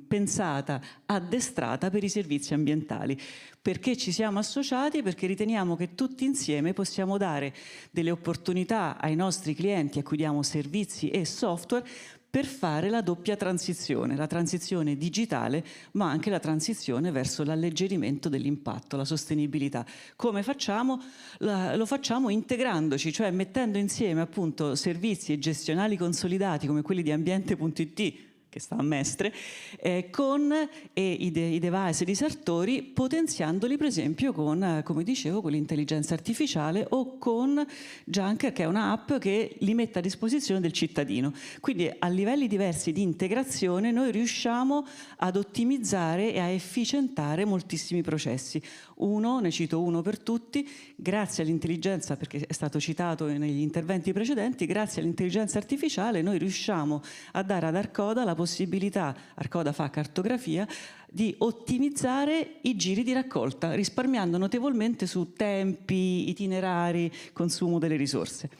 pensata, addestrata per i servizi ambientali. Perché ci siamo associati? Perché riteniamo che tutti insieme possiamo dare delle opportunità ai nostri clienti a cui diamo servizi e software per fare la doppia transizione, la transizione digitale, ma anche la transizione verso l'alleggerimento dell'impatto, la sostenibilità. Come facciamo? Lo facciamo integrandoci, cioè mettendo insieme appunto servizi gestionali consolidati come quelli di Ambiente.it, che sta a Mestre, con i device di Sartori, potenziandoli per esempio con, come dicevo, con l'intelligenza artificiale o con Junker, che è un'app che li mette a disposizione del cittadino. Quindi a livelli diversi di integrazione noi riusciamo ad ottimizzare e a efficientare moltissimi processi. Ne cito uno per tutti, grazie all'intelligenza, perché è stato citato negli interventi precedenti, grazie all'intelligenza artificiale noi riusciamo a dare ad Arcoda la possibilità, Arcoda fa cartografia, di ottimizzare i giri di raccolta, risparmiando notevolmente su tempi, itinerari, consumo delle risorse.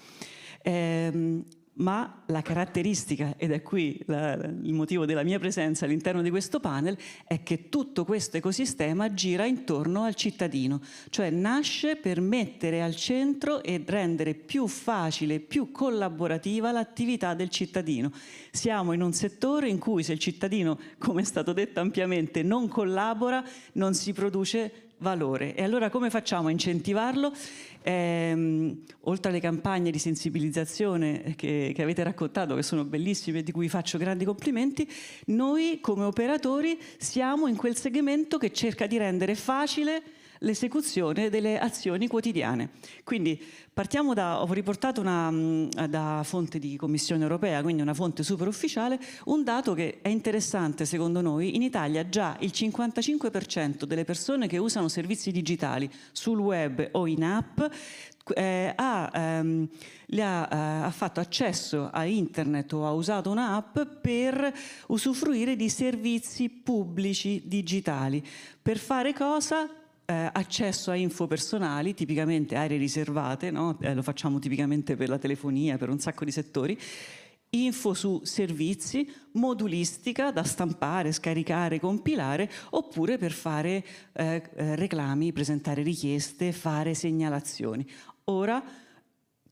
Ma la caratteristica, ed è qui il motivo della mia presenza all'interno di questo panel, è che tutto questo ecosistema gira intorno al cittadino, cioè nasce per mettere al centro e rendere più facile, più collaborativa l'attività del cittadino. Siamo in un settore in cui se il cittadino, come è stato detto ampiamente, non collabora, non si produce valore. E allora come facciamo a incentivarlo? Oltre alle campagne di sensibilizzazione che avete raccontato, che sono bellissime e di cui faccio grandi complimenti, noi come operatori siamo in quel segmento che cerca di rendere facile l'esecuzione delle azioni quotidiane. Quindi partiamo ho riportato da fonte di Commissione Europea, quindi una fonte super ufficiale, un dato che è interessante secondo noi. In Italia già il 55% delle persone che usano servizi digitali sul web o in app ha fatto accesso a internet o ha usato un'app per usufruire di servizi pubblici digitali. Per fare cosa? Accesso a info personali, tipicamente aree riservate, no? Lo facciamo tipicamente per la telefonia, per un sacco di settori, info su servizi, modulistica da stampare, scaricare, compilare, oppure per fare reclami, presentare richieste, fare segnalazioni. Ora,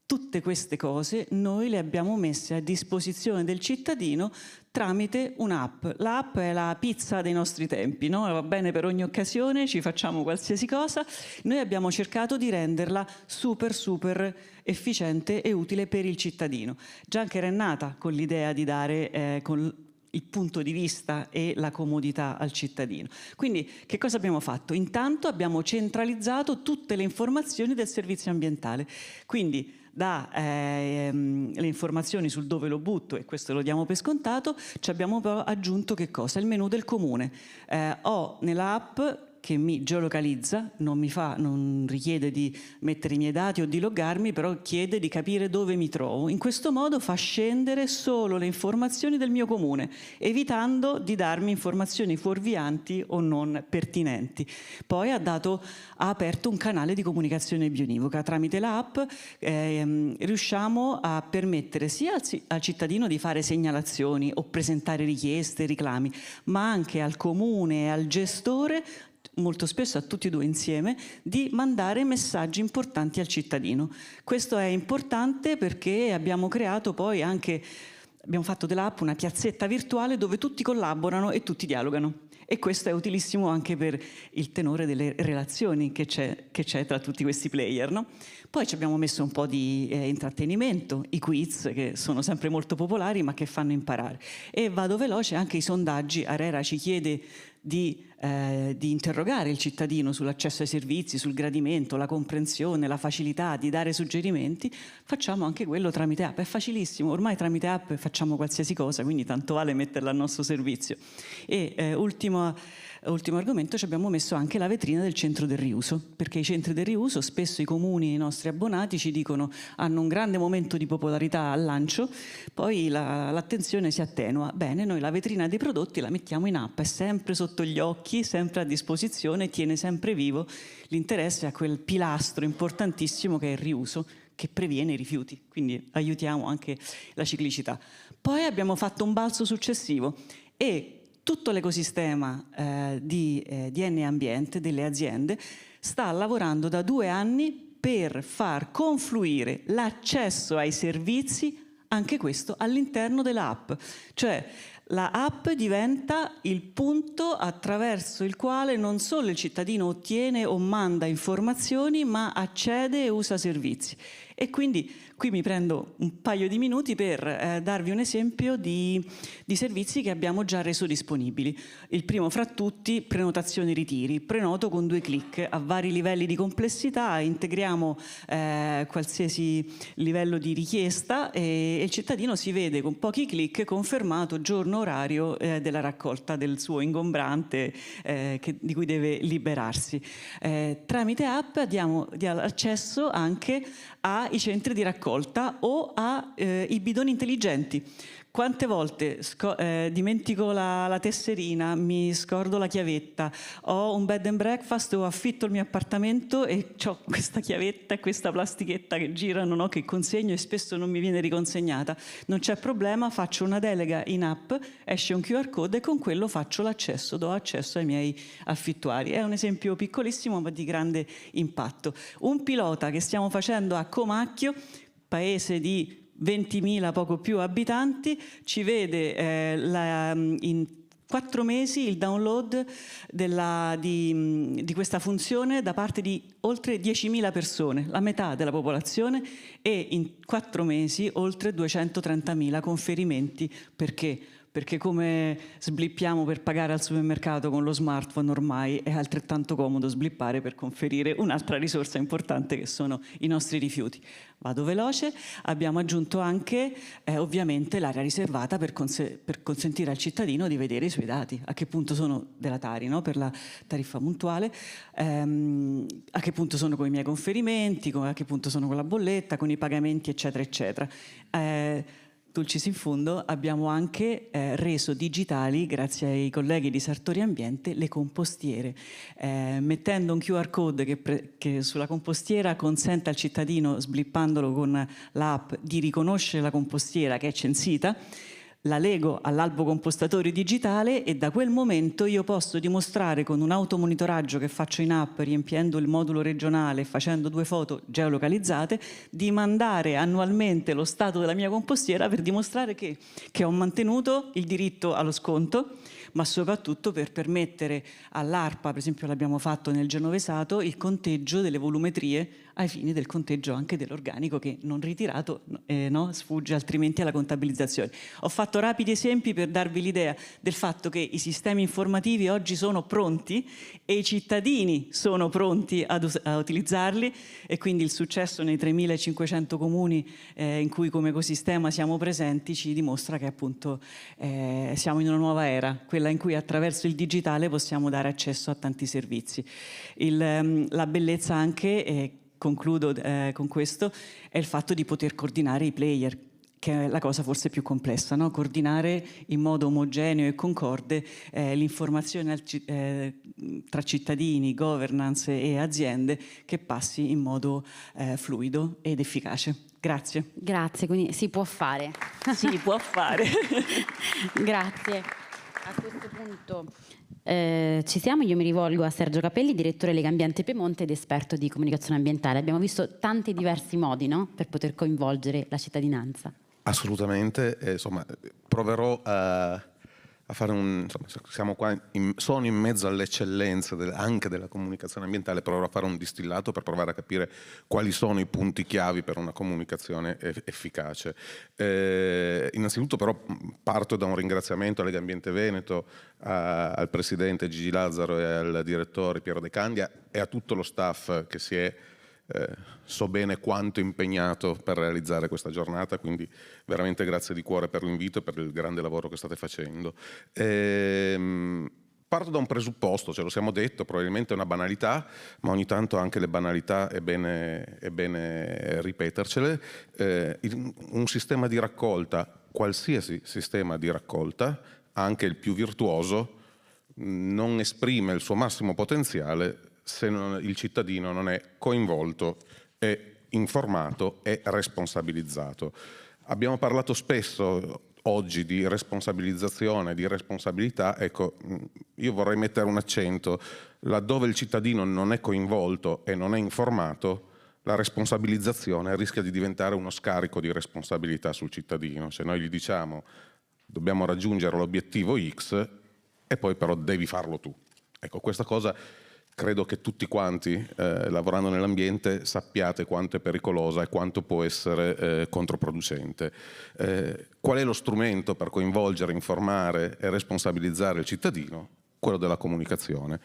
tutte queste cose noi le abbiamo messe a disposizione del cittadino tramite un'app. L'app è la pizza dei nostri tempi, no? Va bene per ogni occasione, ci facciamo qualsiasi cosa. Noi abbiamo cercato di renderla super efficiente e utile per il cittadino. Juncker è nata con l'idea di dare con il punto di vista e la comodità al cittadino. Quindi che cosa abbiamo fatto? Intanto abbiamo centralizzato tutte le informazioni del servizio ambientale. Quindi le informazioni sul dove lo butto, e questo lo diamo per scontato, ci abbiamo però aggiunto che cosa? Il menu del comune. Ho nella app che mi geolocalizza, non richiede di mettere i miei dati o di loggarmi, però chiede di capire dove mi trovo. In questo modo fa scendere solo le informazioni del mio comune, evitando di darmi informazioni fuorvianti o non pertinenti. Poi ha aperto un canale di comunicazione bionivoca. Tramite l'app riusciamo a permettere sia al cittadino di fare segnalazioni o presentare richieste, reclami, ma anche al comune e al gestore, molto spesso a tutti e due insieme, di mandare messaggi importanti al cittadino. Questo è importante perché abbiamo creato poi abbiamo fatto dell'app una piazzetta virtuale dove tutti collaborano e tutti dialogano. E questo è utilissimo anche per il tenore delle relazioni che c'è tra tutti questi player, no? Poi ci abbiamo messo un po' di intrattenimento, i quiz che sono sempre molto popolari ma che fanno imparare. E vado veloce, anche i sondaggi. ARERA ci chiede di interrogare il cittadino sull'accesso ai servizi, sul gradimento, la comprensione, la facilità di dare suggerimenti. Facciamo anche quello tramite app, è facilissimo, ormai tramite app facciamo qualsiasi cosa, quindi tanto vale metterla al nostro servizio. E ultimo argomento, ci abbiamo messo anche la vetrina del centro del riuso, perché i centri del riuso spesso i comuni, i nostri abbonati ci dicono hanno un grande momento di popolarità al lancio, poi l'attenzione si attenua. Bene, noi la vetrina dei prodotti la mettiamo in app, è sempre sotto gli occhi, sempre a disposizione, tiene sempre vivo l'interesse a quel pilastro importantissimo che è il riuso, che previene i rifiuti, quindi aiutiamo anche la ciclicità. Poi abbiamo fatto un balzo successivo e tutto l'ecosistema di Eni Ambiente, delle aziende, sta lavorando da 2 anni per far confluire l'accesso ai servizi, anche questo, all'interno dell'app. Cioè la app diventa il punto attraverso il quale non solo il cittadino ottiene o manda informazioni, ma accede e usa servizi. E quindi qui mi prendo un paio di minuti per darvi un esempio di servizi che abbiamo già reso disponibili. Il primo fra tutti, prenotazioni ritiri. Prenoto con 2 clic a vari livelli di complessità, integriamo qualsiasi livello di richiesta e il cittadino si vede con pochi clic confermato giorno, orario della raccolta del suo ingombrante di cui deve liberarsi. Tramite app diamo accesso anche ai centri di raccolta o ai bidoni intelligenti. Quante volte dimentico la tesserina, mi scordo la chiavetta, ho un bed and breakfast o affitto il mio appartamento e ho questa chiavetta e questa plastichetta che girano, no? Che consegno e spesso non mi viene riconsegnata. Non c'è problema, faccio una delega in app, esce un QR code e con quello faccio l'accesso, do accesso ai miei affittuari. È un esempio piccolissimo ma di grande impatto. Un pilota che stiamo facendo a Comacchio, paese di 20.000 poco più abitanti, ci vede in 4 mesi il download di questa funzione da parte di oltre 10.000 persone, la metà della popolazione, e in 4 mesi oltre 230.000 conferimenti. Perché? Perché come sblippiamo per pagare al supermercato con lo smartphone, ormai è altrettanto comodo sblippare per conferire un'altra risorsa importante che sono i nostri rifiuti. Vado veloce, abbiamo aggiunto anche ovviamente l'area riservata per consentire al cittadino di vedere i suoi dati, a che punto sono della Tari, no? Per la tariffa puntuale, a che punto sono con i miei conferimenti, a che punto sono con la bolletta, con i pagamenti, eccetera, eccetera. Dulcis in fundo abbiamo anche reso digitali, grazie ai colleghi di Sartori Ambiente, le compostiere, mettendo un QR code che sulla compostiera consente al cittadino, sblippandolo con l'app, di riconoscere la compostiera che è censita. La lego all'albo compostatori digitale e da quel momento io posso dimostrare con un automonitoraggio che faccio in app, riempiendo il modulo regionale e facendo 2 foto geolocalizzate, di mandare annualmente lo stato della mia compostiera per dimostrare che ho mantenuto il diritto allo sconto, ma soprattutto per permettere all'ARPA, per esempio l'abbiamo fatto nel Genovesato, il conteggio delle volumetrie ai fini del conteggio anche dell'organico che non ritirato sfugge altrimenti alla contabilizzazione. Ho fatto rapidi esempi per darvi l'idea del fatto che i sistemi informativi oggi sono pronti e i cittadini sono pronti a utilizzarli, e quindi il successo nei 3.500 comuni in cui come ecosistema siamo presenti ci dimostra che appunto siamo in una nuova era, quella in cui attraverso il digitale possiamo dare accesso a tanti servizi. La bellezza anche, concludo con questo, è il fatto di poter coordinare i player, che è la cosa forse più complessa, no? Coordinare in modo omogeneo e concorde l'informazione tra cittadini, governance e aziende, che passi in modo fluido ed efficace. Grazie. Grazie, quindi si può fare. Si può fare. Grazie. A questo punto ci siamo, io mi rivolgo a Sergio Capelli, direttore Legambiente Piemonte ed esperto di comunicazione ambientale. Abbiamo visto tanti diversi modi, no? Per poter coinvolgere la cittadinanza. Assolutamente, insomma, proverò a fare siamo qua, sono in mezzo alle eccellenze anche della comunicazione ambientale, proverò a fare un distillato per provare a capire quali sono i punti chiavi per una comunicazione efficace. Innanzitutto però parto da un ringraziamento a Legambiente Veneto, al presidente Gigi Lazzaro e al direttore Piero De Candia e a tutto lo staff che si è so bene quanto impegnato per realizzare questa giornata, quindi veramente grazie di cuore per l'invito e per il grande lavoro che state facendo. Parto da un presupposto, ce lo siamo detto, probabilmente è una banalità, ma ogni tanto anche le banalità è bene ripetercele. Un sistema di raccolta, qualsiasi sistema di raccolta, anche il più virtuoso, non esprime il suo massimo potenziale se il cittadino non è coinvolto, è informato e responsabilizzato. Abbiamo parlato spesso oggi di responsabilizzazione, di responsabilità. Ecco, io vorrei mettere un accento: laddove il cittadino non è coinvolto e non è informato, la responsabilizzazione rischia di diventare uno scarico di responsabilità sul cittadino. Se noi gli diciamo dobbiamo raggiungere l'obiettivo X e poi però devi farlo tu. Ecco, questa cosa credo che tutti quanti, lavorando nell'ambiente, sappiate quanto è pericolosa e quanto può essere controproducente. Qual è lo strumento per coinvolgere, informare e responsabilizzare il cittadino? Quello della comunicazione.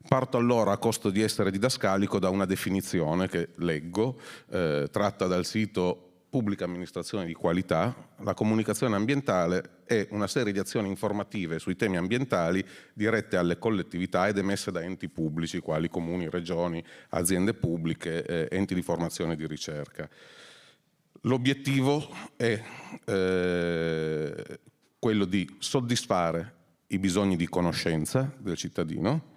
Parto allora, a costo di essere didascalico, da una definizione che leggo, tratta dal sito Pubblica Amministrazione di Qualità. La comunicazione ambientale è una serie di azioni informative sui temi ambientali dirette alle collettività ed emesse da enti pubblici quali comuni, regioni, aziende pubbliche, enti di formazione e di ricerca. L'obiettivo è quello di soddisfare i bisogni di conoscenza del cittadino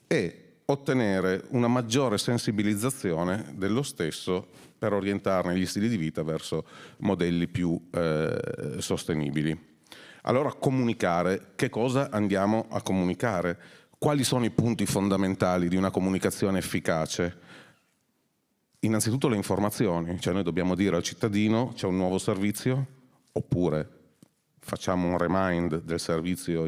e ottenere una maggiore sensibilizzazione dello stesso per orientarne gli stili di vita verso modelli più sostenibili. Allora, comunicare. Che cosa andiamo a comunicare? Quali sono i punti fondamentali di una comunicazione efficace? Innanzitutto le informazioni, cioè noi dobbiamo dire al cittadino c'è un nuovo servizio, oppure facciamo un remind del servizio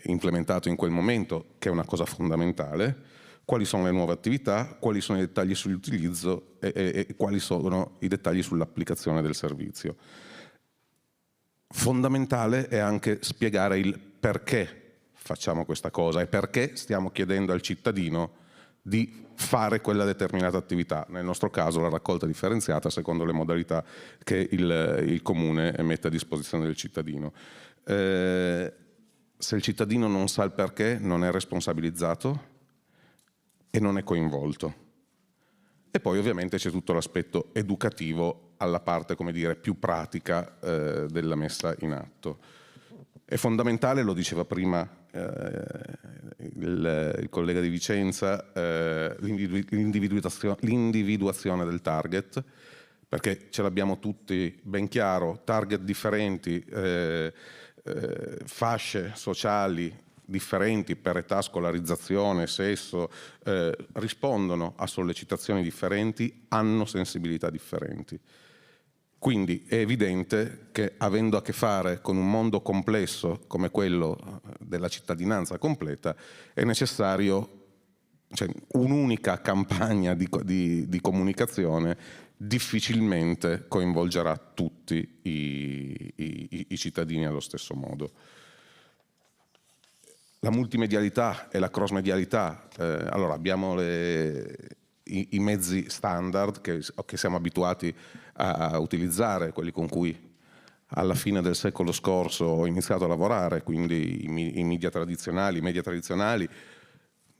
implementato in quel momento, che è una cosa fondamentale, quali sono le nuove attività, quali sono i dettagli sull'utilizzo e quali sono i dettagli sull'applicazione del servizio. Fondamentale è anche spiegare il perché facciamo questa cosa e perché stiamo chiedendo al cittadino di fare quella determinata attività, nel nostro caso la raccolta differenziata secondo le modalità che il Comune mette a disposizione del cittadino. Se il cittadino non sa il perché, non è responsabilizzato e non è coinvolto. E poi ovviamente c'è tutto l'aspetto educativo alla parte, come dire, più pratica della messa in atto. È fondamentale, lo diceva prima il collega di Vicenza, l'individuazione del target, perché ce l'abbiamo tutti ben chiaro, target differenti, fasce sociali differenti per età, scolarizzazione, sesso, rispondono a sollecitazioni differenti, hanno sensibilità differenti. Quindi è evidente che, avendo a che fare con un mondo complesso come quello della cittadinanza completa, è necessario, cioè, un'unica campagna di comunicazione difficilmente coinvolgerà tutti i cittadini allo stesso modo. La multimedialità e la cross-medialità, allora abbiamo i mezzi standard che siamo abituati a utilizzare, quelli con cui alla fine del secolo scorso ho iniziato a lavorare, quindi i media tradizionali,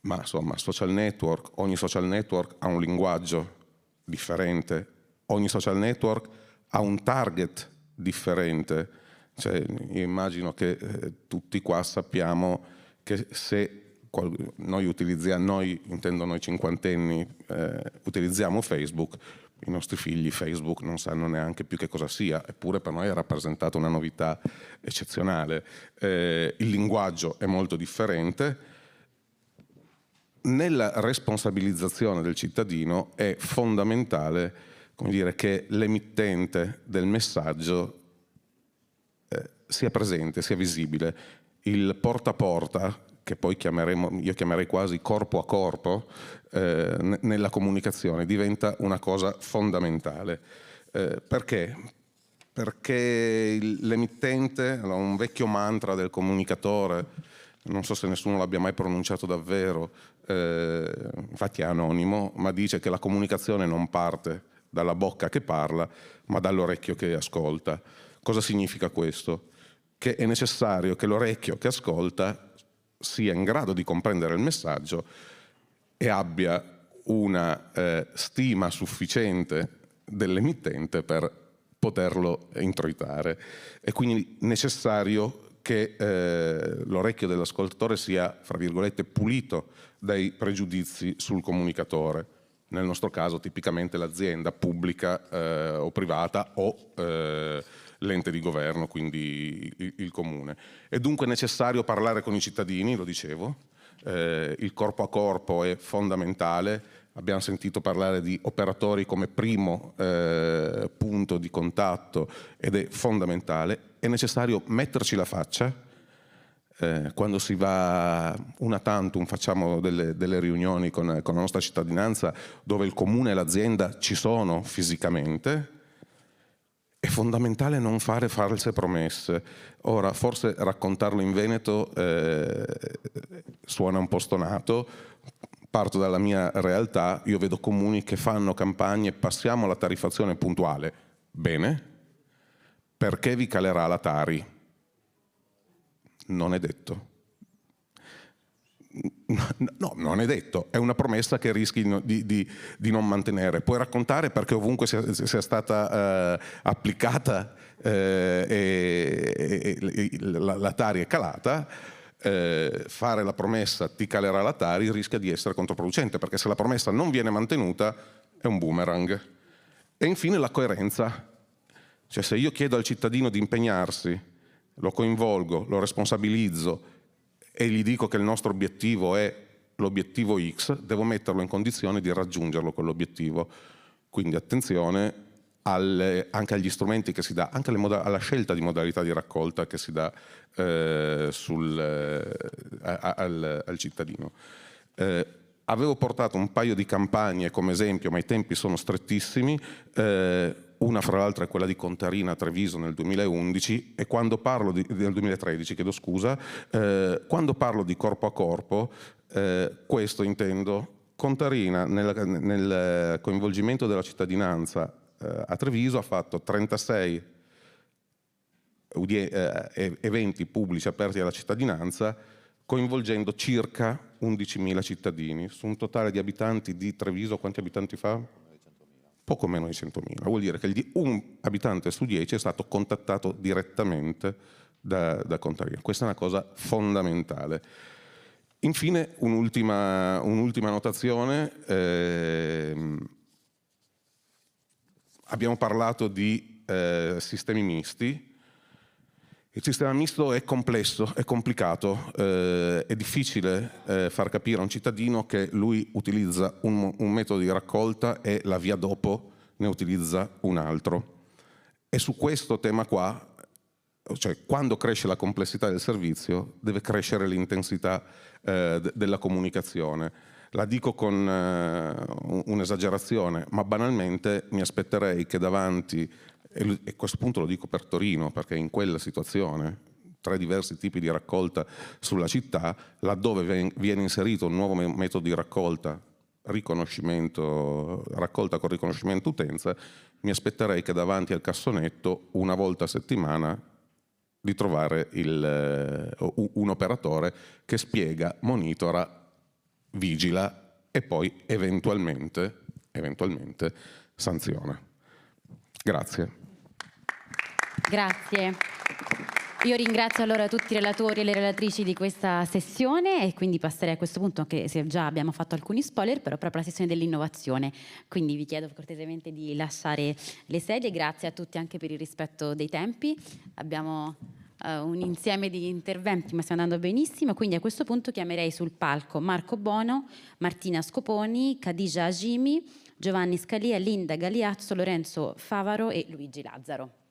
ma insomma social network, ogni social network ha un linguaggio differente, ogni social network ha un target differente, cioè io immagino che tutti qua sappiamo che se noi intendo noi cinquantenni, utilizziamo Facebook, i nostri figli Facebook non sanno neanche più che cosa sia, eppure per noi ha rappresentato una novità eccezionale. Il linguaggio è molto differente. Nella responsabilizzazione del cittadino è fondamentale, come dire, che l'emittente del messaggio sia presente, sia visibile. Il porta a porta, che poi io chiamerei quasi corpo a corpo, nella comunicazione diventa una cosa fondamentale. Perché? Perché l'emittente, un vecchio mantra del comunicatore, non so se nessuno l'abbia mai pronunciato davvero, infatti è anonimo, ma dice che la comunicazione non parte dalla bocca che parla, ma dall'orecchio che ascolta. Cosa significa questo? Che è necessario che l'orecchio che ascolta sia in grado di comprendere il messaggio e abbia una stima sufficiente dell'emittente per poterlo introitare. È quindi necessario che l'orecchio dell'ascoltatore sia, fra virgolette, pulito dai pregiudizi sul comunicatore. Nel nostro caso tipicamente l'azienda pubblica o privata o l'ente di governo, quindi il comune. È dunque necessario parlare con i cittadini, lo dicevo, il corpo a corpo è fondamentale, abbiamo sentito parlare di operatori come primo punto di contatto ed è fondamentale, è necessario metterci la faccia, quando si va una tantum, facciamo delle riunioni con la nostra cittadinanza dove il comune e l'azienda ci sono fisicamente. È fondamentale non fare false promesse. Ora, forse raccontarlo in Veneto suona un po' stonato, parto dalla mia realtà, io vedo comuni che fanno campagne, passiamo alla tariffazione puntuale, bene, perché vi calerà la Tari? Non è detto. No, non è detto, è una promessa che rischi di non mantenere. Puoi raccontare perché ovunque sia stata applicata e la Tari è calata, fare la promessa ti calerà la Tari rischia di essere controproducente, perché se la promessa non viene mantenuta è un boomerang. E infine la coerenza, cioè se io chiedo al cittadino di impegnarsi, lo coinvolgo, lo responsabilizzo e gli dico che il nostro obiettivo è l'obiettivo X, devo metterlo in condizione di raggiungerlo quell'obiettivo. Quindi attenzione anche agli strumenti che si dà, anche alla scelta di modalità di raccolta che si dà al cittadino. Avevo portato un paio di campagne come esempio, ma i tempi sono strettissimi. Una fra l'altro è quella di Contarina a Treviso nel 2011 e quando parlo nel 2013, chiedo scusa, quando parlo di corpo a corpo, questo intendo. Contarina nel coinvolgimento della cittadinanza a Treviso ha fatto 36 eventi pubblici aperti alla cittadinanza, coinvolgendo circa 11.000 cittadini su un totale di abitanti di Treviso. Quanti abitanti fa? Poco meno di 100.000. Vuol dire che un abitante su 10 è stato contattato direttamente da Contarina. Questa è una cosa fondamentale. Infine un'ultima notazione. Abbiamo parlato di sistemi misti. Il sistema misto è complesso, è complicato, è difficile far capire a un cittadino che lui utilizza un metodo di raccolta e la via dopo ne utilizza un altro. E su questo tema qua, cioè quando cresce la complessità del servizio, deve crescere l'intensità della comunicazione. La dico con un'esagerazione, ma banalmente mi aspetterei che davanti, e a questo punto lo dico per Torino, perché in quella situazione, 3 diversi tipi di raccolta sulla città, laddove viene inserito un nuovo metodo di raccolta con riconoscimento utenza, mi aspetterei che davanti al cassonetto, una volta a settimana, di trovare un operatore che spiega, monitora, vigila e poi eventualmente sanziona. Grazie. Grazie. Io ringrazio allora tutti i relatori e le relatrici di questa sessione e quindi passerei a questo punto, anche se già abbiamo fatto alcuni spoiler, però proprio la sessione dell'innovazione. Quindi vi chiedo cortesemente di lasciare le sedie. Grazie a tutti anche per il rispetto dei tempi. Abbiamo un insieme di interventi, ma stiamo andando benissimo. Quindi a questo punto chiamerei sul palco Marco Bono, Martina Scoponi, Khadija Hashimi, Giovanni Scalia, Linda Galiazzo, Lorenzo Favaro e Luigi Lazzaro.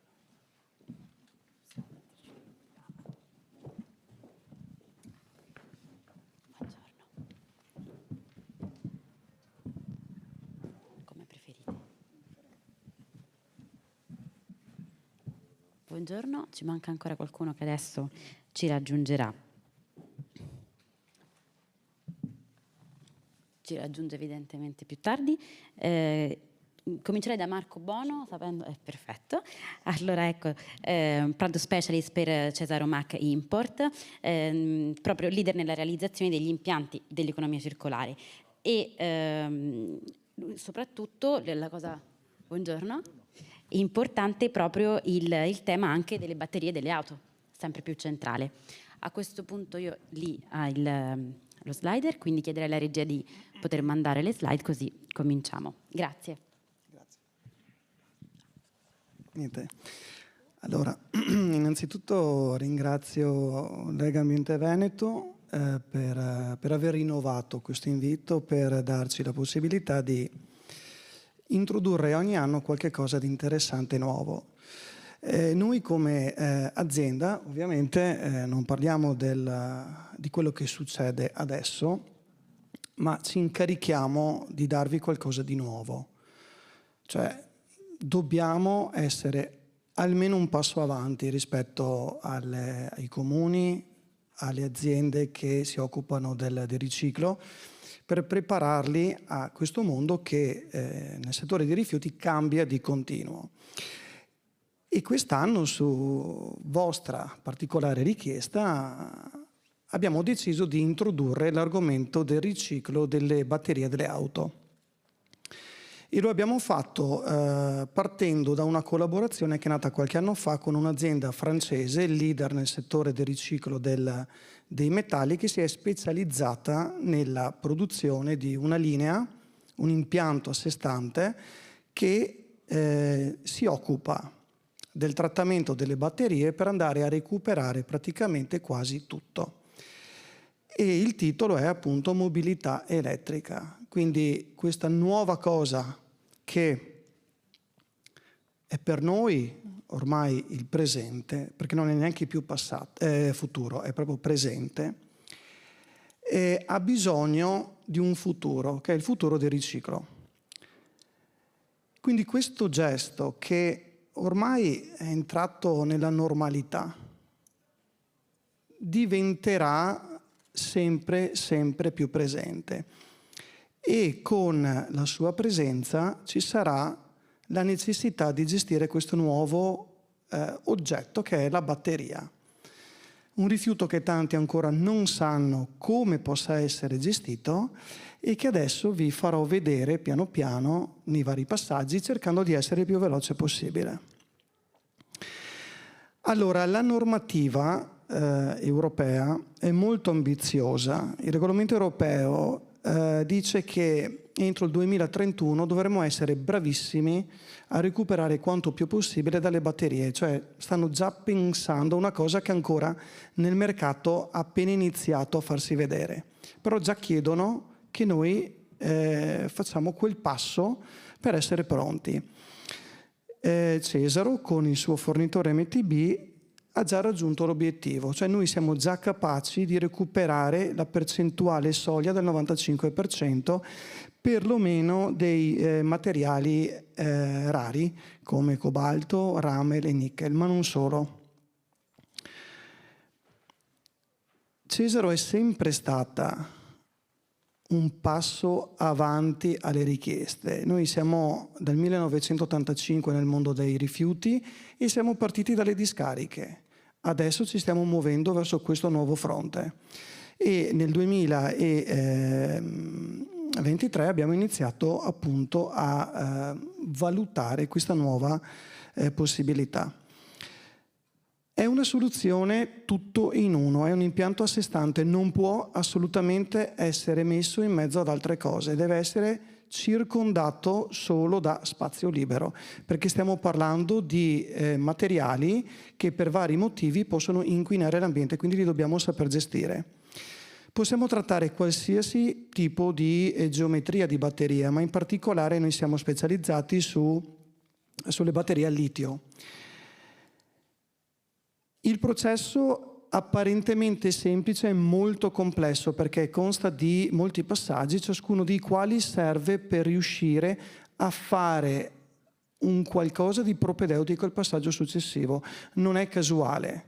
Buongiorno, ci manca ancora qualcuno che adesso ci raggiungerà. Ci raggiunge evidentemente più tardi. Comincerei da Marco Bono, sapendo, perfetto. Allora ecco, Prado Specialist per Cesaro Mac Import, proprio leader nella realizzazione degli impianti dell'economia circolare e soprattutto la cosa, buongiorno, importante proprio il tema anche delle batterie delle auto, sempre più centrale. A questo punto io lì ha lo slider, quindi chiederei alla regia di poter mandare le slide così cominciamo. Grazie. Niente. Allora, innanzitutto ringrazio Lega Ambiente Veneto per aver rinnovato questo invito, per darci la possibilità di introdurre ogni anno qualche cosa di interessante e nuovo. Noi come azienda ovviamente non parliamo di quello che succede adesso, ma ci incarichiamo di darvi qualcosa di nuovo. Cioè dobbiamo essere almeno un passo avanti rispetto ai comuni, alle aziende che si occupano del riciclo, per prepararli a questo mondo che nel settore dei rifiuti cambia di continuo. E quest'anno, su vostra particolare richiesta, abbiamo deciso di introdurre l'argomento del riciclo delle batterie delle auto. E lo abbiamo fatto partendo da una collaborazione che è nata qualche anno fa con un'azienda francese, leader nel settore del riciclo dei metalli, che si è specializzata nella produzione di una linea, un impianto a sé stante che si occupa del trattamento delle batterie per andare a recuperare praticamente quasi tutto. E il titolo è appunto mobilità elettrica. Quindi questa nuova cosa che è per noi ormai il presente, perché non è neanche più futuro, è proprio presente, e ha bisogno di un futuro, che è il futuro del riciclo. Quindi questo gesto che ormai è entrato nella normalità diventerà sempre più presente, e con la sua presenza ci sarà la necessità di gestire questo nuovo oggetto che è la batteria. Un rifiuto che tanti ancora non sanno come possa essere gestito e che adesso vi farò vedere piano piano nei vari passaggi, cercando di essere il più veloce possibile. Allora, la normativa europea è molto ambiziosa. Il regolamento europeo dice che entro il 2031 dovremo essere bravissimi a recuperare quanto più possibile dalle batterie, cioè stanno già pensando a una cosa che ancora nel mercato ha appena iniziato a farsi vedere, però già chiedono che noi facciamo quel passo per essere pronti. Cesaro con il suo fornitore MTB ha già raggiunto l'obiettivo, cioè noi siamo già capaci di recuperare la percentuale soglia del 95%, perlomeno dei materiali rari come cobalto, rame e nickel, ma non solo. Cesaro è sempre stata un passo avanti alle richieste. Noi siamo dal 1985 nel mondo dei rifiuti e siamo partiti dalle discariche. Adesso ci stiamo muovendo verso questo nuovo fronte e nel 2023 abbiamo iniziato appunto a valutare questa nuova possibilità. È una soluzione tutto in uno, è un impianto a sé stante, non può assolutamente essere messo in mezzo ad altre cose, deve essere circondato solo da spazio libero, perché stiamo parlando di materiali che per vari motivi possono inquinare l'ambiente, quindi li dobbiamo saper gestire. Possiamo trattare qualsiasi tipo di geometria di batteria, ma in particolare noi siamo specializzati sulle batterie al litio. Il processo apparentemente semplice è molto complesso perché consta di molti passaggi, ciascuno dei quali serve per riuscire a fare un qualcosa di propedeutico al passaggio successivo. Non è casuale.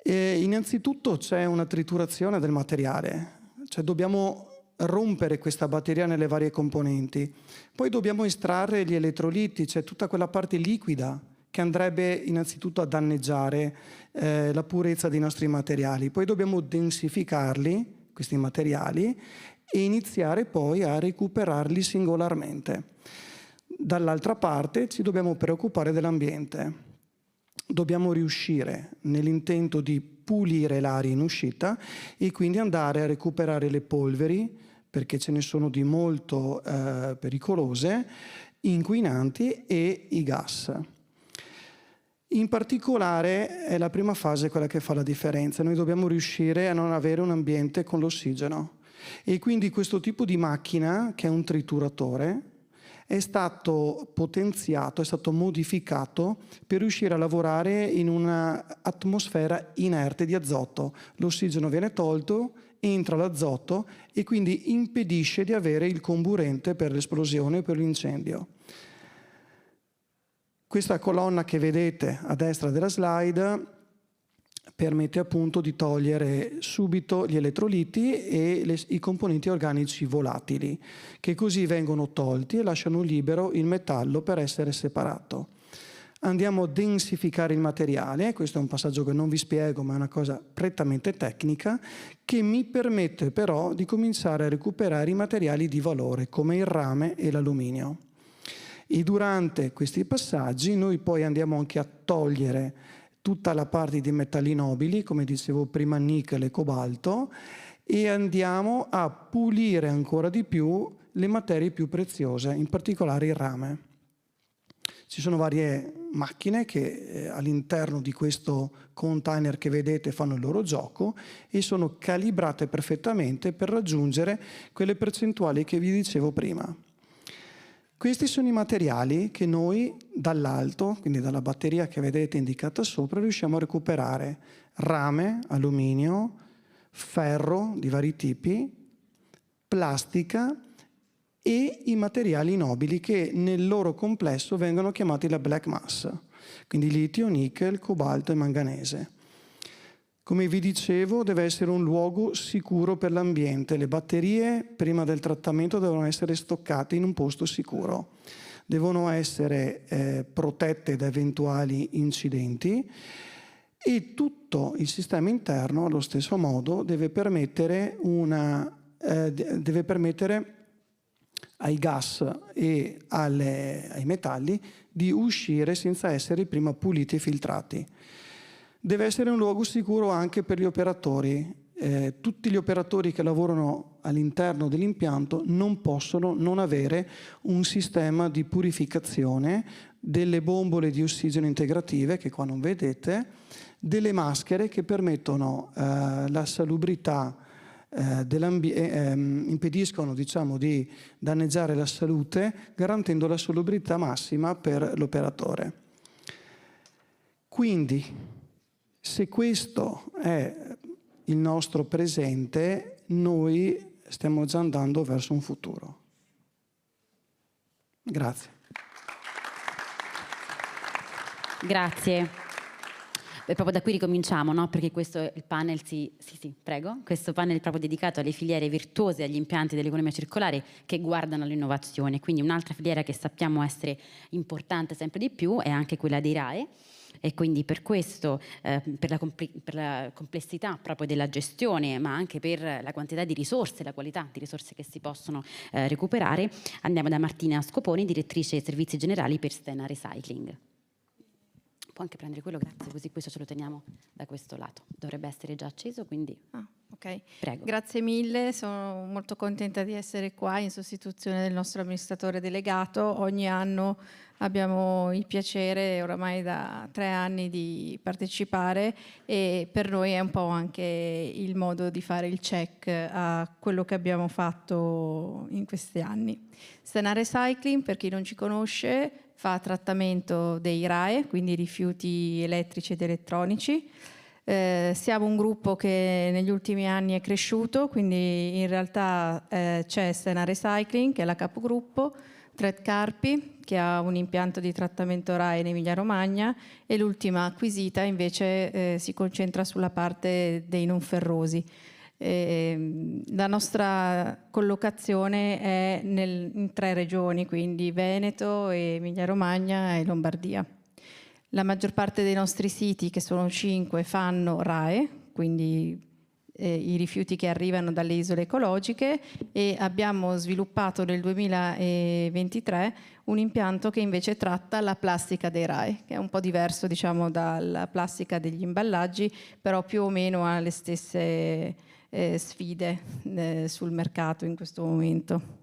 Innanzitutto c'è una triturazione del materiale, cioè dobbiamo rompere questa batteria nelle varie componenti. Poi dobbiamo estrarre gli elettroliti, cioè tutta quella parte liquida che andrebbe innanzitutto a danneggiare la purezza dei nostri materiali. Poi dobbiamo densificarli, questi materiali, e iniziare poi a recuperarli singolarmente. Dall'altra parte ci dobbiamo preoccupare dell'ambiente. Dobbiamo riuscire nell'intento di pulire l'aria in uscita e quindi andare a recuperare le polveri, perché ce ne sono di molto pericolose, inquinanti e i gas. In particolare è la prima fase quella che fa la differenza. Noi dobbiamo riuscire a non avere un ambiente con l'ossigeno e quindi questo tipo di macchina, che è un trituratore, è stato potenziato, è stato modificato per riuscire a lavorare in un'atmosfera inerte di azoto. L'ossigeno viene tolto, entra l'azoto e quindi impedisce di avere il comburente per l'esplosione o per l'incendio. Questa colonna che vedete a destra della slide permette appunto di togliere subito gli elettroliti e i componenti organici volatili, che così vengono tolti e lasciano libero il metallo per essere separato. andiamo a densificare il materiale, questo è un passaggio che non vi spiego ma è una cosa prettamente tecnica, che mi permette però di cominciare a recuperare i materiali di valore come il rame e l'alluminio. E durante questi passaggi noi poi andiamo anche a togliere tutta la parte di metalli nobili, come dicevo prima nickel e cobalto, e andiamo a pulire ancora di più le materie più preziose, in particolare il rame. Ci sono varie macchine che all'interno di questo container che vedete fanno il loro gioco e sono calibrate perfettamente per raggiungere quelle percentuali che vi dicevo prima. Questi sono i materiali che noi dall'alto, quindi dalla batteria che vedete indicata sopra, riusciamo a recuperare: rame, alluminio, ferro di vari tipi, plastica e i materiali nobili che nel loro complesso vengono chiamati la black mass, quindi litio, nickel, cobalto e manganese. Come vi dicevo, deve essere un luogo sicuro per l'ambiente. Le batterie prima del trattamento devono essere stoccate in un posto sicuro, devono essere protette da eventuali incidenti e tutto il sistema interno allo stesso modo deve permettere ai gas e ai metalli di uscire senza essere prima puliti e filtrati. Deve essere un luogo sicuro anche per gli operatori. Tutti gli operatori che lavorano all'interno dell'impianto non possono non avere un sistema di purificazione, delle bombole di ossigeno integrative, che qua non vedete, delle maschere che permettono la salubrità impediscono di danneggiare la salute, garantendo la salubrità massima per l'operatore. Quindi, se questo è il nostro presente, noi stiamo già andando verso un futuro. Grazie. Grazie. E proprio da qui ricominciamo, no? Perché questo è il panel, prego. Questo panel è proprio dedicato alle filiere virtuose e agli impianti dell'economia circolare che guardano all'innovazione. Quindi un'altra filiera che sappiamo essere importante sempre di più è anche quella dei RAEE. E quindi per questo, per la complessità proprio della gestione, ma anche per la quantità di risorse, la qualità di risorse che si possono recuperare, andiamo da Martina Scoponi, direttrice servizi generali per Stena Recycling. Può anche prendere quello, grazie, così questo ce lo teniamo da questo lato. Dovrebbe essere già acceso, quindi ok. Prego. Grazie mille, sono molto contenta di essere qua in sostituzione del nostro amministratore delegato. Ogni anno abbiamo il piacere, oramai da 3 anni, di partecipare e per noi è un po' anche il modo di fare il check a quello che abbiamo fatto in questi anni. Stena Recycling, per chi non ci conosce, fa trattamento dei RAEE, quindi rifiuti elettrici ed elettronici. Siamo un gruppo che negli ultimi anni è cresciuto, quindi in realtà c'è Stena Recycling, che è la capogruppo, Tredcarpi, che ha un impianto di trattamento RAEE in Emilia-Romagna, e l'ultima acquisita invece si concentra sulla parte dei non ferrosi. La nostra collocazione è in 3 regioni, quindi Veneto, Emilia-Romagna e Lombardia. La maggior parte dei nostri siti, che sono 5, fanno RAEE, quindi i rifiuti che arrivano dalle isole ecologiche, e abbiamo sviluppato nel 2023 un impianto che invece tratta la plastica dei RAEE, che è un po' diverso, diciamo, dalla plastica degli imballaggi, però più o meno ha le stesse sfide sul mercato in questo momento.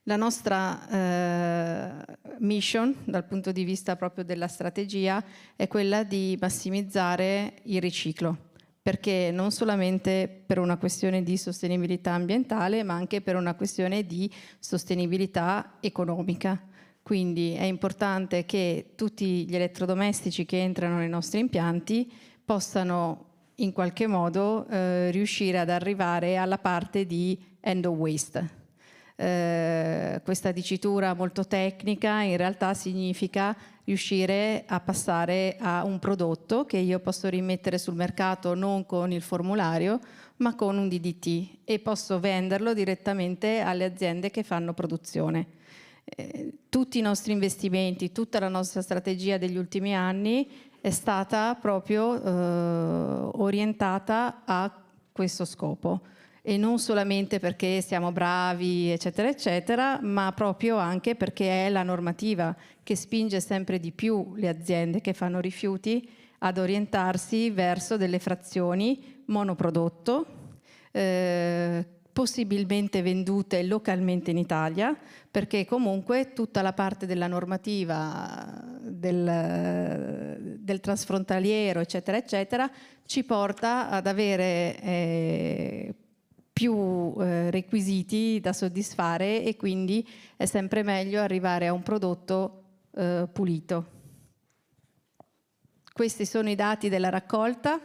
La nostra mission, dal punto di vista proprio della strategia, è quella di massimizzare il riciclo, perché non solamente per una questione di sostenibilità ambientale, ma anche per una questione di sostenibilità economica. Quindi è importante che tutti gli elettrodomestici che entrano nei nostri impianti possano in qualche modo riuscire ad arrivare alla parte di end of waste. Questa dicitura molto tecnica in realtà significa riuscire a passare a un prodotto che io posso rimettere sul mercato non con il formulario ma con un DDT, e posso venderlo direttamente alle aziende che fanno produzione. tutti i nostri investimenti, tutta la nostra strategia degli ultimi anni è stata proprio orientata a questo scopo, e non solamente perché siamo bravi eccetera eccetera, ma proprio anche perché è la normativa che spinge sempre di più le aziende che fanno rifiuti ad orientarsi verso delle frazioni monoprodotto, possibilmente vendute localmente in Italia, perché comunque tutta la parte della normativa del transfrontaliero eccetera eccetera ci porta ad avere più requisiti da soddisfare, e quindi è sempre meglio arrivare a un prodotto pulito. Questi sono i dati della raccolta.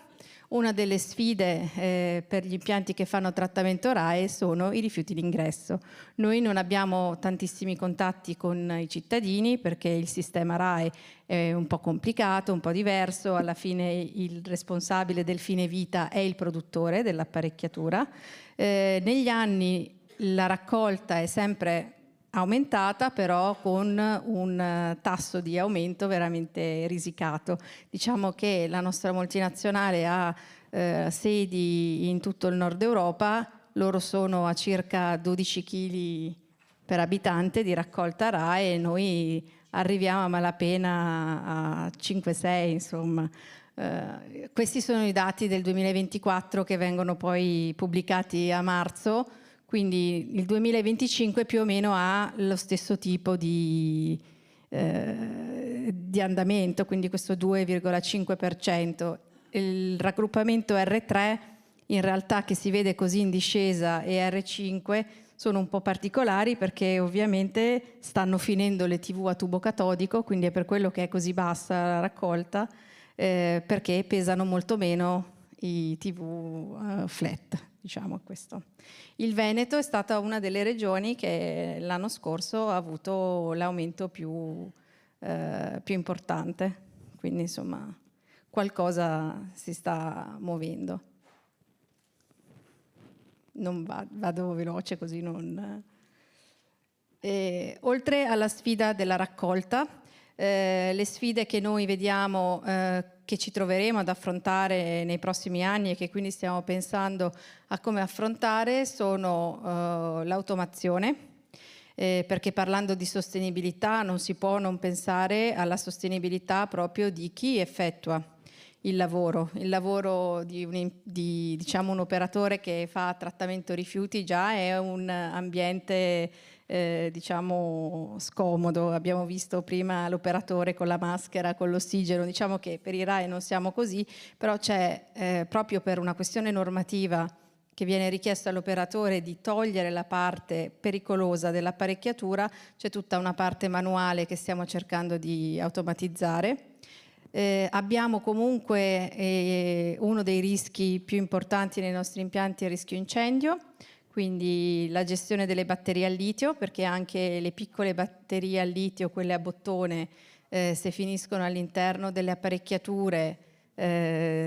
Una delle sfide per gli impianti che fanno trattamento RAEE sono i rifiuti d'ingresso. Noi non abbiamo tantissimi contatti con i cittadini perché il sistema RAEE è un po' complicato, un po' diverso. Alla fine il responsabile del fine vita è il produttore dell'apparecchiatura. Negli anni la raccolta è sempre aumentata, però con un tasso di aumento veramente risicato. Diciamo che la nostra multinazionale ha sedi in tutto il nord Europa, loro sono a circa 12 kg per abitante di raccolta RAEE e noi arriviamo a malapena a 5-6, insomma. Questi sono i dati del 2024 che vengono poi pubblicati a marzo. Quindi il 2025 più o meno ha lo stesso tipo di andamento, quindi questo 2,5%. Il raggruppamento R3 in realtà, che si vede così in discesa, e R5 sono un po' particolari perché ovviamente stanno finendo le TV a tubo catodico, quindi è per quello che è così bassa la raccolta, perché pesano molto meno i TV flat. Diciamo questo. Il Veneto è stata una delle regioni che l'anno scorso ha avuto l'aumento più importante, quindi insomma qualcosa si sta muovendo. Non vado veloce così non... oltre alla sfida della raccolta, le sfide che noi vediamo che ci troveremo ad affrontare nei prossimi anni e che quindi stiamo pensando a come affrontare sono l'automazione, perché parlando di sostenibilità non si può non pensare alla sostenibilità proprio di chi effettua il lavoro di diciamo un operatore che fa trattamento rifiuti già è un ambiente diciamo scomodo. Abbiamo visto prima l'operatore con la maschera, con l'ossigeno. Diciamo che per i RAEE non siamo così, però c'è proprio per una questione normativa che viene richiesto all'operatore di togliere la parte pericolosa dell'apparecchiatura, c'è tutta una parte manuale che stiamo cercando di automatizzare. Abbiamo comunque uno dei rischi più importanti nei nostri impianti è il rischio incendio, quindi la gestione delle batterie al litio, perché anche le piccole batterie al litio, quelle a bottone, se finiscono all'interno delle apparecchiature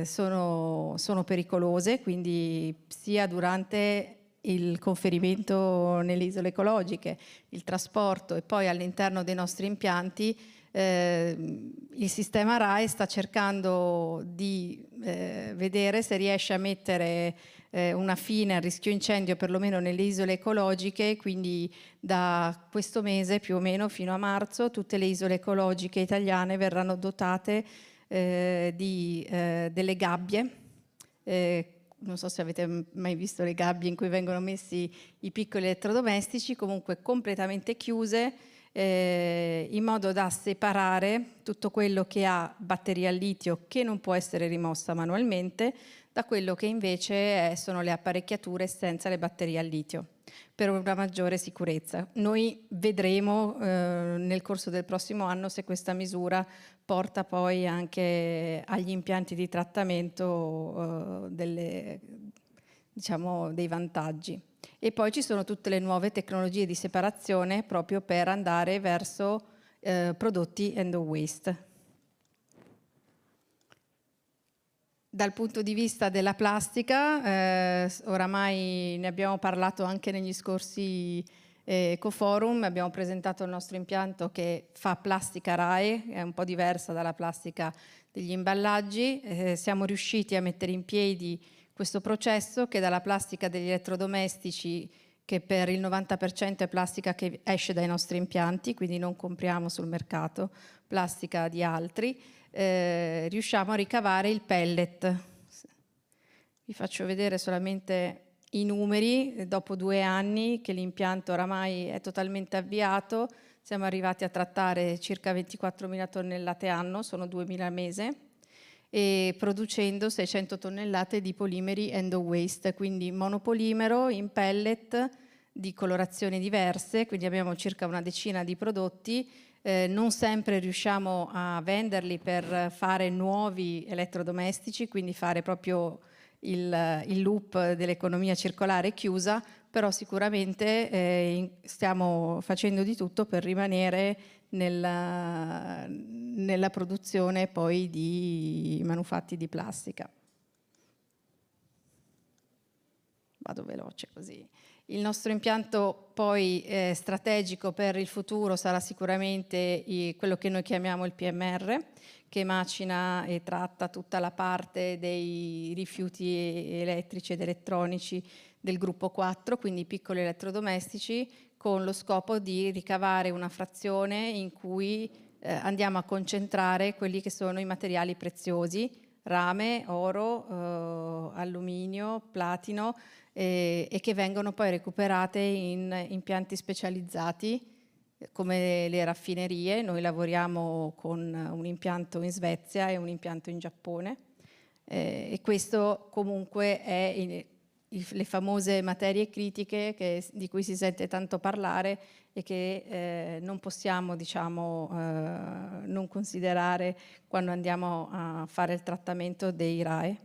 sono pericolose, quindi sia durante il conferimento nelle isole ecologiche, il trasporto e poi all'interno dei nostri impianti, il sistema RAEE sta cercando di vedere se riesce a mettere una fine al rischio incendio perlomeno nelle isole ecologiche, quindi da questo mese più o meno fino a marzo tutte le isole ecologiche italiane verranno dotate di delle gabbie. Non so se avete mai visto le gabbie in cui vengono messi i piccoli elettrodomestici, comunque completamente chiuse, in modo da separare tutto quello che ha batteria al litio che non può essere rimossa manualmente da quello che invece sono le apparecchiature senza le batterie al litio, per una maggiore sicurezza. Noi vedremo nel corso del prossimo anno se questa misura porta poi anche agli impianti di trattamento dei vantaggi. E poi ci sono tutte le nuove tecnologie di separazione proprio per andare verso prodotti end of waste. Dal punto di vista della plastica, oramai ne abbiamo parlato anche negli scorsi Ecoforum abbiamo presentato il nostro impianto che fa plastica RAE, è un po' diversa dalla plastica degli imballaggi. Siamo riusciti a mettere in piedi questo processo che dalla plastica degli elettrodomestici, che per il 90% è plastica che esce dai nostri impianti, quindi non compriamo sul mercato plastica di altri, riusciamo a ricavare il pellet. Vi faccio vedere solamente i numeri. Dopo 2 anni che l'impianto oramai è totalmente avviato, siamo arrivati a trattare circa 24.000 tonnellate anno, sono 2.000 al mese, e producendo 600 tonnellate di polimeri end-of-waste, quindi monopolimero in pellet di colorazioni diverse, quindi abbiamo circa una decina di prodotti. Non sempre riusciamo a venderli per fare nuovi elettrodomestici, quindi fare proprio il loop dell'economia circolare chiusa, però sicuramente stiamo facendo di tutto per rimanere nella produzione poi di manufatti di plastica. Vado veloce così. Il nostro impianto poi strategico per il futuro sarà sicuramente quello che noi chiamiamo il PMR, che macina e tratta tutta la parte dei rifiuti elettrici ed elettronici del gruppo 4, quindi piccoli elettrodomestici, con lo scopo di ricavare una frazione in cui andiamo a concentrare quelli che sono i materiali preziosi, rame, oro, alluminio, platino, e che vengono poi recuperate in impianti specializzati come le raffinerie. Noi lavoriamo con un impianto in Svezia e un impianto in Giappone, e questo comunque è le famose materie critiche di cui si sente tanto parlare e che non possiamo, diciamo, non considerare quando andiamo a fare il trattamento dei RAE.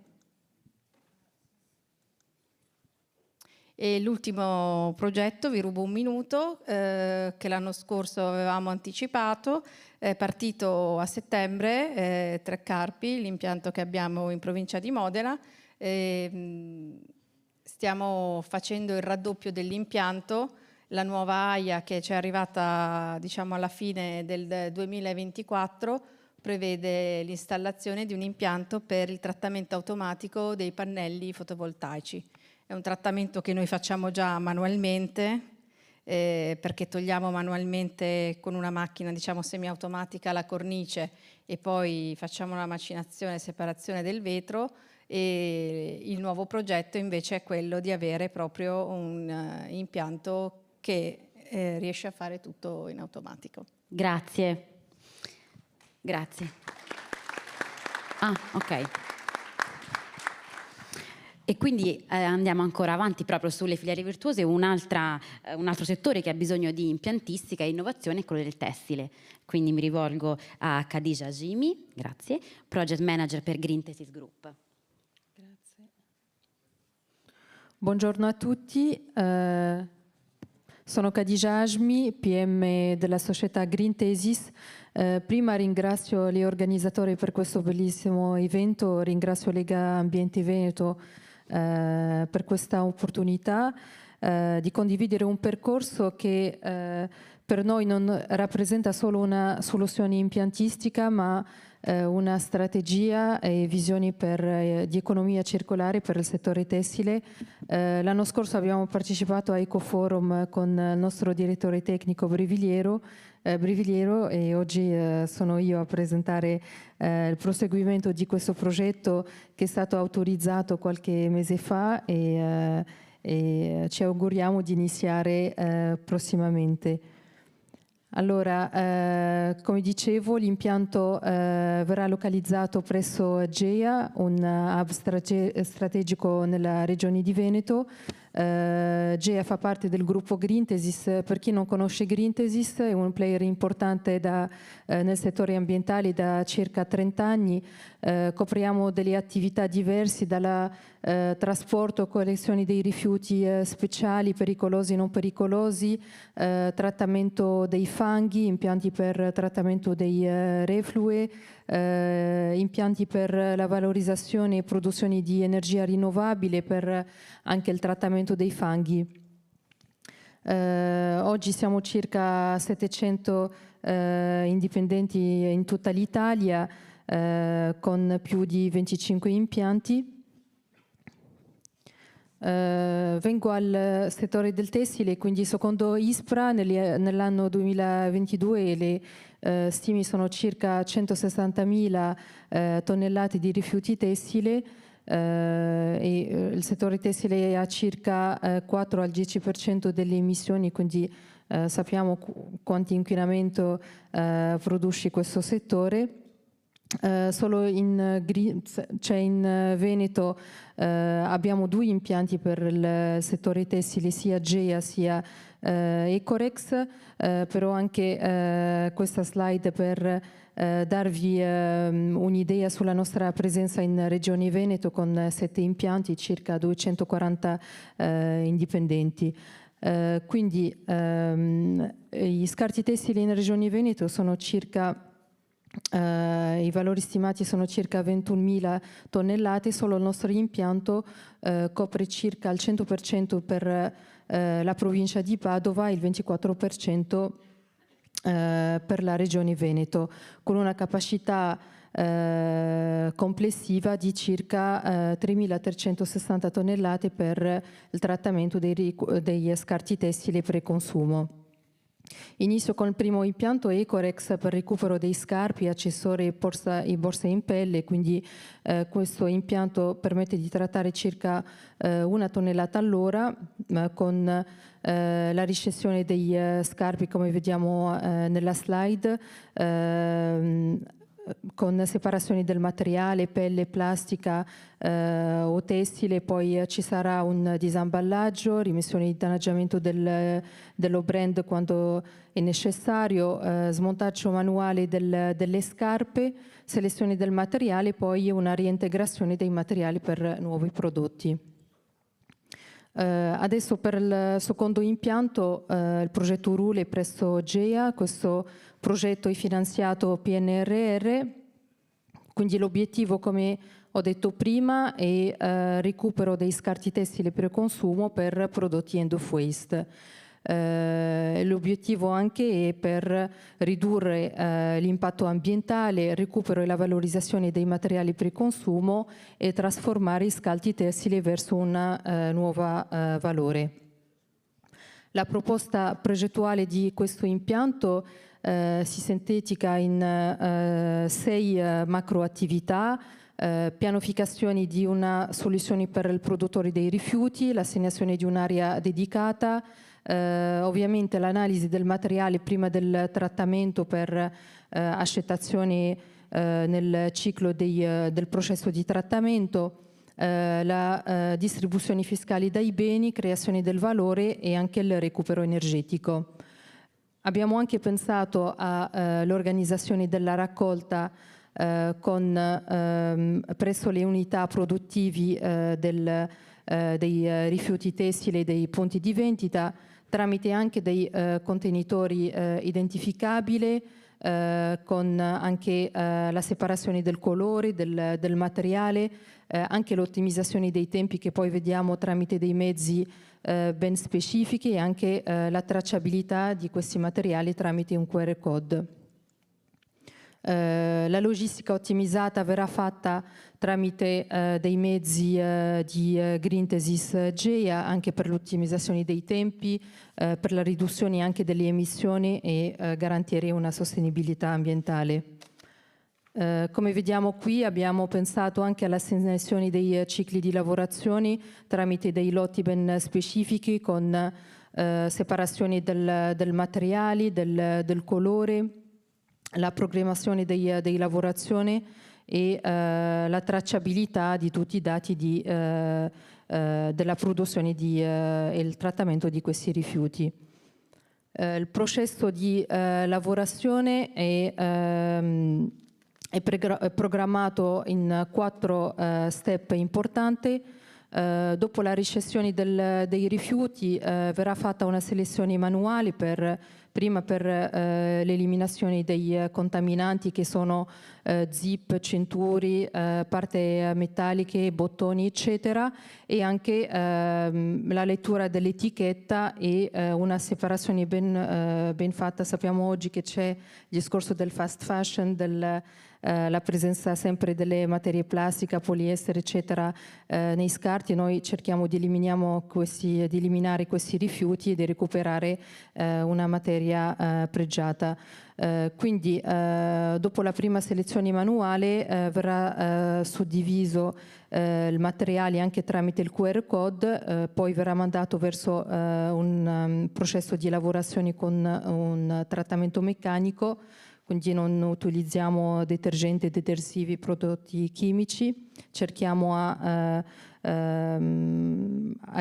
E l'ultimo progetto, vi rubo un minuto, che l'anno scorso avevamo anticipato, è partito a settembre, Treccarpi, l'impianto che abbiamo in provincia di Modena. Stiamo facendo il raddoppio dell'impianto, la nuova AIA che ci è arrivata, diciamo, alla fine del 2024 prevede l'installazione di un impianto per il trattamento automatico dei pannelli fotovoltaici. È un trattamento che noi facciamo già manualmente, perché togliamo manualmente con una macchina, diciamo, semiautomatica la cornice e poi facciamo la macinazione e separazione del vetro. E il nuovo progetto invece è quello di avere proprio un impianto che riesce a fare tutto in automatico. Grazie. Grazie. Ah, ok. E quindi andiamo ancora avanti proprio sulle filiere virtuose. Un altro settore che ha bisogno di impiantistica e innovazione è quello del tessile. Quindi mi rivolgo a Khadija Hashimi, grazie, Project Manager per Greenthesis Group. Buongiorno a tutti, sono Khadija Hashimi, PM della società Greenthesis. Prima ringrazio gli organizzatori per questo bellissimo evento, ringrazio Lega Ambiente Veneto per questa opportunità di condividere un percorso che per noi non rappresenta solo una soluzione impiantistica, ma una strategia e visioni di economia circolare per il settore tessile. L'anno scorso abbiamo partecipato a Ecoforum con il nostro direttore tecnico Briviliero e oggi sono io a presentare il proseguimento di questo progetto che è stato autorizzato qualche mese fa e ci auguriamo di iniziare prossimamente. Allora, come dicevo, l'impianto verrà localizzato presso GEA, un hub strategico nella regione di Veneto. GEA fa parte del gruppo Greenthesis. Per chi non conosce Greenthesis, è un player importante nel settore ambientale da circa 30 anni. Copriamo delle attività diverse, dal trasporto, collezione dei rifiuti speciali, pericolosi e non pericolosi, trattamento dei fanghi, impianti per trattamento dei reflui, impianti per la valorizzazione e produzione di energia rinnovabile, per anche il trattamento dei fanghi. Oggi siamo circa 700 indipendenti in tutta l'Italia, con più di 25 impianti. Vengo al settore del tessile, quindi secondo ISPRA nell'anno 2022 le stime sono circa 160.000 tonnellate di rifiuti tessili, e il settore tessile ha circa 4 al 10% delle emissioni, quindi sappiamo quanto inquinamento produce questo settore. Solo in Veneto abbiamo 2 impianti per il settore tessile, sia GEA sia Ecorex, però anche questa slide per darvi un'idea sulla nostra presenza in Regione Veneto con 7 impianti, circa 240 indipendenti. Quindi gli scarti tessili in Regione Veneto sono circa i valori stimati sono circa 21.000 tonnellate, solo il nostro impianto copre circa il 100% per la provincia di Padova e il 24% per la regione Veneto, con una capacità complessiva di circa 3.360 tonnellate per il trattamento degli scarti tessili pre-consumo. Inizio con il primo impianto Ecorex per recupero dei scarpi, accessori e borse in pelle, quindi questo impianto permette di trattare circa 1 tonnellata all'ora con la riscessione degli scarpi, come vediamo nella slide, con separazione del materiale, pelle, plastica o tessile. Poi ci sarà un disamballaggio, rimessione di danneggiamento dello brand quando è necessario, smontaggio manuale delle scarpe, selezione del materiale, poi una reintegrazione dei materiali per nuovi prodotti. Adesso per il secondo impianto, il progetto Rule presso GEA. Questo progetto è finanziato PNRR, quindi l'obiettivo, come ho detto prima, è recupero dei scarti tessili per consumo per prodotti end of waste. L'obiettivo anche è per ridurre l'impatto ambientale, recupero e la valorizzazione dei materiali per consumo e trasformare i scarti tessili verso un nuovo valore. La proposta progettuale di questo impianto si sintetica in 6 macroattività: pianificazione di una soluzione per il produttore dei rifiuti, l'assegnazione di un'area dedicata, ovviamente l'analisi del materiale prima del trattamento per accettazione nel ciclo del processo di trattamento, la distribuzione fiscale dei beni, creazione del valore e anche il recupero energetico. Abbiamo anche pensato all'organizzazione della raccolta presso le unità produttivi dei rifiuti tessili e dei punti di vendita, tramite anche dei contenitori identificabili, con anche la separazione del colore, del materiale, anche l'ottimizzazione dei tempi che poi vediamo tramite dei mezzi ben specifici, e anche la tracciabilità di questi materiali tramite un QR code. La logistica ottimizzata verrà fatta tramite dei mezzi di Greentesis GEA, anche per l'ottimizzazione dei tempi, per la riduzione anche delle emissioni e garantire una sostenibilità ambientale. Come vediamo qui, abbiamo pensato anche all'assegnazione dei cicli di lavorazione tramite dei lotti ben specifici, con separazione del materiale, del colore, la programmazione dei lavorazioni e la tracciabilità di tutti i dati della produzione e il trattamento di questi rifiuti. Il processo di lavorazione è programmato in 4 step importanti. Dopo la riscessione dei rifiuti verrà fatta una selezione manuale per prima per l'eliminazione dei contaminanti che sono zip, centuri, parti metalliche, bottoni eccetera, e anche la lettura dell'etichetta e una separazione ben fatta. Sappiamo oggi che c'è il discorso del fast fashion, la presenza sempre delle materie plastiche, poliestere eccetera nei scarti. Noi cerchiamo di eliminare questi rifiuti e di recuperare una materia pregiata. Quindi dopo la prima selezione manuale verrà suddiviso il materiale anche tramite il QR code, poi verrà mandato verso un processo di lavorazione con un trattamento meccanico, quindi non utilizziamo detergenti, detersivi, prodotti chimici, cerchiamo a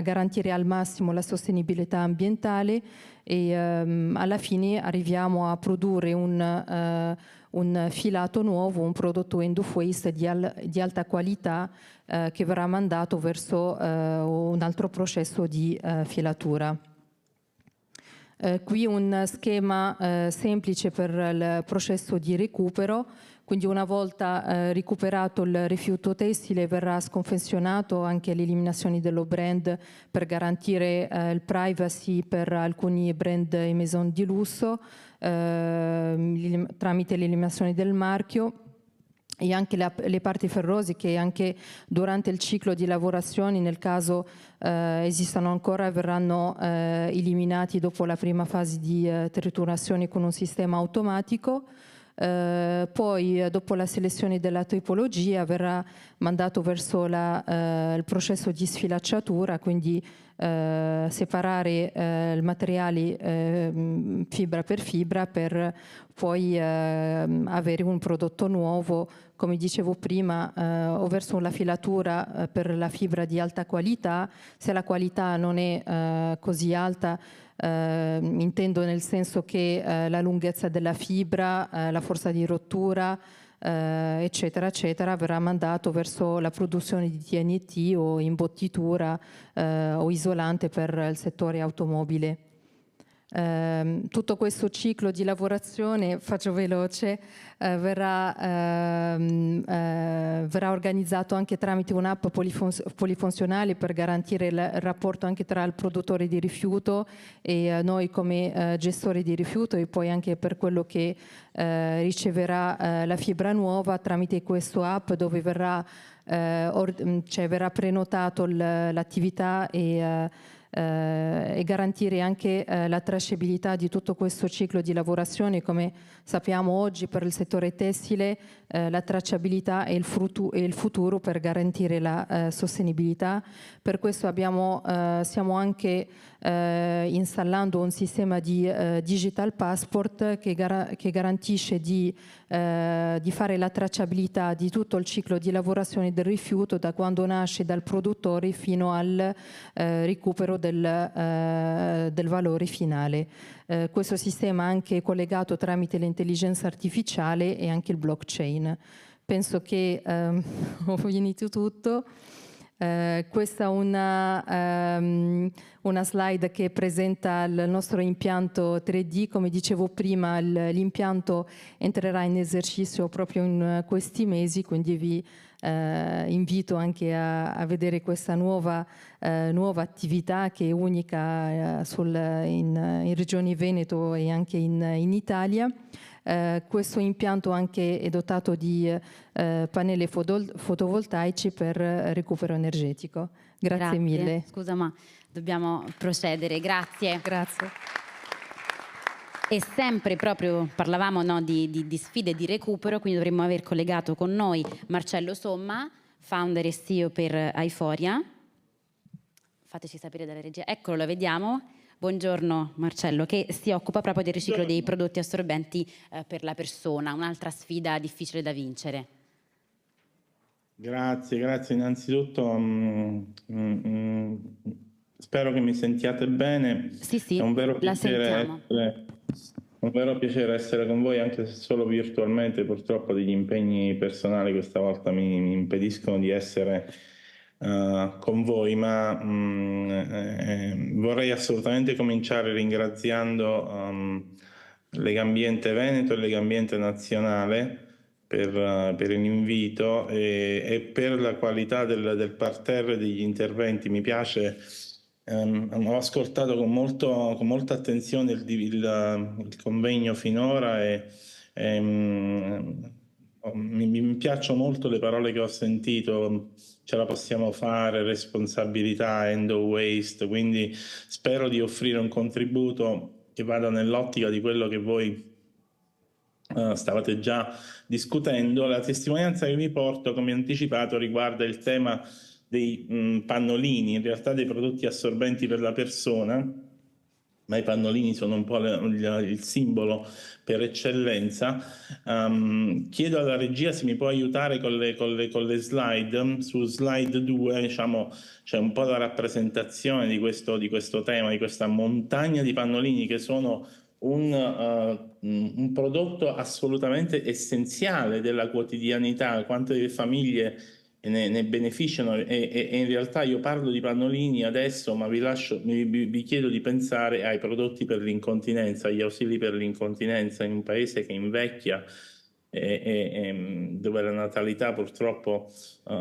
garantire al massimo la sostenibilità ambientale e alla fine arriviamo a produrre un filato nuovo, un prodotto end of waste di alta qualità che verrà mandato verso un altro processo di filatura. Qui un schema semplice per il processo di recupero, quindi una volta recuperato il rifiuto tessile verrà sconfezionato anche l'eliminazione dello brand per garantire il privacy per alcuni brand e maison di lusso tramite l'eliminazione del marchio. E anche le parti ferrose che anche durante il ciclo di lavorazione, nel caso esistano ancora, verranno eliminati dopo la prima fase di triturazione con un sistema automatico. Poi dopo la selezione della tipologia verrà mandato verso il processo di sfilacciatura, quindi separare il materiale fibra per fibra per poi avere un prodotto nuovo, come dicevo prima, o verso la filatura per la fibra di alta qualità. Se la qualità non è così alta, intendo nel senso che la lunghezza della fibra, la forza di rottura, eccetera, eccetera, verrà mandato verso la produzione di TNT o imbottitura o isolante per il settore automobile. Tutto questo ciclo di lavorazione, faccio veloce, verrà organizzato anche tramite un'app polifunzionale per garantire il rapporto anche tra il produttore di rifiuto e noi come gestori di rifiuto, e poi anche per quello che riceverà la fibra nuova tramite questo app, dove verrà prenotato l'attività e garantire anche la tracciabilità di tutto questo ciclo di lavorazione. Come sappiamo oggi per il settore tessile la tracciabilità è il futuro per garantire la sostenibilità. Per questo stiamo anche installando un sistema di digital passport che garantisce di fare la tracciabilità di tutto il ciclo di lavorazione del rifiuto, da quando nasce dal produttore fino al recupero del valore finale. Questo sistema è anche collegato tramite l'intelligenza artificiale e anche il blockchain. Penso che ho finito tutto. Questa è una slide che presenta il nostro impianto 3D. Come dicevo prima, l'impianto entrerà in esercizio proprio in questi mesi, quindi vi invito anche a vedere questa nuova attività che è unica in Regione Veneto e anche in Italia. Questo impianto anche è dotato di pannelli fotovoltaici per recupero energetico. Grazie mille. Scusa, ma dobbiamo procedere. Grazie. E sempre proprio parlavamo di sfide di recupero, quindi dovremmo aver collegato con noi Marcello Somma, founder e CEO per Aiforia. Fateci sapere dalla regia. Eccolo, lo vediamo. Buongiorno Marcello, che si occupa proprio del riciclo dei prodotti assorbenti per la persona, un'altra sfida difficile da vincere. Grazie innanzitutto. Spero che mi sentiate bene. Sì, è un vero sentiamo. Un vero piacere essere con voi, anche se solo virtualmente. Purtroppo degli impegni personali questa volta mi impediscono di essere con voi, ma vorrei assolutamente cominciare ringraziando Legambiente Veneto e Legambiente Nazionale per l'invito e per la qualità del parterre degli interventi. Mi piace, ho ascoltato con molta attenzione il convegno finora e mi piacciono molto le parole che ho sentito: ce la possiamo fare, responsabilità, end of waste, quindi spero di offrire un contributo che vada nell'ottica di quello che voi stavate già discutendo. La testimonianza che vi porto, come anticipato, riguarda il tema dei pannolini, in realtà dei prodotti assorbenti per la persona, ma i pannolini sono un po' il simbolo per eccellenza. Chiedo alla regia se mi può aiutare con le slide. Su slide 2, diciamo, c'è un po' la rappresentazione di questo tema, di questa montagna di pannolini che sono un prodotto assolutamente essenziale della quotidianità. Quante famiglie ne beneficiano e in realtà io parlo di pannolini adesso, ma vi chiedo di pensare ai prodotti per l'incontinenza, agli ausili per l'incontinenza in un paese che invecchia e dove la natalità purtroppo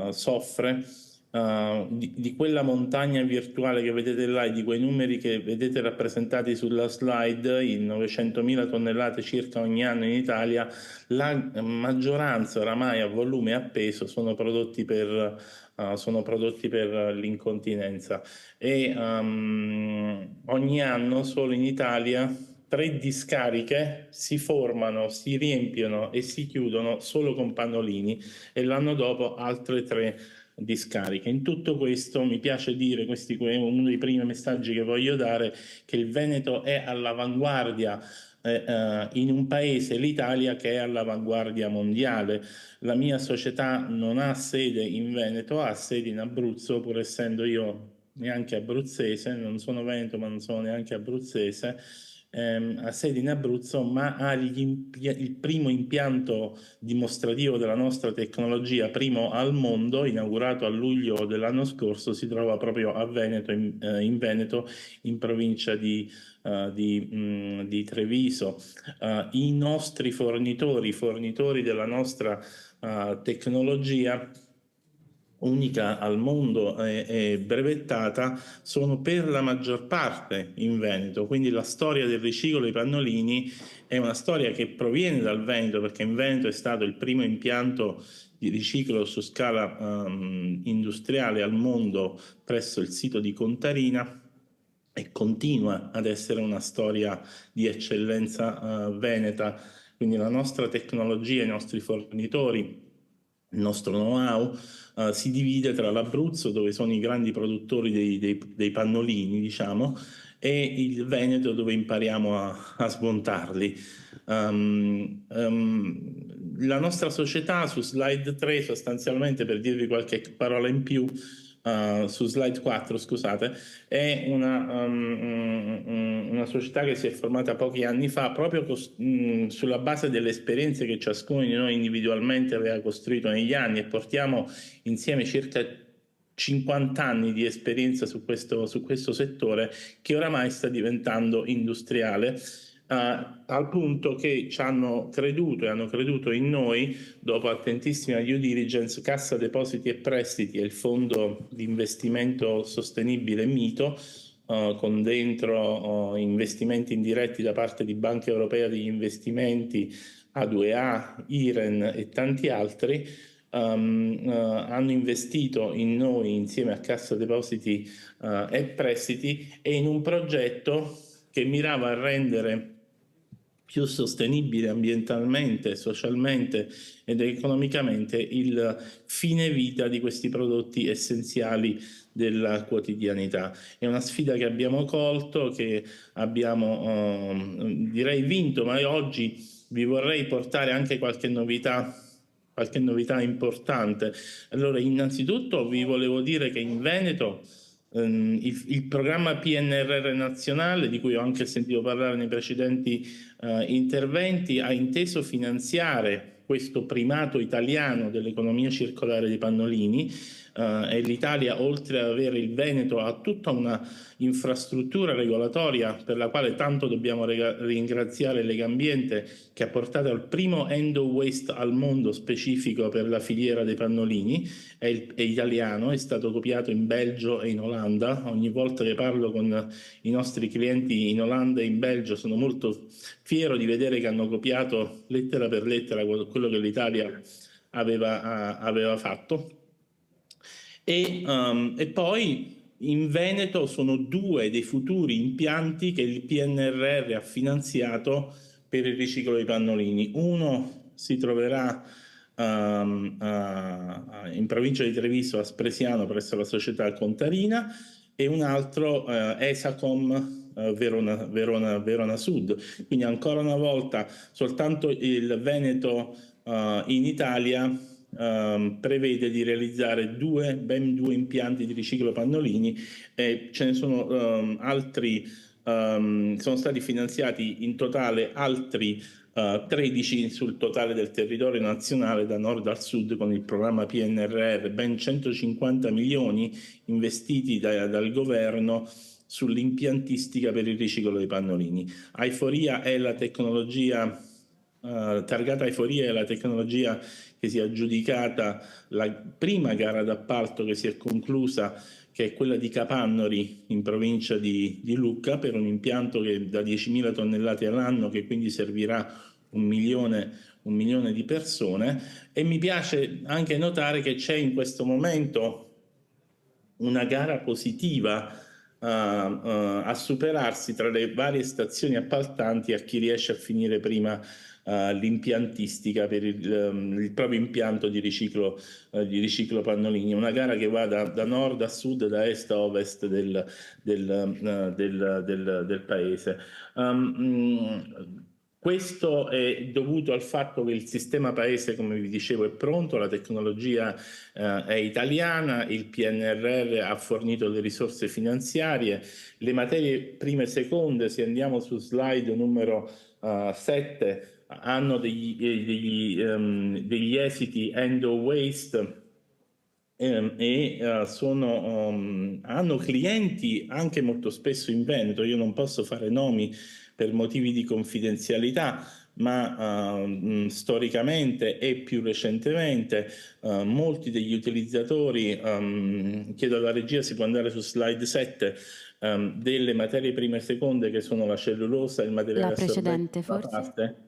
soffre. Di quella montagna virtuale che vedete là e di quei numeri che vedete rappresentati sulla slide, in 900.000 tonnellate circa ogni anno in Italia, la maggioranza oramai a volume e a peso sono prodotti per l'incontinenza e ogni anno solo in Italia 3 discariche si formano, si riempiono e si chiudono solo con pannolini e l'anno dopo altre 3 discariche. In tutto questo mi piace dire, questo è uno dei primi messaggi che voglio dare, che il Veneto è all'avanguardia in un paese, l'Italia, che è all'avanguardia mondiale. La mia società non ha sede in Veneto, ha sede in Abruzzo, pur essendo io neanche abruzzese, non sono veneto ma non sono neanche abruzzese. Ha sede in Abruzzo, ma ha il primo impianto dimostrativo della nostra tecnologia, primo al mondo, inaugurato a luglio dell'anno scorso, si trova proprio a Veneto, in Veneto, in provincia di Treviso. I nostri fornitori della nostra tecnologia unica al mondo e brevettata, sono per la maggior parte in Veneto, quindi la storia del riciclo dei pannolini è una storia che proviene dal Veneto, perché in Veneto è stato il primo impianto di riciclo su scala industriale al mondo presso il sito di Contarina e continua ad essere una storia di eccellenza veneta. Quindi la nostra tecnologia, i nostri fornitori, il nostro know-how si divide tra l'Abruzzo, dove sono i grandi produttori dei pannolini, diciamo, e il Veneto, dove impariamo a smontarli. La nostra società, su slide 3, sostanzialmente, per dirvi qualche parola in più, su slide 4, scusate, è una società che si è formata pochi anni fa proprio sulla base delle esperienze che ciascuno di noi individualmente aveva costruito negli anni, e portiamo insieme circa 50 anni di esperienza su questo settore, che oramai sta diventando industriale, al punto che ci hanno creduto e hanno creduto in noi, dopo attentissima due diligence, Cassa Depositi e Prestiti e il fondo di investimento sostenibile Mito, con dentro investimenti indiretti da parte di Banca Europea degli Investimenti, A2A, IREN e tanti altri. Hanno investito in noi insieme a Cassa Depositi e Prestiti e in un progetto che mirava a rendere più sostenibile ambientalmente, socialmente ed economicamente il fine vita di questi prodotti essenziali della quotidianità. È una sfida che abbiamo colto, che abbiamo direi vinto, ma oggi vi vorrei portare anche qualche novità importante. Allora, innanzitutto vi volevo dire che in Veneto il programma PNRR nazionale, di cui ho anche sentito parlare nei precedenti interventi, ha inteso finanziare questo primato italiano dell'economia circolare dei pannolini, e l'Italia, oltre ad avere il Veneto, ha tutta una infrastruttura regolatoria per la quale tanto dobbiamo ringraziare Legambiente, che ha portato al primo Endo Waste al mondo specifico per la filiera dei pannolini. È italiano, è stato copiato in Belgio e in Olanda. Ogni volta che parlo con i nostri clienti in Olanda e in Belgio sono molto fiero di vedere che hanno copiato lettera per lettera quello che l'Italia aveva fatto. E poi in Veneto sono 2 dei futuri impianti che il PNRR ha finanziato per il riciclo dei pannolini. Uno si troverà in provincia di Treviso, a Spresiano, presso la società Contarina, e un altro Esacom Verona Sud. Quindi ancora una volta soltanto il Veneto in Italia prevede di realizzare ben due impianti di riciclo pannolini, e ce ne sono altri, sono stati finanziati in totale altri 13 sul totale del territorio nazionale da nord al sud con il programma PNRR, ben 150 milioni investiti dal governo sull'impiantistica per il riciclo dei pannolini. Aiforia è la tecnologia, targata Aiforia è la tecnologia che si è aggiudicata la prima gara d'appalto che si è conclusa, che è quella di Capannori in provincia di Lucca, per un impianto che da 10.000 tonnellate all'anno, che quindi servirà 1 milione di persone. E mi piace anche notare che c'è in questo momento una gara positiva a superarsi tra le varie stazioni appaltanti a chi riesce a finire prima l'impiantistica per il proprio impianto di riciclo pannolini. Una gara che va da nord a sud, da est a ovest del paese. Questo è dovuto al fatto che il sistema paese, come vi dicevo, è pronto, la tecnologia è italiana, il PNRR ha fornito le risorse finanziarie, le materie prime e seconde, se andiamo su slide numero 7, hanno degli esiti end of waste hanno clienti anche molto spesso in Veneto. Io non posso fare nomi per motivi di confidenzialità, ma storicamente e più recentemente molti degli utilizzatori, chiedo alla regia, si può andare su slide 7, delle materie prime e seconde, che sono la cellulosa, il materiale precedente assorbente, forse?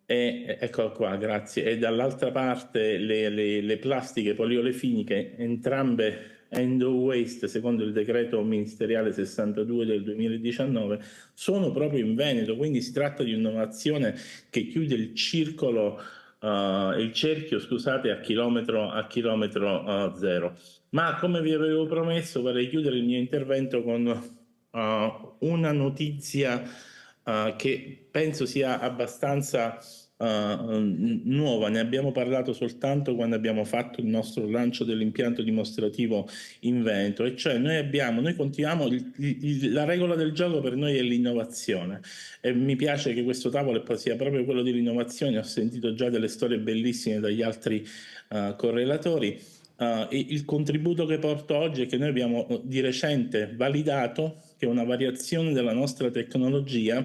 E ecco qua, grazie. E dall'altra parte le plastiche poliolefiniche, entrambe end of waste, secondo il decreto ministeriale 62 del 2019, sono proprio in Veneto. Quindi si tratta di un'innovazione che chiude il cerchio, scusate, a chilometro zero. Ma come vi avevo promesso, vorrei chiudere il mio intervento con una notizia che penso sia abbastanza nuova. Ne abbiamo parlato soltanto quando abbiamo fatto il nostro lancio dell'impianto dimostrativo in Veneto, e cioè noi continuiamo, la regola del gioco per noi è l'innovazione, e mi piace che questo tavolo sia proprio quello dell'innovazione. Ho sentito già delle storie bellissime dagli altri correlatori. Il contributo che porto oggi è che noi abbiamo di recente validato che una variazione della nostra tecnologia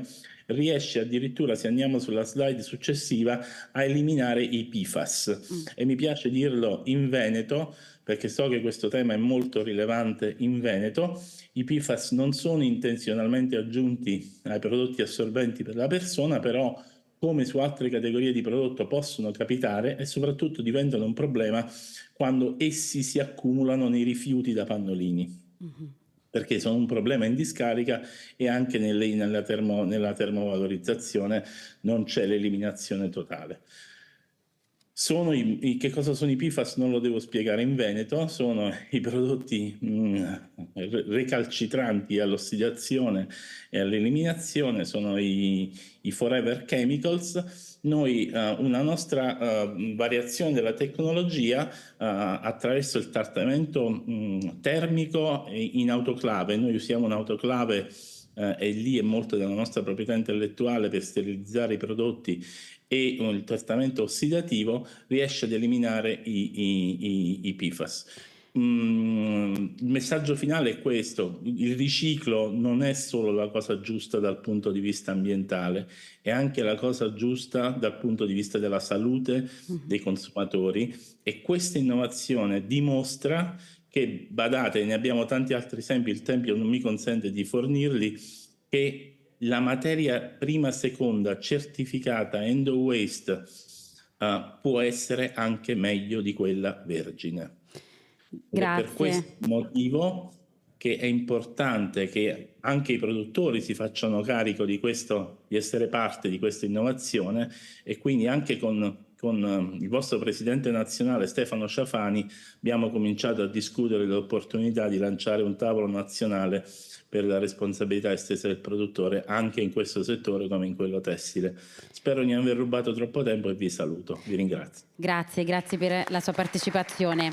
riesce addirittura, se andiamo sulla slide successiva, a eliminare i PFAS. E mi piace dirlo in Veneto, perché so che questo tema è molto rilevante in Veneto. I PFAS non sono intenzionalmente aggiunti ai prodotti assorbenti per la persona, però come su altre categorie di prodotto possono capitare, e soprattutto diventano un problema quando essi si accumulano nei rifiuti da pannolini. Perché sono un problema in discarica, e anche nella termovalorizzazione non c'è l'eliminazione totale. Che cosa sono i PFAS? Non lo devo spiegare in Veneto. Sono i prodotti recalcitranti all'ossidazione e all'eliminazione, sono i forever chemicals. Noi una nostra variazione della tecnologia attraverso il trattamento termico in autoclave. Noi usiamo un'autoclave e lì è molto della nostra proprietà intellettuale per sterilizzare i prodotti, e il trattamento ossidativo riesce ad eliminare i PFAS. il messaggio finale è questo: il riciclo non è solo la cosa giusta dal punto di vista ambientale, è anche la cosa giusta dal punto di vista della salute dei consumatori, e questa innovazione dimostra che, badate, ne abbiamo tanti altri esempi, il tempo non mi consente di fornirli, che la materia prima seconda certificata end of waste può essere anche meglio di quella vergine. Grazie. È per questo motivo che è importante che anche i produttori si facciano carico di questo, di essere parte di questa innovazione, e quindi anche con il vostro presidente nazionale Stefano Sciafani abbiamo cominciato a discutere l'opportunità di lanciare un tavolo nazionale per la responsabilità estesa del produttore anche in questo settore come in quello tessile. Spero di non aver rubato troppo tempo e vi saluto, vi ringrazio. Grazie per la sua partecipazione.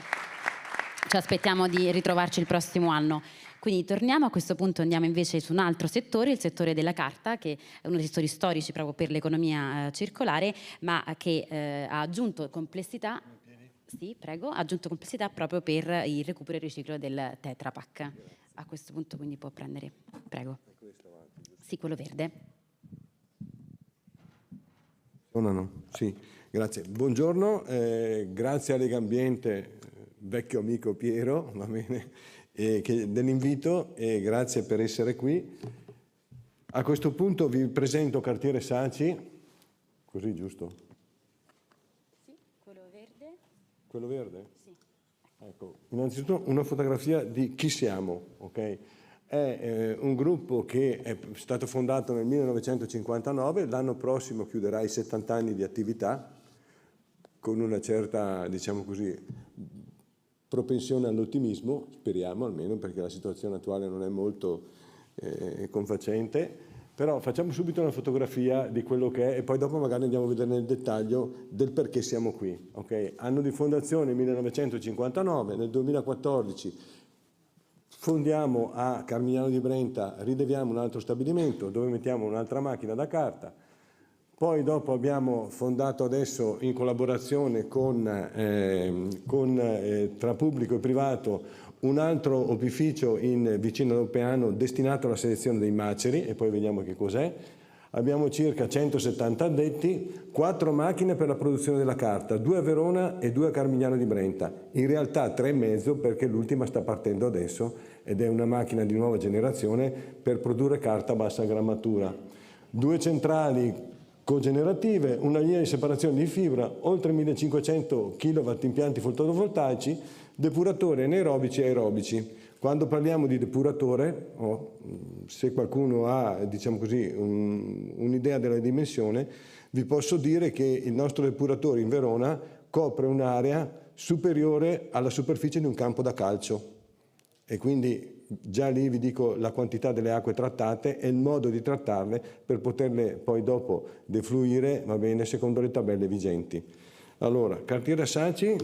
Ci aspettiamo di ritrovarci il prossimo anno. Quindi torniamo a questo punto, andiamo invece su un altro settore, il settore della carta, che è uno dei settori storici proprio per l'economia circolare, ma che ha aggiunto complessità. Sì, prego, ha aggiunto complessità proprio per il recupero e il riciclo del Tetra Pak. A questo punto quindi può prendere, prego. Sì, quello verde. No, sì, grazie. Buongiorno, grazie a Legambiente, vecchio amico Piero, va bene, dell'invito, e grazie per essere qui. A questo punto vi presento Cartiere Saci, così giusto? Sì, quello verde. Quello verde? Sì. Ecco, innanzitutto una fotografia di chi siamo, ok? È un gruppo che è stato fondato nel 1959, l'anno prossimo chiuderà i 70 anni di attività, con una certa, diciamo così, propensione all'ottimismo, speriamo almeno, perché la situazione attuale non è molto confacente, però facciamo subito una fotografia di quello che è e poi dopo magari andiamo a vedere nel dettaglio del perché siamo qui. Okay? Anno di fondazione 1959, nel 2014 fondiamo a Carmignano di Brenta, rideviamo un altro stabilimento dove mettiamo un'altra macchina da carta. Poi dopo abbiamo fondato adesso in collaborazione tra pubblico e privato un altro opificio vicino all'Opeano destinato alla selezione dei maceri, e poi vediamo che cos'è. Abbiamo circa 170 addetti, 4 macchine per la produzione della carta, 2 a Verona e 2 a Carmignano di Brenta. In realtà 3,5 perché l'ultima sta partendo adesso ed è una macchina di nuova generazione per produrre carta a bassa grammatura. 2 centrali cogenerative, una linea di separazione di fibra, oltre 1500 kW impianti fotovoltaici, depuratori anaerobici e aerobici. Quando parliamo di depuratore, se qualcuno ha, diciamo così, un'idea della dimensione, vi posso dire che il nostro depuratore in Verona copre un'area superiore alla superficie di un campo da calcio, e quindi già lì vi dico la quantità delle acque trattate e il modo di trattarle per poterle poi dopo defluire, va bene, secondo le tabelle vigenti. Allora, Cartiere Saci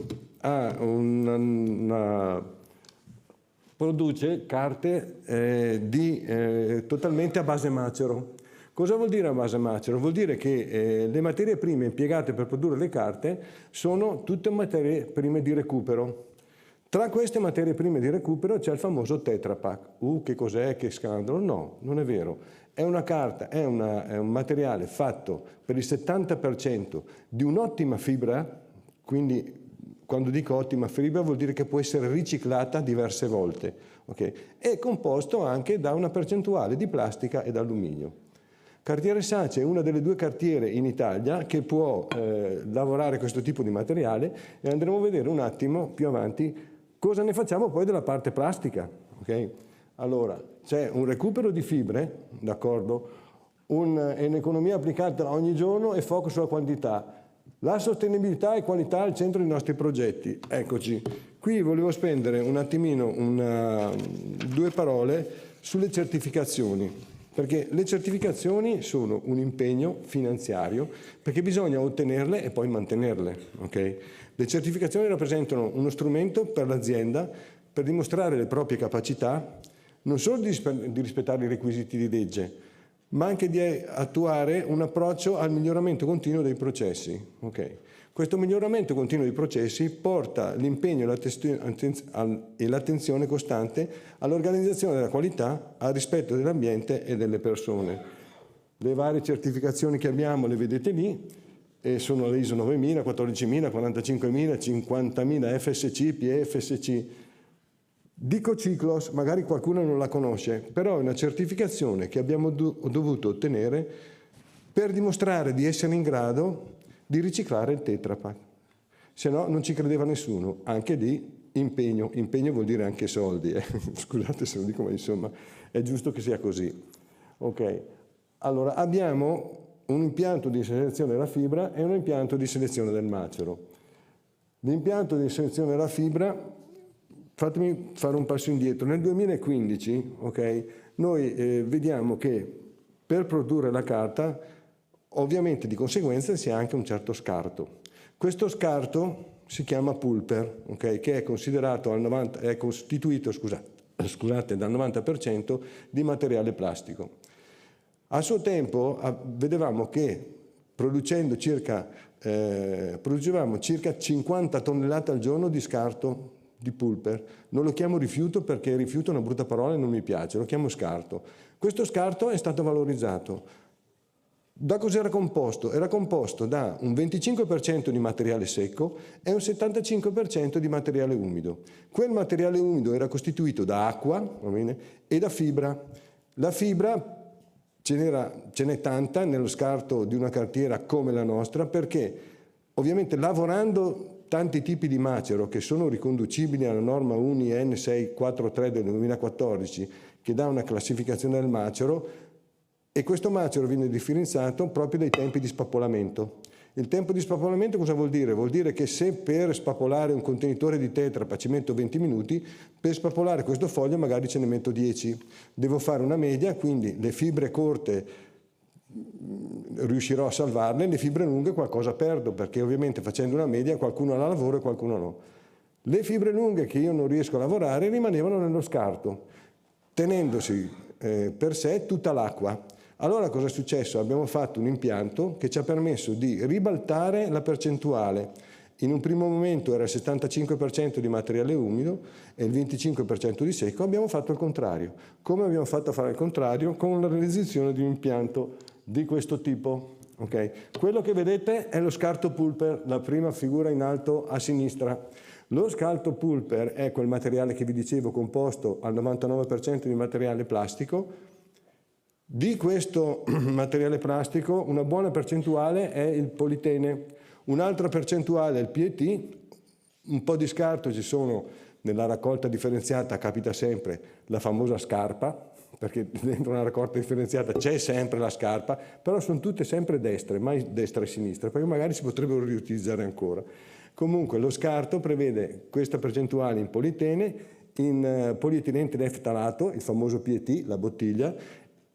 produce carte totalmente a base macero. Cosa vuol dire a base macero? Vuol dire che le materie prime impiegate per produrre le carte sono tutte materie prime di recupero. Tra queste materie prime di recupero c'è il famoso Tetra Pak. Che cos'è? Che scandalo? No, non è vero. È una carta, è un materiale fatto per il 70% di un'ottima fibra, quindi quando dico ottima fibra vuol dire che può essere riciclata diverse volte, okay? È composto anche da una percentuale di plastica ed alluminio. Cartiere Saci è una delle 2 cartiere in Italia che può lavorare questo tipo di materiale, e andremo a vedere un attimo più avanti cosa ne facciamo poi della parte plastica. Okay? Allora, c'è un recupero di fibre, d'accordo? Un'economia applicata ogni giorno e focus sulla quantità. La sostenibilità e qualità al centro dei nostri progetti. Eccoci. Qui volevo spendere un attimino 2 parole sulle certificazioni, perché le certificazioni sono un impegno finanziario, perché bisogna ottenerle e poi mantenerle. Okay? Le certificazioni rappresentano uno strumento per l'azienda per dimostrare le proprie capacità, non solo di rispettare i requisiti di legge, ma anche di attuare un approccio al miglioramento continuo dei processi. Okay. Questo miglioramento continuo dei processi porta l'impegno e l'attenzione costante all'organizzazione della qualità, al rispetto dell'ambiente e delle persone. Le varie certificazioni che abbiamo le vedete lì, e sono le ISO 9000, 14000, 45000, 50000, FSC, PFSC. Dico Ciclos, magari qualcuno non la conosce, però è una certificazione che abbiamo dovuto ottenere per dimostrare di essere in grado di riciclare il Tetra Pak. Se no non ci credeva nessuno, anche lì impegno vuol dire anche soldi, scusate se lo dico, ma insomma è giusto che sia così. Ok, allora abbiamo un impianto di selezione della fibra e un impianto di selezione del macero. L'impianto di selezione della fibra, fatemi fare un passo indietro, nel 2015 okay, noi vediamo che per produrre la carta ovviamente di conseguenza si ha anche un certo scarto. Questo scarto si chiama pulper, okay, che è considerato è costituito scusate, dal 90% di materiale plastico. A suo tempo vedevamo che producevamo circa 50 tonnellate al giorno di scarto di pulper. Non lo chiamo rifiuto perché rifiuto è una brutta parola e non mi piace, lo chiamo scarto. Questo scarto è stato valorizzato. Da cosa era composto? Era composto da un 25% di materiale secco e un 75% di materiale umido. Quel materiale umido era costituito da acqua, va bene, e da fibra. La fibra ce n'è tanta nello scarto di una cartiera come la nostra, perché ovviamente lavorando tanti tipi di macero che sono riconducibili alla norma UNI N643 del 2014, che dà una classificazione del macero, e questo macero viene differenziato proprio dai tempi di spappolamento. Il tempo di spappolamento cosa vuol dire? Vuol dire che se per spappolare un contenitore di Tetra Pak ci metto 20 minuti, per spappolare questo foglio magari ce ne metto 10. Devo fare una media, quindi le fibre corte riuscirò a salvarle, le fibre lunghe qualcosa perdo, perché ovviamente facendo una media qualcuno la lavora e qualcuno no. Le fibre lunghe che io non riesco a lavorare rimanevano nello scarto, tenendosi per sé tutta l'acqua. Allora cosa è successo? Abbiamo fatto un impianto che ci ha permesso di ribaltare la percentuale. In un primo momento era il 75% di materiale umido e il 25% di secco, abbiamo fatto il contrario. Come abbiamo fatto a fare il contrario? Con la realizzazione di un impianto di questo tipo. Okay? Quello che vedete è lo scarto pulper, la prima figura in alto a sinistra. Lo scarto pulper è quel materiale che vi dicevo composto al 99% di materiale plastico. Di questo materiale plastico una buona percentuale è il politene, un'altra percentuale è il PET, un po' di scarto ci sono nella raccolta differenziata, capita sempre la famosa scarpa, perché dentro una raccolta differenziata c'è sempre la scarpa, però sono tutte sempre destre, mai destra e sinistra, perché magari si potrebbero riutilizzare ancora. Comunque lo scarto prevede questa percentuale in politene, in polietilene tereftalato, il famoso PET, la bottiglia,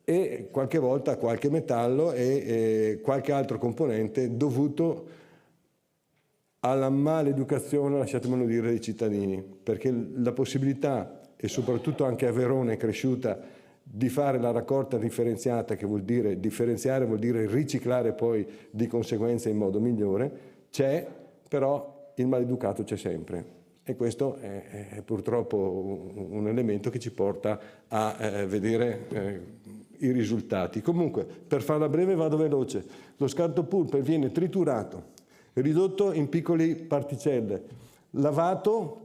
e qualche volta qualche metallo e qualche altro componente dovuto alla maleducazione, lasciatemelo dire, dei cittadini, perché la possibilità, e soprattutto anche a Verona è cresciuta, di fare la raccolta differenziata, che vuol dire differenziare, vuol dire riciclare poi di conseguenza in modo migliore, c'è, però il maleducato c'è sempre. E questo è purtroppo un elemento che ci porta a vedere i risultati. Comunque, per farla breve vado veloce. Lo scarto pulper viene triturato, ridotto in piccole particelle, lavato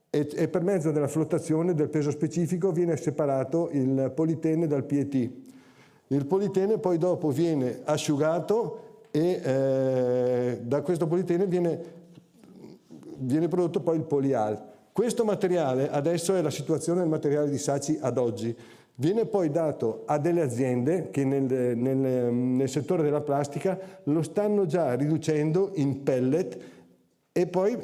e per mezzo della flottazione del peso specifico viene separato il politene dal PET. Il politene poi dopo viene asciugato e da questo politene viene prodotto poi il polial. Questo materiale, adesso è la situazione del materiale di Saci ad oggi, viene poi dato a delle aziende che nel settore della plastica lo stanno già riducendo in pellet e poi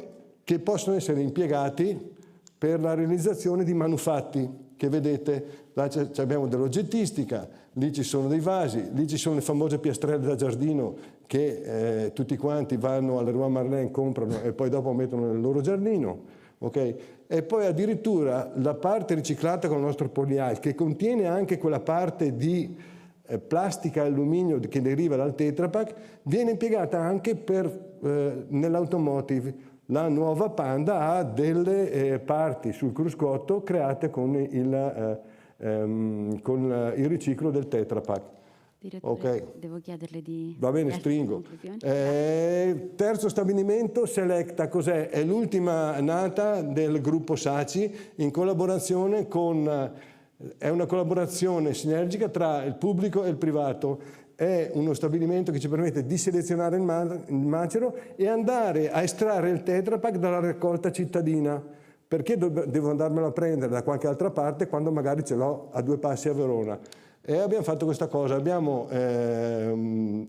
che possono essere impiegati per la realizzazione di manufatti che vedete. Là abbiamo dell'oggettistica, lì ci sono dei vasi, lì ci sono le famose piastrelle da giardino che tutti quanti vanno al Leroy Merlin, comprano e poi dopo mettono nel loro giardino. Okay? E poi addirittura la parte riciclata con il nostro polial, che contiene anche quella parte di plastica e alluminio che deriva dal Tetra Pak viene impiegata anche nell'automotive. La nuova Panda ha delle parti sul cruscotto create con il riciclo del Tetra Pak. Direttore, devo chiederle di... Va bene, stringo. Terzo stabilimento, Selecta, cos'è? È l'ultima nata del gruppo Saci in collaborazione con... È una collaborazione sinergica tra il pubblico e il privato. È uno stabilimento che ci permette di selezionare il macero e andare a estrarre il Tetra Pak dalla raccolta cittadina. Perché devo andarmelo a prendere da qualche altra parte quando magari ce l'ho a 2 passi a Verona? E abbiamo fatto questa cosa, abbiamo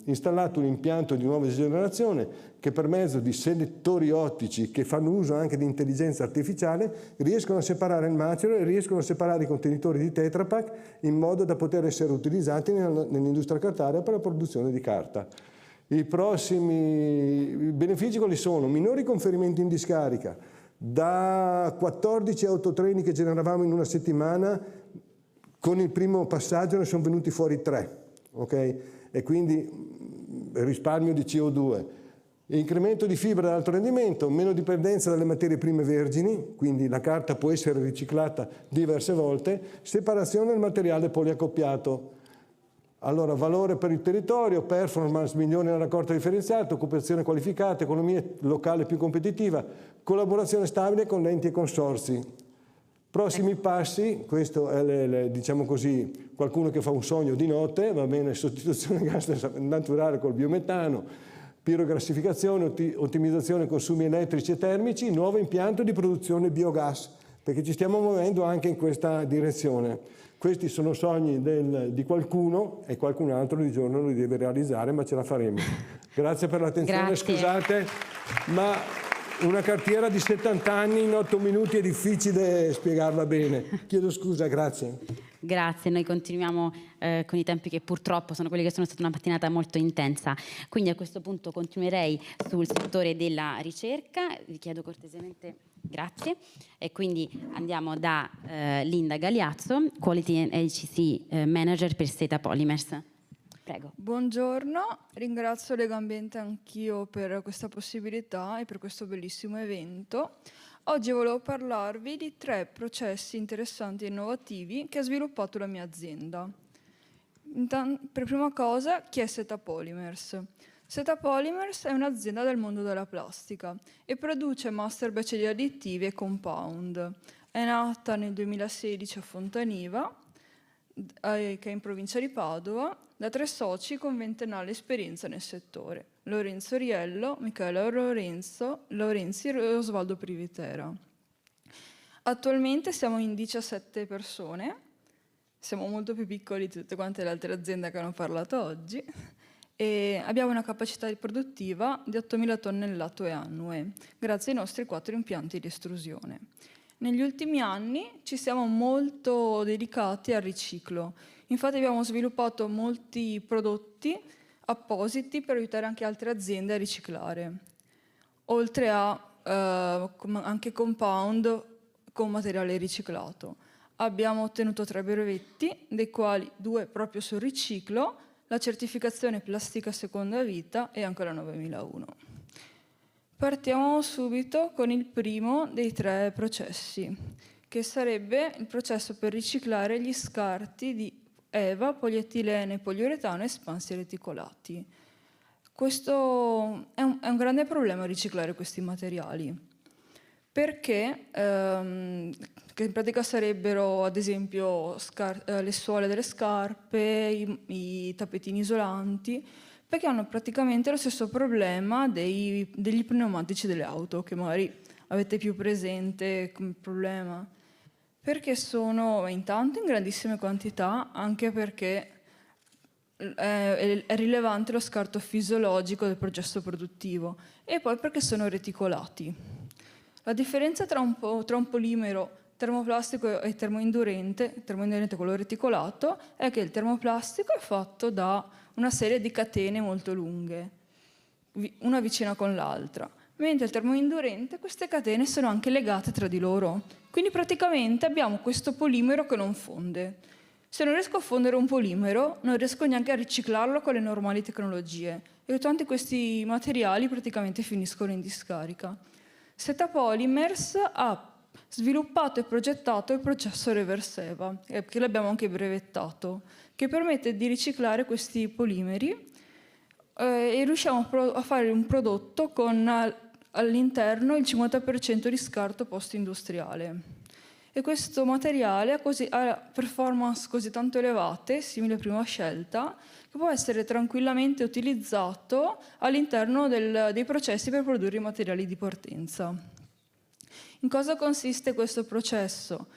installato un impianto di nuova generazione che per mezzo di selettori ottici che fanno uso anche di intelligenza artificiale riescono a separare il macero e riescono a separare i contenitori di Tetra Pak in modo da poter essere utilizzati nell'industria cartaria per la produzione di carta. I prossimi benefici quali sono? Minori conferimenti in discarica. Da 14 autotreni che generavamo in una settimana, con il primo passaggio ne sono venuti fuori 3, ok? E quindi risparmio di CO2. Incremento di fibra ad alto rendimento, meno dipendenza dalle materie prime vergini, quindi la carta può essere riciclata diverse volte, separazione del materiale poliaccoppiato. Allora, valore per il territorio, performance migliore nella raccolta differenziata, occupazione qualificata, economia locale più competitiva, collaborazione stabile con enti e consorzi. Prossimi passi, questo è diciamo così, qualcuno che fa un sogno di notte, va bene, sostituzione gas naturale col biometano, pirogassificazione, ottimizzazione consumi elettrici e termici, nuovo impianto di produzione biogas, perché ci stiamo muovendo anche in questa direzione. Questi sono sogni di qualcuno e qualcun altro di giorno li deve realizzare, ma ce la faremo. Grazie per l'attenzione, Grazie. scusate, ma una cartiera di 70 anni in 8 minuti è difficile spiegarla bene. Chiedo scusa, grazie. Grazie, noi continuiamo con i tempi che purtroppo sono quelli che sono stata una mattinata molto intensa. Quindi a questo punto continuerei sul settore della ricerca. Vi chiedo cortesemente grazie. E quindi andiamo da Linda Galiazzo, Quality and HC Manager per Seta Polymers. Prego. Buongiorno, ringrazio Legambiente anch'io per questa possibilità e per questo bellissimo evento. Oggi volevo parlarvi di 3 processi interessanti e innovativi che ha sviluppato la mia azienda. Per prima cosa, chi è Seta Polymers? Seta Polymers è un'azienda del mondo della plastica e produce master batch di additivi e compound. È nata nel 2016 a Fontaniva, che è in provincia di Padova, da 3 soci con 20enne esperienza nel settore: Lorenzo Riello, Michele Lorenzi e Osvaldo Privitera. Attualmente siamo in 17 persone, siamo molto più piccoli di tutte quante le altre aziende che hanno parlato oggi, e abbiamo una capacità produttiva di 8.000 tonnellate annue, grazie ai nostri 4 impianti di estrusione. Negli ultimi anni ci siamo molto dedicati al riciclo. Infatti abbiamo sviluppato molti prodotti appositi per aiutare anche altre aziende a riciclare, oltre a anche compound con materiale riciclato. Abbiamo ottenuto 3 brevetti, dei quali 2 proprio sul riciclo, la certificazione plastica seconda vita e anche la 9001. Partiamo subito con il primo dei 3 processi, che sarebbe il processo per riciclare gli scarti di EVA, polietilene, poliuretano e espansi reticolati. Questo è un grande problema riciclare questi materiali, perché che in pratica sarebbero ad esempio le suole delle scarpe, i tappetini isolanti, perché hanno praticamente lo stesso problema degli pneumatici delle auto, che magari avete più presente come problema, perché sono intanto in grandissime quantità, anche perché è rilevante lo scarto fisiologico del processo produttivo, e poi perché sono reticolati. La differenza tra un polimero termoplastico e termoindurente quello reticolato, è che il termoplastico è fatto da una serie di catene molto lunghe, una vicina con l'altra, mentre il termoindurente queste catene sono anche legate tra di loro. Quindi praticamente abbiamo questo polimero che non fonde. Se non riesco a fondere un polimero, non riesco neanche a riciclarlo con le normali tecnologie e tutti questi materiali praticamente finiscono in discarica. Seta Polymers ha sviluppato e progettato il processo Reverseva, che l'abbiamo anche brevettato, che permette di riciclare questi polimeri e riusciamo a fare un prodotto con all'interno il 50% di scarto post-industriale. E questo materiale ha performance così tanto elevate, simile a prima scelta, che può essere tranquillamente utilizzato all'interno dei processi per produrre i materiali di partenza. In cosa consiste questo processo?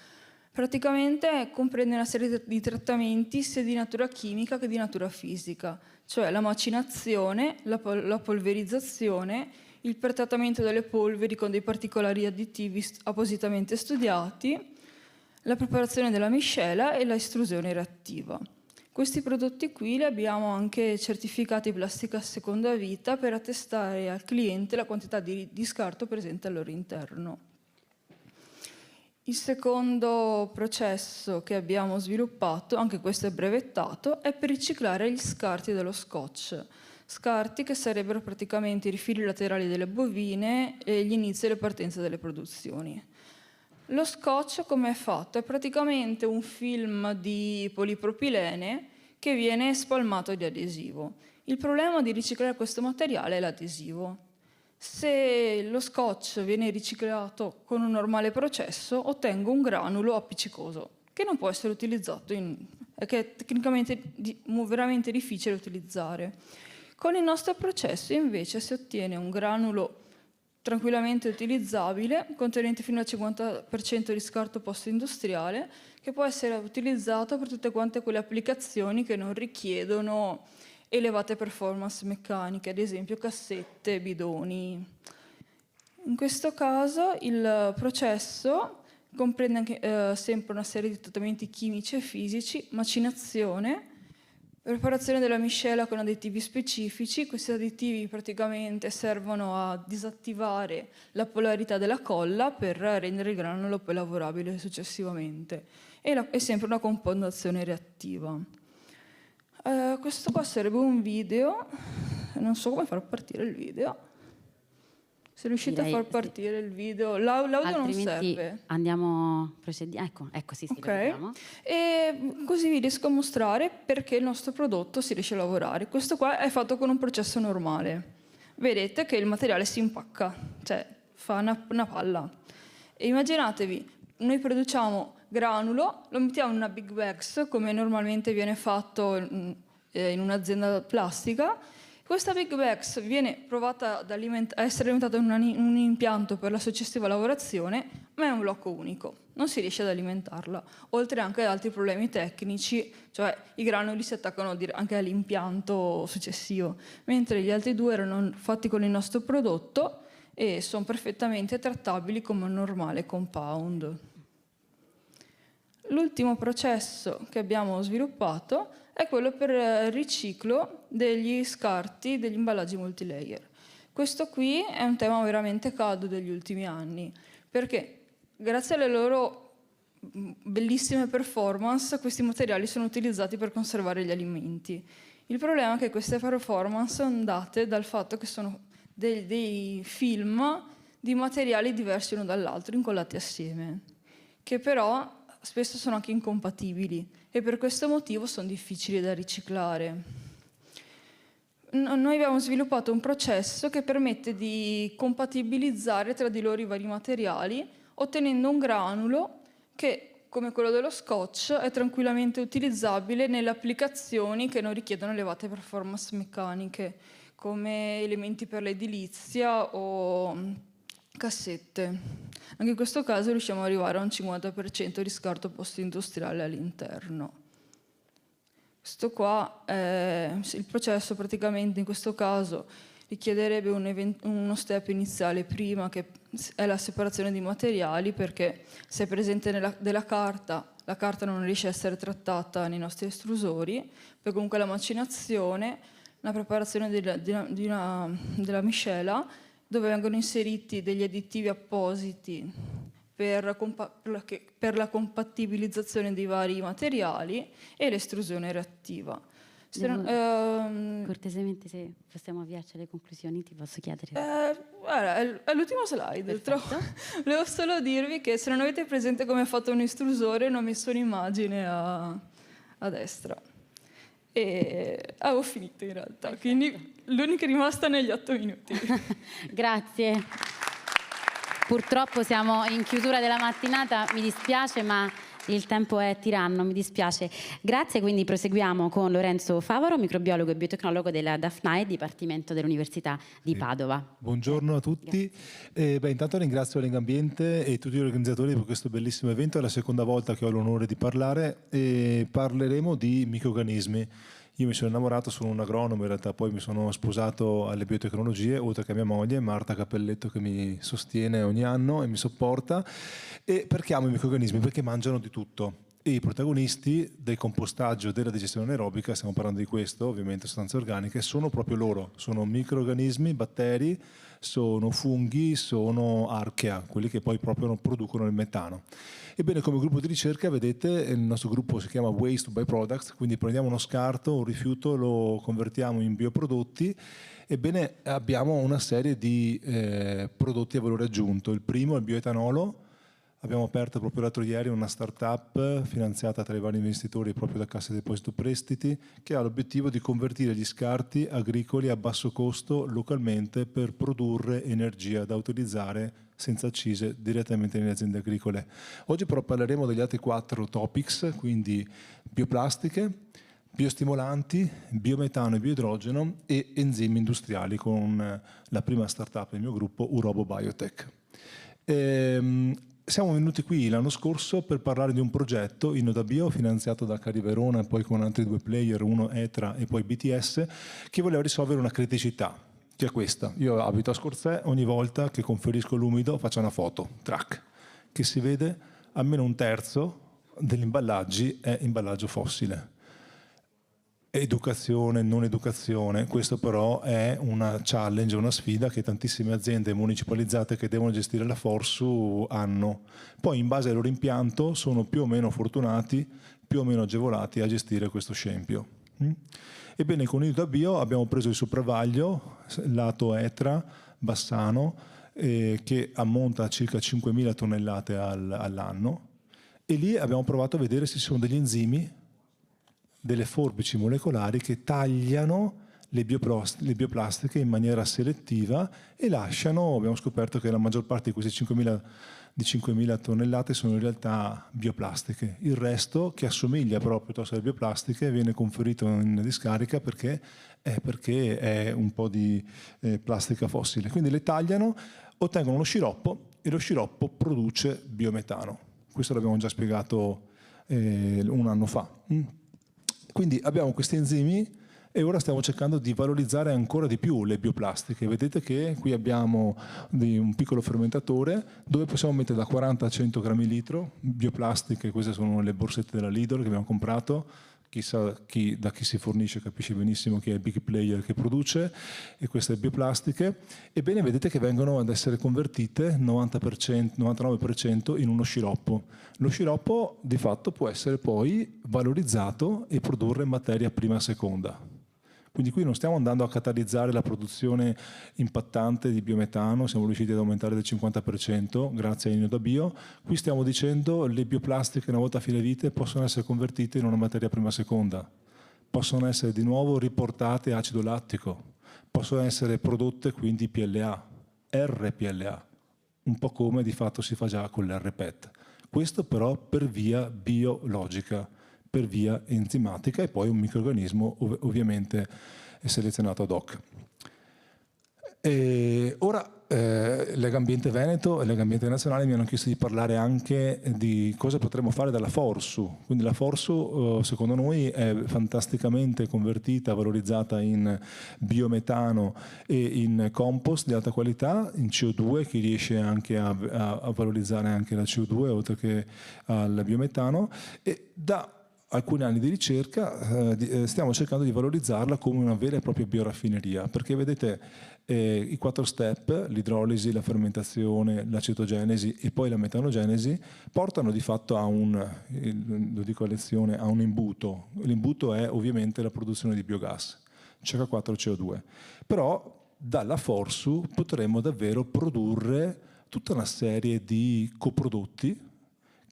Praticamente comprende una serie di trattamenti sia di natura chimica che di natura fisica, cioè la macinazione, la polverizzazione, il pretrattamento delle polveri con dei particolari additivi appositamente studiati, la preparazione della miscela e la estrusione reattiva. Questi prodotti qui li abbiamo anche certificati plastica seconda vita per attestare al cliente la quantità di scarto presente al loro interno. Il secondo processo che abbiamo sviluppato, anche questo è brevettato, è per riciclare gli scarti dello scotch. Scarti che sarebbero praticamente i rifili laterali delle bovine e gli inizi e le partenze delle produzioni. Lo scotch come è fatto? È praticamente un film di polipropilene che viene spalmato di adesivo. Il problema di riciclare questo materiale è l'adesivo. Se lo scotch viene riciclato con un normale processo, ottengo un granulo appiccicoso che non può essere utilizzato, che è tecnicamente veramente difficile da utilizzare. Con il nostro processo invece si ottiene un granulo tranquillamente utilizzabile, contenente fino al 50% di scarto post-industriale, che può essere utilizzato per tutte quante quelle applicazioni che non richiedono elevate performance meccaniche, ad esempio cassette, bidoni. In questo caso il processo comprende anche, sempre una serie di trattamenti chimici e fisici, macinazione, preparazione della miscela con additivi specifici. Questi additivi praticamente servono a disattivare la polarità della colla per rendere il granulo poi lavorabile successivamente. È sempre una compostazione reattiva. Questo qua sarebbe un video, non so come far partire il video. Se riuscite a far partire il video, l'audio non serve. Andiamo, procediamo. Ecco, sì, okay. E così vi riesco a mostrare perché il nostro prodotto si riesce a lavorare. Questo qua è fatto con un processo normale. Vedete che il materiale si impacca, cioè fa una palla. E immaginatevi, noi produciamo granulo, lo mettiamo in una big bags come normalmente viene fatto in un'azienda plastica. Questa big bags viene provata a essere alimentata in un impianto per la successiva lavorazione, ma è un blocco unico, non si riesce ad alimentarla, oltre anche ad altri problemi tecnici, cioè i granuli si attaccano anche all'impianto successivo, mentre gli altri due erano fatti con il nostro prodotto e sono perfettamente trattabili come un normale compound. L'ultimo processo che abbiamo sviluppato è quello per il riciclo degli scarti degli imballaggi multilayer. Questo qui è un tema veramente caldo degli ultimi anni, perché grazie alle loro bellissime performance questi materiali sono utilizzati per conservare gli alimenti. Il problema è che queste performance sono date dal fatto che sono dei film di materiali diversi uno dall'altro, incollati assieme, che però spesso sono anche incompatibili e per questo motivo sono difficili da riciclare. Noi abbiamo sviluppato un processo che permette di compatibilizzare tra di loro i vari materiali, ottenendo un granulo che, come quello dello scotch, è tranquillamente utilizzabile nelle applicazioni che non richiedono elevate performance meccaniche, come elementi per l'edilizia o cassette. Anche in questo caso riusciamo ad arrivare a un 50% di scarto post-industriale all'interno. Questo qua è il processo, praticamente in questo caso richiederebbe uno step iniziale prima, che è la separazione di materiali, perché se è presente della carta, la carta non riesce a essere trattata nei nostri estrusori, poi comunque la macinazione, la preparazione della miscela, dove vengono inseriti degli additivi appositi per la compatibilizzazione dei vari materiali e l'estrusione reattiva. Cortesemente, se possiamo avviarci alle conclusioni, ti posso chiedere. Guarda, è l'ultimo slide. Volevo solo dirvi che se non avete presente come è fatto un estrusore, ne ho messo un'immagine a destra. E avevo finito in realtà, quindi l'unica rimasta negli 8 minuti. Grazie. Purtroppo siamo in chiusura della mattinata, mi dispiace, ma il tempo è tiranno, mi dispiace. Grazie, quindi proseguiamo con Lorenzo Favaro, microbiologo e biotecnologo della DAFNAE, Dipartimento dell'Università di Padova. Buongiorno a tutti. Intanto ringrazio Legambiente e tutti gli organizzatori per questo bellissimo evento. È la seconda volta che ho l'onore di parlare e parleremo di microrganismi. Io mi sono innamorato, sono un agronomo in realtà, poi mi sono sposato alle biotecnologie, oltre che a mia moglie, Marta Cappelletto, che mi sostiene ogni anno e mi sopporta. E perché amo i microrganismi? Perché mangiano di tutto. E i protagonisti del compostaggio e della digestione anaerobica, stiamo parlando di questo, ovviamente sostanze organiche, sono proprio loro. Sono microrganismi, batteri, sono funghi, sono archea, quelli che poi proprio producono il metano. Ebbene, come gruppo di ricerca, vedete, il nostro gruppo si chiama Waste to Byproducts, quindi prendiamo uno scarto, un rifiuto, lo convertiamo in bioprodotti. Ebbene, abbiamo una serie di prodotti a valore aggiunto. Il primo è il bioetanolo. Abbiamo aperto proprio l'altro ieri una start-up finanziata tra i vari investitori proprio da Cassa Deposito Prestiti, che ha l'obiettivo di convertire gli scarti agricoli a basso costo localmente per produrre energia da utilizzare senza accise direttamente nelle aziende agricole. Oggi però parleremo degli altri 4 topics, quindi bioplastiche, biostimolanti, biometano e bioidrogeno e enzimi industriali con la prima start-up del mio gruppo, Urobo Biotech. Siamo venuti qui l'anno scorso per parlare di un progetto InnodaBio finanziato da Cari Verona, poi con altri 2 player, uno ETRA e poi BTS, che voleva risolvere una criticità, che è questa. Io abito a Scorzè, ogni volta che conferisco l'umido faccio una foto, track, che si vede almeno un terzo degli imballaggi è imballaggio fossile. Educazione, non educazione, questo però è una challenge, una sfida che tantissime aziende municipalizzate che devono gestire la Forsu hanno. Poi in base al loro impianto sono più o meno fortunati, più o meno agevolati a gestire questo scempio. Ebbene, con InnodaBio abbiamo preso il sopravaglio, lato ETRA, Bassano, che ammonta a circa 5.000 tonnellate all'anno, e lì abbiamo provato a vedere se ci sono degli enzimi, delle forbici molecolari che tagliano le bioplastiche in maniera selettiva e lasciano, abbiamo scoperto che la maggior parte di queste 5.000 tonnellate sono in realtà bioplastiche. Il resto, che assomiglia però piuttosto alle bioplastiche, viene conferito in discarica perché è un po' di plastica fossile. Quindi le tagliano, ottengono lo sciroppo e lo sciroppo produce biometano. Questo l'abbiamo già spiegato un anno fa. Quindi abbiamo questi enzimi e ora stiamo cercando di valorizzare ancora di più le bioplastiche. Vedete che qui abbiamo un piccolo fermentatore dove possiamo mettere da 40 a 100 grammi litro bioplastiche. Queste sono le borsette della Lidl che abbiamo comprato. Chissà da chi si fornisce, capisce benissimo chi è il big player che produce, e queste bioplastiche. Ebbene, vedete che vengono ad essere convertite 99% in uno sciroppo. Lo sciroppo di fatto può essere poi valorizzato e produrre materia prima e seconda. Quindi qui non stiamo andando a catalizzare la produzione impattante di biometano, siamo riusciti ad aumentare del 50% grazie a InnodaBio. Qui stiamo dicendo che le bioplastiche una volta a fine vita possono essere convertite in una materia prima seconda, possono essere di nuovo riportate acido lattico, possono essere prodotte quindi PLA, RPLA, un po' come di fatto si fa già con l'RPET. Questo però per via biologica, per via enzimatica, e poi un microrganismo ovviamente selezionato ad hoc. Ora Legambiente Veneto e Legambiente Nazionale mi hanno chiesto di parlare anche di cosa potremmo fare dalla Forsu. Quindi la Forsu secondo noi è fantasticamente convertita, valorizzata in biometano e in compost di alta qualità, in CO2, che riesce anche a valorizzare anche la CO2 oltre che al biometano, e alcuni anni di ricerca stiamo cercando di valorizzarla come una vera e propria bioraffineria, perché vedete i 4 step, l'idrolisi, la fermentazione, l'acetogenesi e poi la metanogenesi, portano di fatto a lo dico a lezione, a un imbuto. L'imbuto è ovviamente la produzione di biogas, CH4CO2. Però dalla Forsu potremmo davvero produrre tutta una serie di coprodotti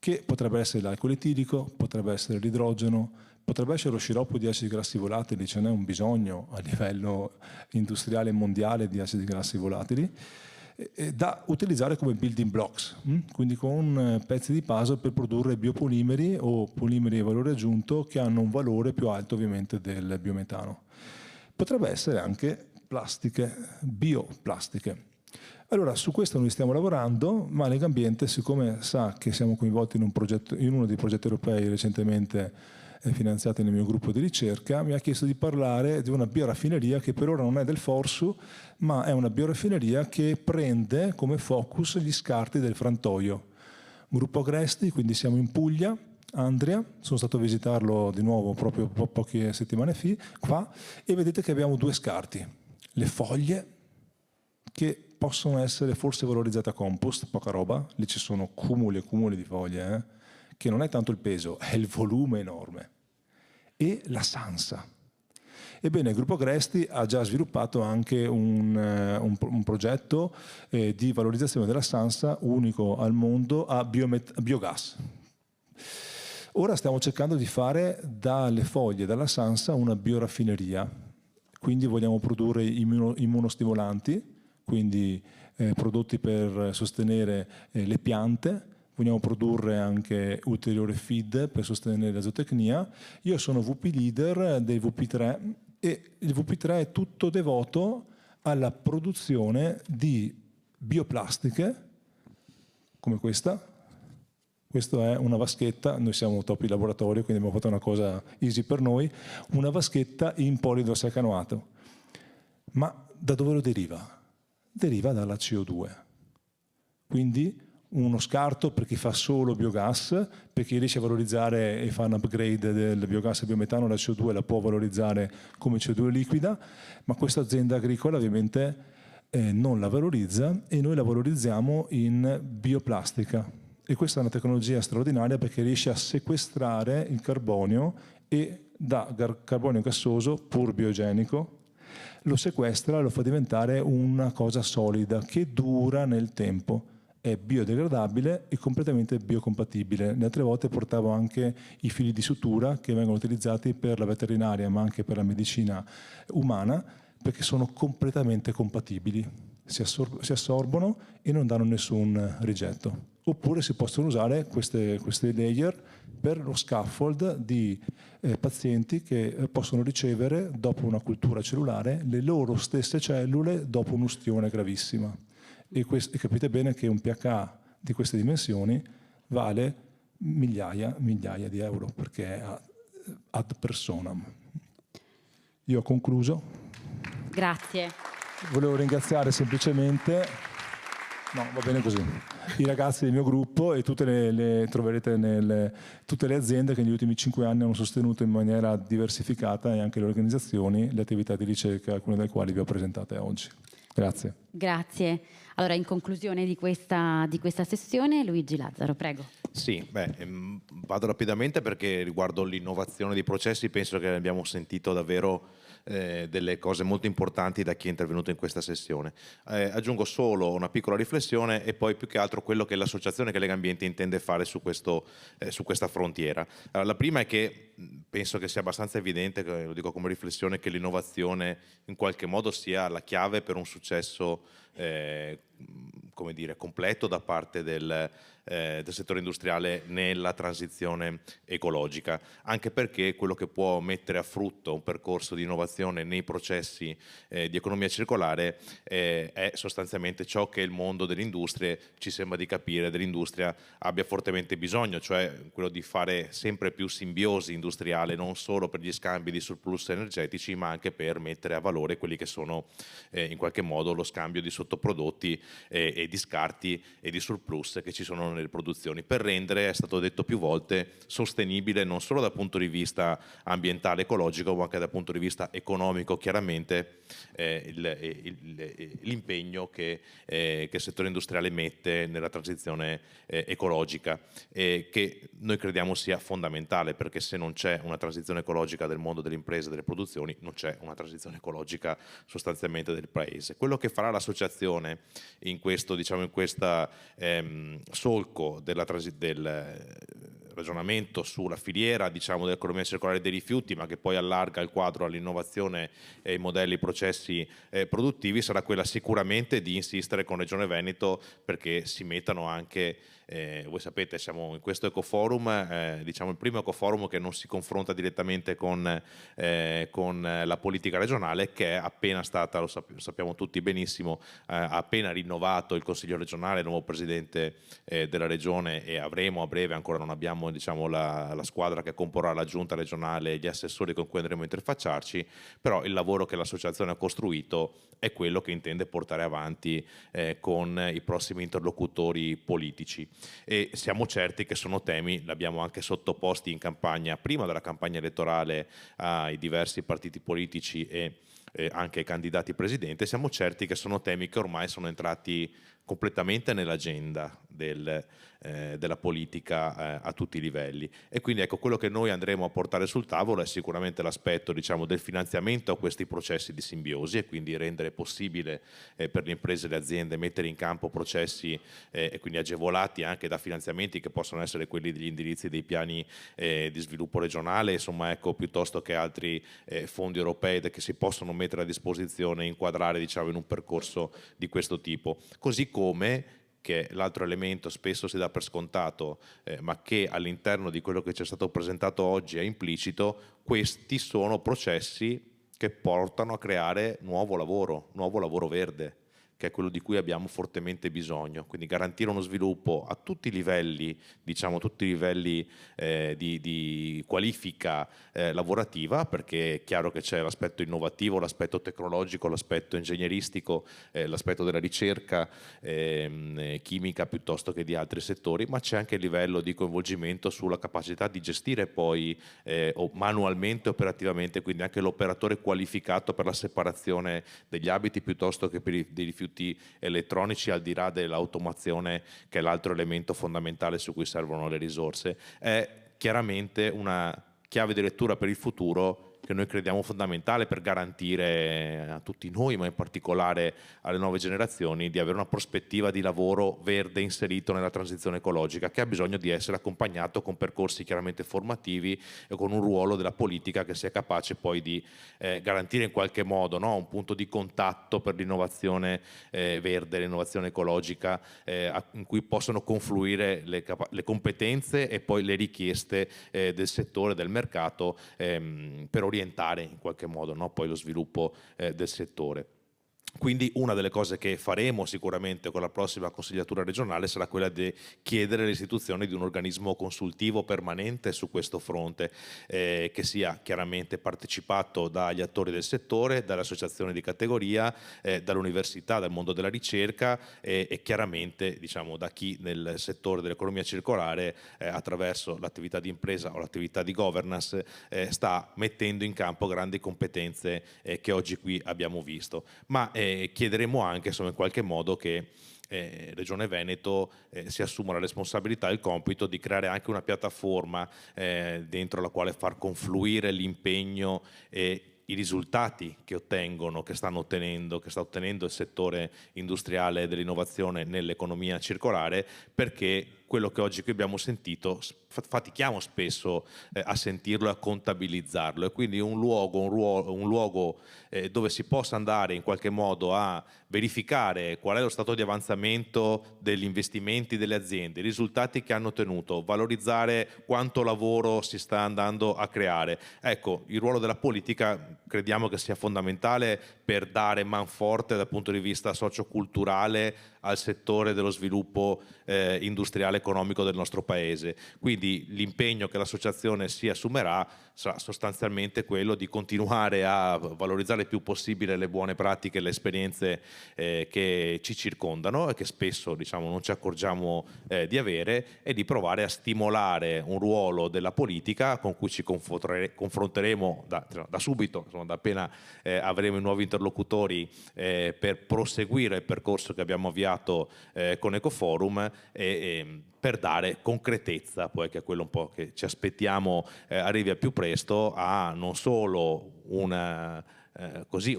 che potrebbe essere l'alcol etilico, potrebbe essere l'idrogeno, potrebbe essere lo sciroppo di acidi grassi volatili, ce n'è un bisogno a livello industriale mondiale di acidi grassi volatili, da utilizzare come building blocks, quindi con pezzi di puzzle per produrre biopolimeri o polimeri di valore aggiunto che hanno un valore più alto ovviamente del biometano. Potrebbe essere anche plastiche, bioplastiche. Allora, su questo noi stiamo lavorando, ma Legambiente, siccome sa che siamo coinvolti in uno dei progetti europei recentemente finanziati nel mio gruppo di ricerca, mi ha chiesto di parlare di una bioraffineria che per ora non è del Forsu, ma è una bioraffineria che prende come focus gli scarti del frantoio. Gruppo Agresti, quindi siamo in Puglia, Andria, sono stato a visitarlo di nuovo proprio poche settimane fa, e vedete che abbiamo 2 scarti, le foglie che possono essere forse valorizzate a compost, poca roba, lì ci sono cumuli e cumuli di foglie, che non è tanto il peso, è il volume enorme, e la sansa. Ebbene, il gruppo Agresti ha già sviluppato anche un progetto di valorizzazione della sansa unico al mondo a biogas. Ora stiamo cercando di fare dalle foglie, dalla sansa, una bioraffineria, quindi vogliamo produrre immunostimolanti, quindi prodotti per sostenere le piante, vogliamo produrre anche ulteriore feed per sostenere la zootecnia. Io sono VP leader dei VP3 e il VP3 è tutto devoto alla produzione di bioplastiche come questa. Questa è una vaschetta, noi siamo top in laboratorio, quindi abbiamo fatto una cosa easy per noi, una vaschetta in polidrossalcanoato. Ma da dove lo deriva? Deriva dalla CO2. Quindi uno scarto per chi fa solo biogas, per chi riesce a valorizzare e fa un upgrade del biogas e biometano, la CO2 la può valorizzare come CO2 liquida, ma questa azienda agricola ovviamente non la valorizza e noi la valorizziamo in bioplastica. E questa è una tecnologia straordinaria perché riesce a sequestrare il carbonio e da carbonio gassoso, pur biogenico, lo sequestra, lo fa diventare una cosa solida che dura nel tempo. È biodegradabile e completamente biocompatibile. Le altre volte portavo anche i fili di sutura che vengono utilizzati per la veterinaria ma anche per la medicina umana perché sono completamente compatibili, si assorbono e non danno nessun rigetto. Oppure si possono usare queste layer per lo scaffold di pazienti che possono ricevere dopo una cultura cellulare le loro stesse cellule dopo un'ustione gravissima. E capite bene che un pH di queste dimensioni vale migliaia di euro perché è ad personam. Io ho concluso. Grazie. Volevo ringraziare semplicemente, no, va bene così, i ragazzi del mio gruppo e troverete tutte le aziende che negli ultimi 5 anni hanno sostenuto in maniera diversificata e anche le organizzazioni, le attività di ricerca, alcune delle quali vi ho presentate oggi. Grazie. Grazie. Allora, in conclusione di questa sessione, Luigi Lazzaro, prego. Sì, vado rapidamente perché riguardo l'innovazione dei processi penso che abbiamo sentito davvero delle cose molto importanti da chi è intervenuto in questa sessione. Aggiungo solo una piccola riflessione e poi più che altro quello che l'associazione che Legambiente intende fare su questa frontiera. Allora, la prima è che penso che sia abbastanza evidente, lo dico come riflessione, che l'innovazione in qualche modo sia la chiave per un successo come dire, completo da parte del settore industriale nella transizione ecologica, anche perché quello che può mettere a frutto un percorso di innovazione nei processi di economia circolare è sostanzialmente ciò che il mondo delle industrie, ci sembra di capire, dell'industria abbia fortemente bisogno, cioè quello di fare sempre più simbiosi industriale, non solo per gli scambi di surplus energetici, ma anche per mettere a valore quelli che sono in qualche modo lo scambio di sottoprodotti e di scarti e di surplus che ci sono delle produzioni, per rendere, è stato detto più volte, sostenibile non solo dal punto di vista ambientale, ecologico, ma anche dal punto di vista economico, chiaramente l'impegno che il settore industriale mette nella transizione ecologica, che noi crediamo sia fondamentale, perché se non c'è una transizione ecologica del mondo delle imprese e delle produzioni, non c'è una transizione ecologica sostanzialmente del paese. Quello che farà l'associazione in questo, diciamo, in questa solco del ragionamento sulla filiera, diciamo, dell'economia circolare dei rifiuti, ma che poi allarga il quadro all'innovazione e ai modelli, processi produttivi, sarà quella sicuramente di insistere con Regione Veneto perché si mettano anche, voi sapete, siamo in questo ecoforum, diciamo il primo ecoforum che non si confronta direttamente con la politica regionale, che è appena stata, lo sappiamo tutti benissimo, ha appena rinnovato il Consiglio regionale, il nuovo presidente della regione, e avremo a breve, ancora non abbiamo, diciamo, la squadra che comporrà la giunta regionale e gli assessori con cui andremo a interfacciarci, però il lavoro che l'associazione ha costruito è quello che intende portare avanti con i prossimi interlocutori politici, e siamo certi che sono temi, l'abbiamo anche sottoposti in campagna, prima della campagna elettorale, ai diversi partiti politici e anche ai candidati presidente. Siamo certi che sono temi che ormai sono entrati completamente nell'agenda della politica a tutti i livelli, e quindi ecco, quello che noi andremo a portare sul tavolo è sicuramente l'aspetto, diciamo, del finanziamento a questi processi di simbiosi, e quindi rendere possibile per le imprese e le aziende mettere in campo processi e quindi agevolati anche da finanziamenti che possono essere quelli degli indirizzi dei piani di sviluppo regionale, insomma, ecco, piuttosto che altri fondi europei che si possono mettere a disposizione e inquadrare, diciamo, in un percorso di questo tipo. Così come, che l'altro elemento spesso si dà per scontato, ma che all'interno di quello che ci è stato presentato oggi è implicito, questi sono processi che portano a creare nuovo lavoro verde, che è quello di cui abbiamo fortemente bisogno, quindi garantire uno sviluppo a tutti i livelli, diciamo tutti i livelli di qualifica lavorativa, perché è chiaro che c'è l'aspetto innovativo, l'aspetto tecnologico, l'aspetto ingegneristico, l'aspetto della ricerca chimica piuttosto che di altri settori, ma c'è anche il livello di coinvolgimento sulla capacità di gestire poi manualmente, operativamente, quindi anche l'operatore qualificato per la separazione degli abiti piuttosto che per dei rifiuti elettronici, al di là dell'automazione, che è l'altro elemento fondamentale su cui servono le risorse. È chiaramente una chiave di lettura per il futuro che noi crediamo fondamentale per garantire a tutti noi, ma in particolare alle nuove generazioni, di avere una prospettiva di lavoro verde inserito nella transizione ecologica, che ha bisogno di essere accompagnato con percorsi chiaramente formativi e con un ruolo della politica che sia capace poi di garantire in qualche modo, no, un punto di contatto per l'innovazione verde, l'innovazione ecologica, in cui possono confluire le competenze e poi le richieste del settore, del mercato, per orientare in qualche modo, no, poi lo sviluppo del settore. Quindi una delle cose che faremo sicuramente con la prossima consigliatura regionale sarà quella di chiedere l'istituzione di un organismo consultivo permanente su questo fronte, che sia chiaramente partecipato dagli attori del settore, dalle associazioni di categoria, dall'università, dal mondo della ricerca e chiaramente, diciamo, da chi nel settore dell'economia circolare attraverso l'attività di impresa o l'attività di governance sta mettendo in campo grandi competenze che oggi qui abbiamo visto. Ma chiederemo anche, insomma, in qualche modo che Regione Veneto si assuma la responsabilità e il compito di creare anche una piattaforma dentro la quale far confluire l'impegno e i risultati che ottengono, che sta ottenendo il settore industriale dell'innovazione nell'economia circolare, perché quello che oggi qui abbiamo sentito fatichiamo spesso a sentirlo e a contabilizzarlo, e quindi un luogo dove si possa andare in qualche modo a verificare qual è lo stato di avanzamento degli investimenti delle aziende, i risultati che hanno ottenuto, valorizzare quanto lavoro si sta andando a creare. Ecco, il ruolo della politica crediamo che sia fondamentale per dare manforte dal punto di vista socioculturale al settore dello sviluppo industriale economico del nostro paese. Quindi l'impegno che l'associazione si assumerà sarà sostanzialmente quello di continuare a valorizzare il più possibile le buone pratiche e le esperienze che ci circondano e che spesso, diciamo, non ci accorgiamo di avere, e di provare a stimolare un ruolo della politica con cui ci confronteremo da subito, insomma, da appena avremo i nuovi interlocutori, per proseguire il percorso che abbiamo avviato con Ecoforum e per dare concretezza poi, che è quello un po' che ci aspettiamo arrivi al più presto, a non solo un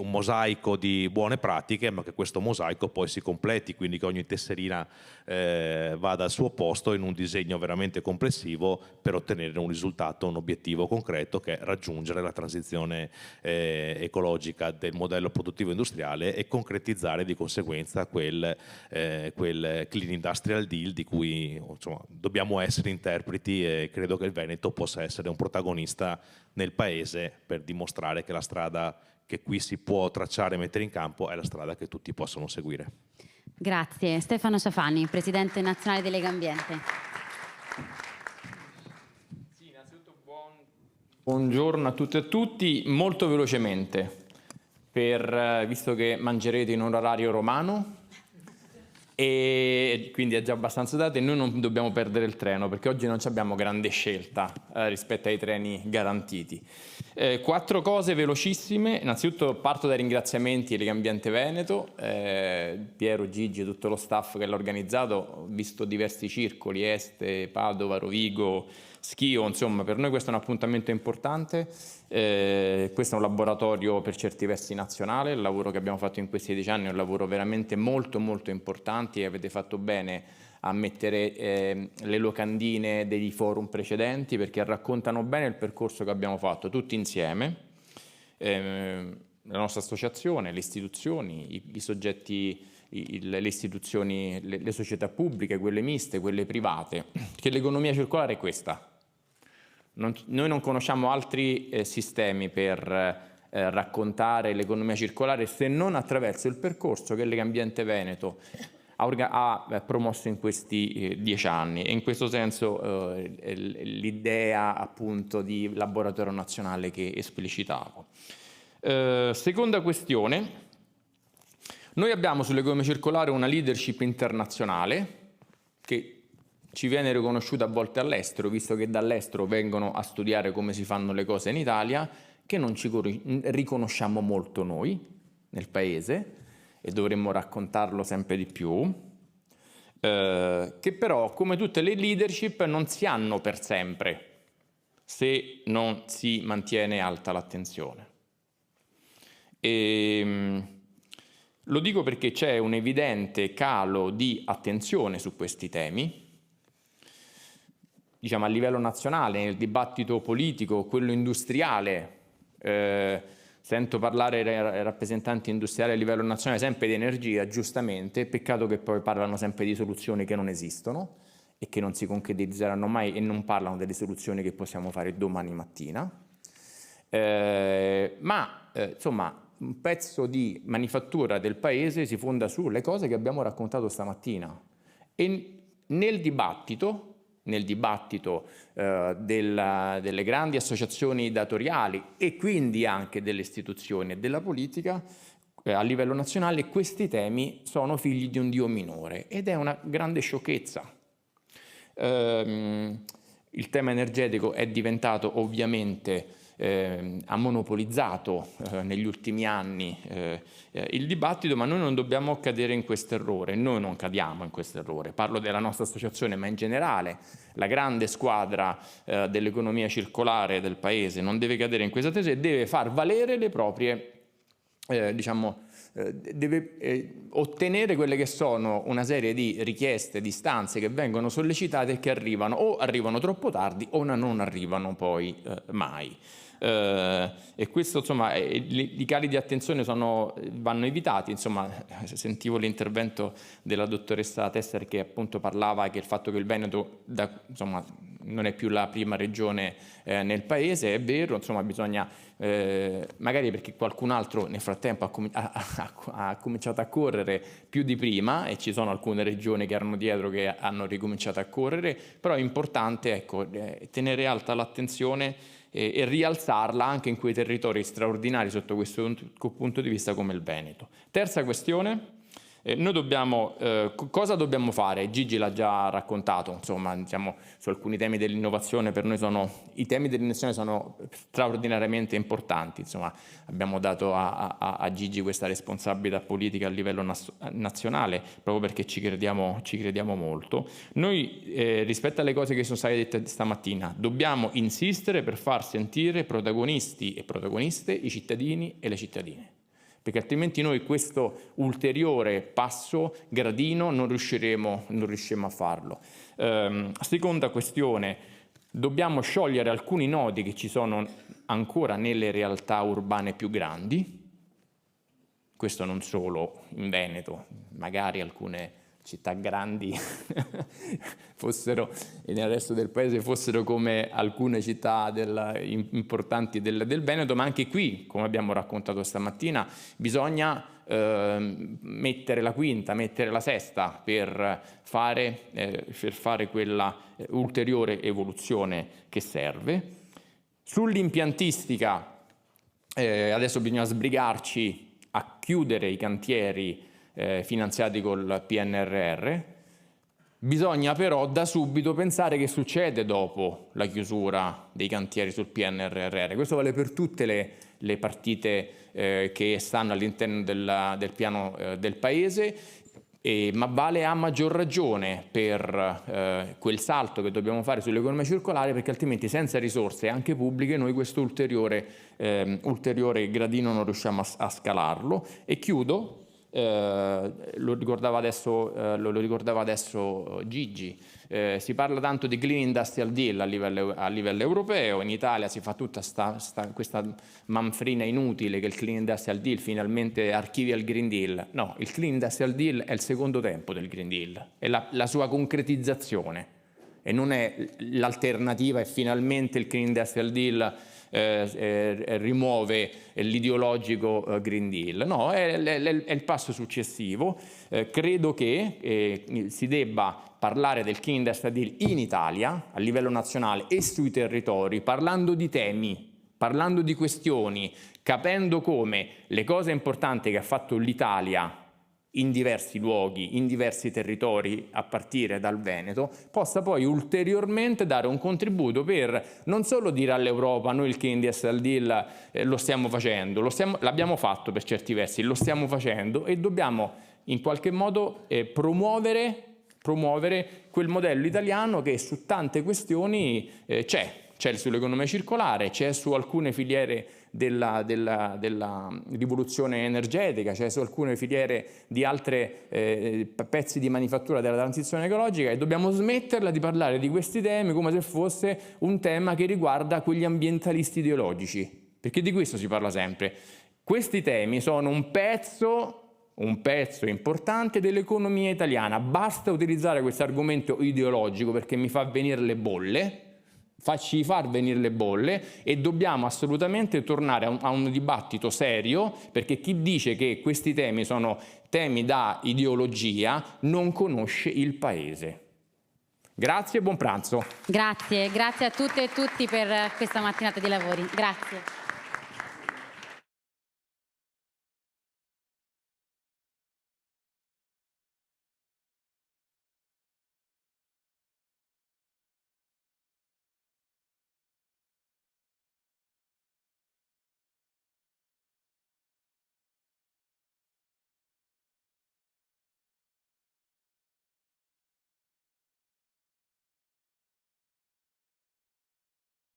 mosaico di buone pratiche, ma che questo mosaico poi si completi, quindi che ogni tesserina vada al suo posto in un disegno veramente complessivo per ottenere un risultato, un obiettivo concreto, che è raggiungere la transizione ecologica del modello produttivo industriale e concretizzare di conseguenza quel Clean Industrial Deal di cui, insomma, dobbiamo essere interpreti, e credo che il Veneto possa essere un protagonista nel Paese per dimostrare che la strada che qui si può tracciare e mettere in campo è la strada che tutti possono seguire. Grazie. Stefano Ciafani, Presidente Nazionale di Legambiente. Sì, innanzitutto buongiorno a tutte e a tutti. Molto velocemente, visto che mangerete in un orario romano, e quindi è già abbastanza dato, e noi non dobbiamo perdere il treno, perché oggi non abbiamo grande scelta rispetto ai treni garantiti. 4 cose velocissime. Innanzitutto parto dai ringraziamenti a Legambiente Veneto, Piero, Gigi e tutto lo staff che l'ha organizzato. Ho visto diversi circoli, Este, Padova, Rovigo, Schio, insomma per noi questo è un appuntamento importante. Questo è un laboratorio per certi versi nazionale. Il lavoro che abbiamo fatto in questi 10 anni è un lavoro veramente molto importante, e avete fatto bene a mettere le locandine dei forum precedenti, perché raccontano bene il percorso che abbiamo fatto tutti insieme, la nostra associazione, le istituzioni, i soggetti, le istituzioni, le società pubbliche, quelle miste, quelle private, che l'economia circolare è questa. Noi non conosciamo altri sistemi per raccontare l'economia circolare, se non attraverso il percorso che Legambiente Veneto ha promosso in questi 10 anni, e in questo senso l'idea appunto di laboratorio nazionale che esplicitavo. Seconda questione, noi abbiamo sull'economia circolare una leadership internazionale che ci viene riconosciuta a volte all'estero, visto che dall'estero vengono a studiare come si fanno le cose in Italia, che non ci riconosciamo molto noi nel Paese, e dovremmo raccontarlo sempre di più, che però, come tutte le leadership, non si hanno per sempre se non si mantiene alta l'attenzione. Lo dico perché c'è un evidente calo di attenzione su questi temi, diciamo a livello nazionale, nel dibattito politico, quello industriale. Sento parlare rappresentanti industriali a livello nazionale sempre di energia, giustamente, peccato che poi parlano sempre di soluzioni che non esistono e che non si concretizzeranno mai, e non parlano delle soluzioni che possiamo fare domani mattina. Insomma, un pezzo di manifattura del Paese si fonda sulle cose che abbiamo raccontato stamattina, e nel dibattito delle grandi associazioni datoriali, e quindi anche delle istituzioni e della politica a livello nazionale, questi temi sono figli di un Dio minore, ed è una grande sciocchezza. Il tema energetico è diventato ovviamente ha monopolizzato negli ultimi anni il dibattito, ma noi non dobbiamo cadere in questo errore. Noi non cadiamo in questo errore. Parlo della nostra associazione, ma in generale la grande squadra dell'economia circolare del Paese non deve cadere in questa tesi, e deve far valere le proprie, deve ottenere quelle che sono una serie di richieste, di istanze che vengono sollecitate e che arrivano troppo tardi o non arrivano poi mai. E questo, insomma, i cali di attenzione vanno evitati. Insomma, sentivo l'intervento della dottoressa Tesser, che appunto parlava che il fatto che il Veneto non è più la prima regione nel Paese, è vero, insomma bisogna magari perché qualcun altro nel frattempo ha ha cominciato a correre più di prima e ci sono alcune regioni che erano dietro che hanno ricominciato a correre, però è importante, ecco, tenere alta l'attenzione e rialzarla anche in quei territori straordinari sotto questo punto di vista come il Veneto. Terza questione. Noi dobbiamo, cosa dobbiamo fare? Gigi l'ha già raccontato, insomma, diciamo, su alcuni temi dell'innovazione. Per noi i temi dell'innovazione sono straordinariamente importanti, insomma, abbiamo dato a Gigi questa responsabilità politica a livello nazionale proprio perché ci crediamo molto. Noi rispetto alle cose che sono state dette stamattina dobbiamo insistere per far sentire protagonisti e protagoniste i cittadini e le cittadine, perché altrimenti noi questo ulteriore passo gradino non riusciremo a farlo. Seconda questione, dobbiamo sciogliere alcuni nodi che ci sono ancora nelle realtà urbane più grandi, questo non solo in Veneto, magari alcune città grandi fossero, e nel resto del paese fossero come alcune città importanti del Veneto, ma anche qui, come abbiamo raccontato stamattina, bisogna mettere la quinta, mettere la sesta per fare quella ulteriore evoluzione che serve. Sull'impiantistica adesso bisogna sbrigarci a chiudere i cantieri finanziati col PNRR. Bisogna però da subito pensare che succede dopo la chiusura dei cantieri sul PNRR. Questo vale per tutte le partite che stanno all'interno del piano del Paese, ma vale a maggior ragione per quel salto che dobbiamo fare sull'economia circolare, perché altrimenti senza risorse anche pubbliche noi questo ulteriore gradino non riusciamo a scalarlo. E chiudo. Lo ricordava adesso Gigi, si parla tanto di Clean Industrial Deal a livello europeo, in Italia si fa tutta questa manfrina inutile che il Clean Industrial Deal finalmente archivia il Green Deal. No, il Clean Industrial Deal è il secondo tempo del Green Deal, è la sua concretizzazione e non è l'alternativa, e finalmente il Clean Industrial Deal rimuove l'ideologico Green Deal. No, è il passo successivo. Credo che si debba parlare del Clean Industrial Deal in Italia, a livello nazionale e sui territori, parlando di temi, parlando di questioni, capendo come le cose importanti che ha fatto l'Italia in diversi luoghi, in diversi territori, a partire dal Veneto, possa poi ulteriormente dare un contributo per non solo dire all'Europa noi il Clean Industrial Deal lo stiamo facendo, l'abbiamo fatto per certi versi, lo stiamo facendo e dobbiamo in qualche modo promuovere quel modello italiano che su tante questioni c'è sull'economia circolare, c'è su alcune filiere della rivoluzione energetica, c'è su alcune filiere di altre pezzi di manifattura della transizione ecologica, e dobbiamo smetterla di parlare di questi temi come se fosse un tema che riguarda quegli ambientalisti ideologici, perché di questo si parla sempre. Questi temi sono un pezzo importante dell'economia italiana. Basta utilizzare questo argomento ideologico perché mi fa venire le bolle, facci far venire le bolle, e dobbiamo assolutamente tornare a un dibattito serio, perché chi dice che questi temi sono temi da ideologia non conosce il Paese. Grazie e buon pranzo. Grazie a tutte e tutti per questa mattinata di lavori. Grazie.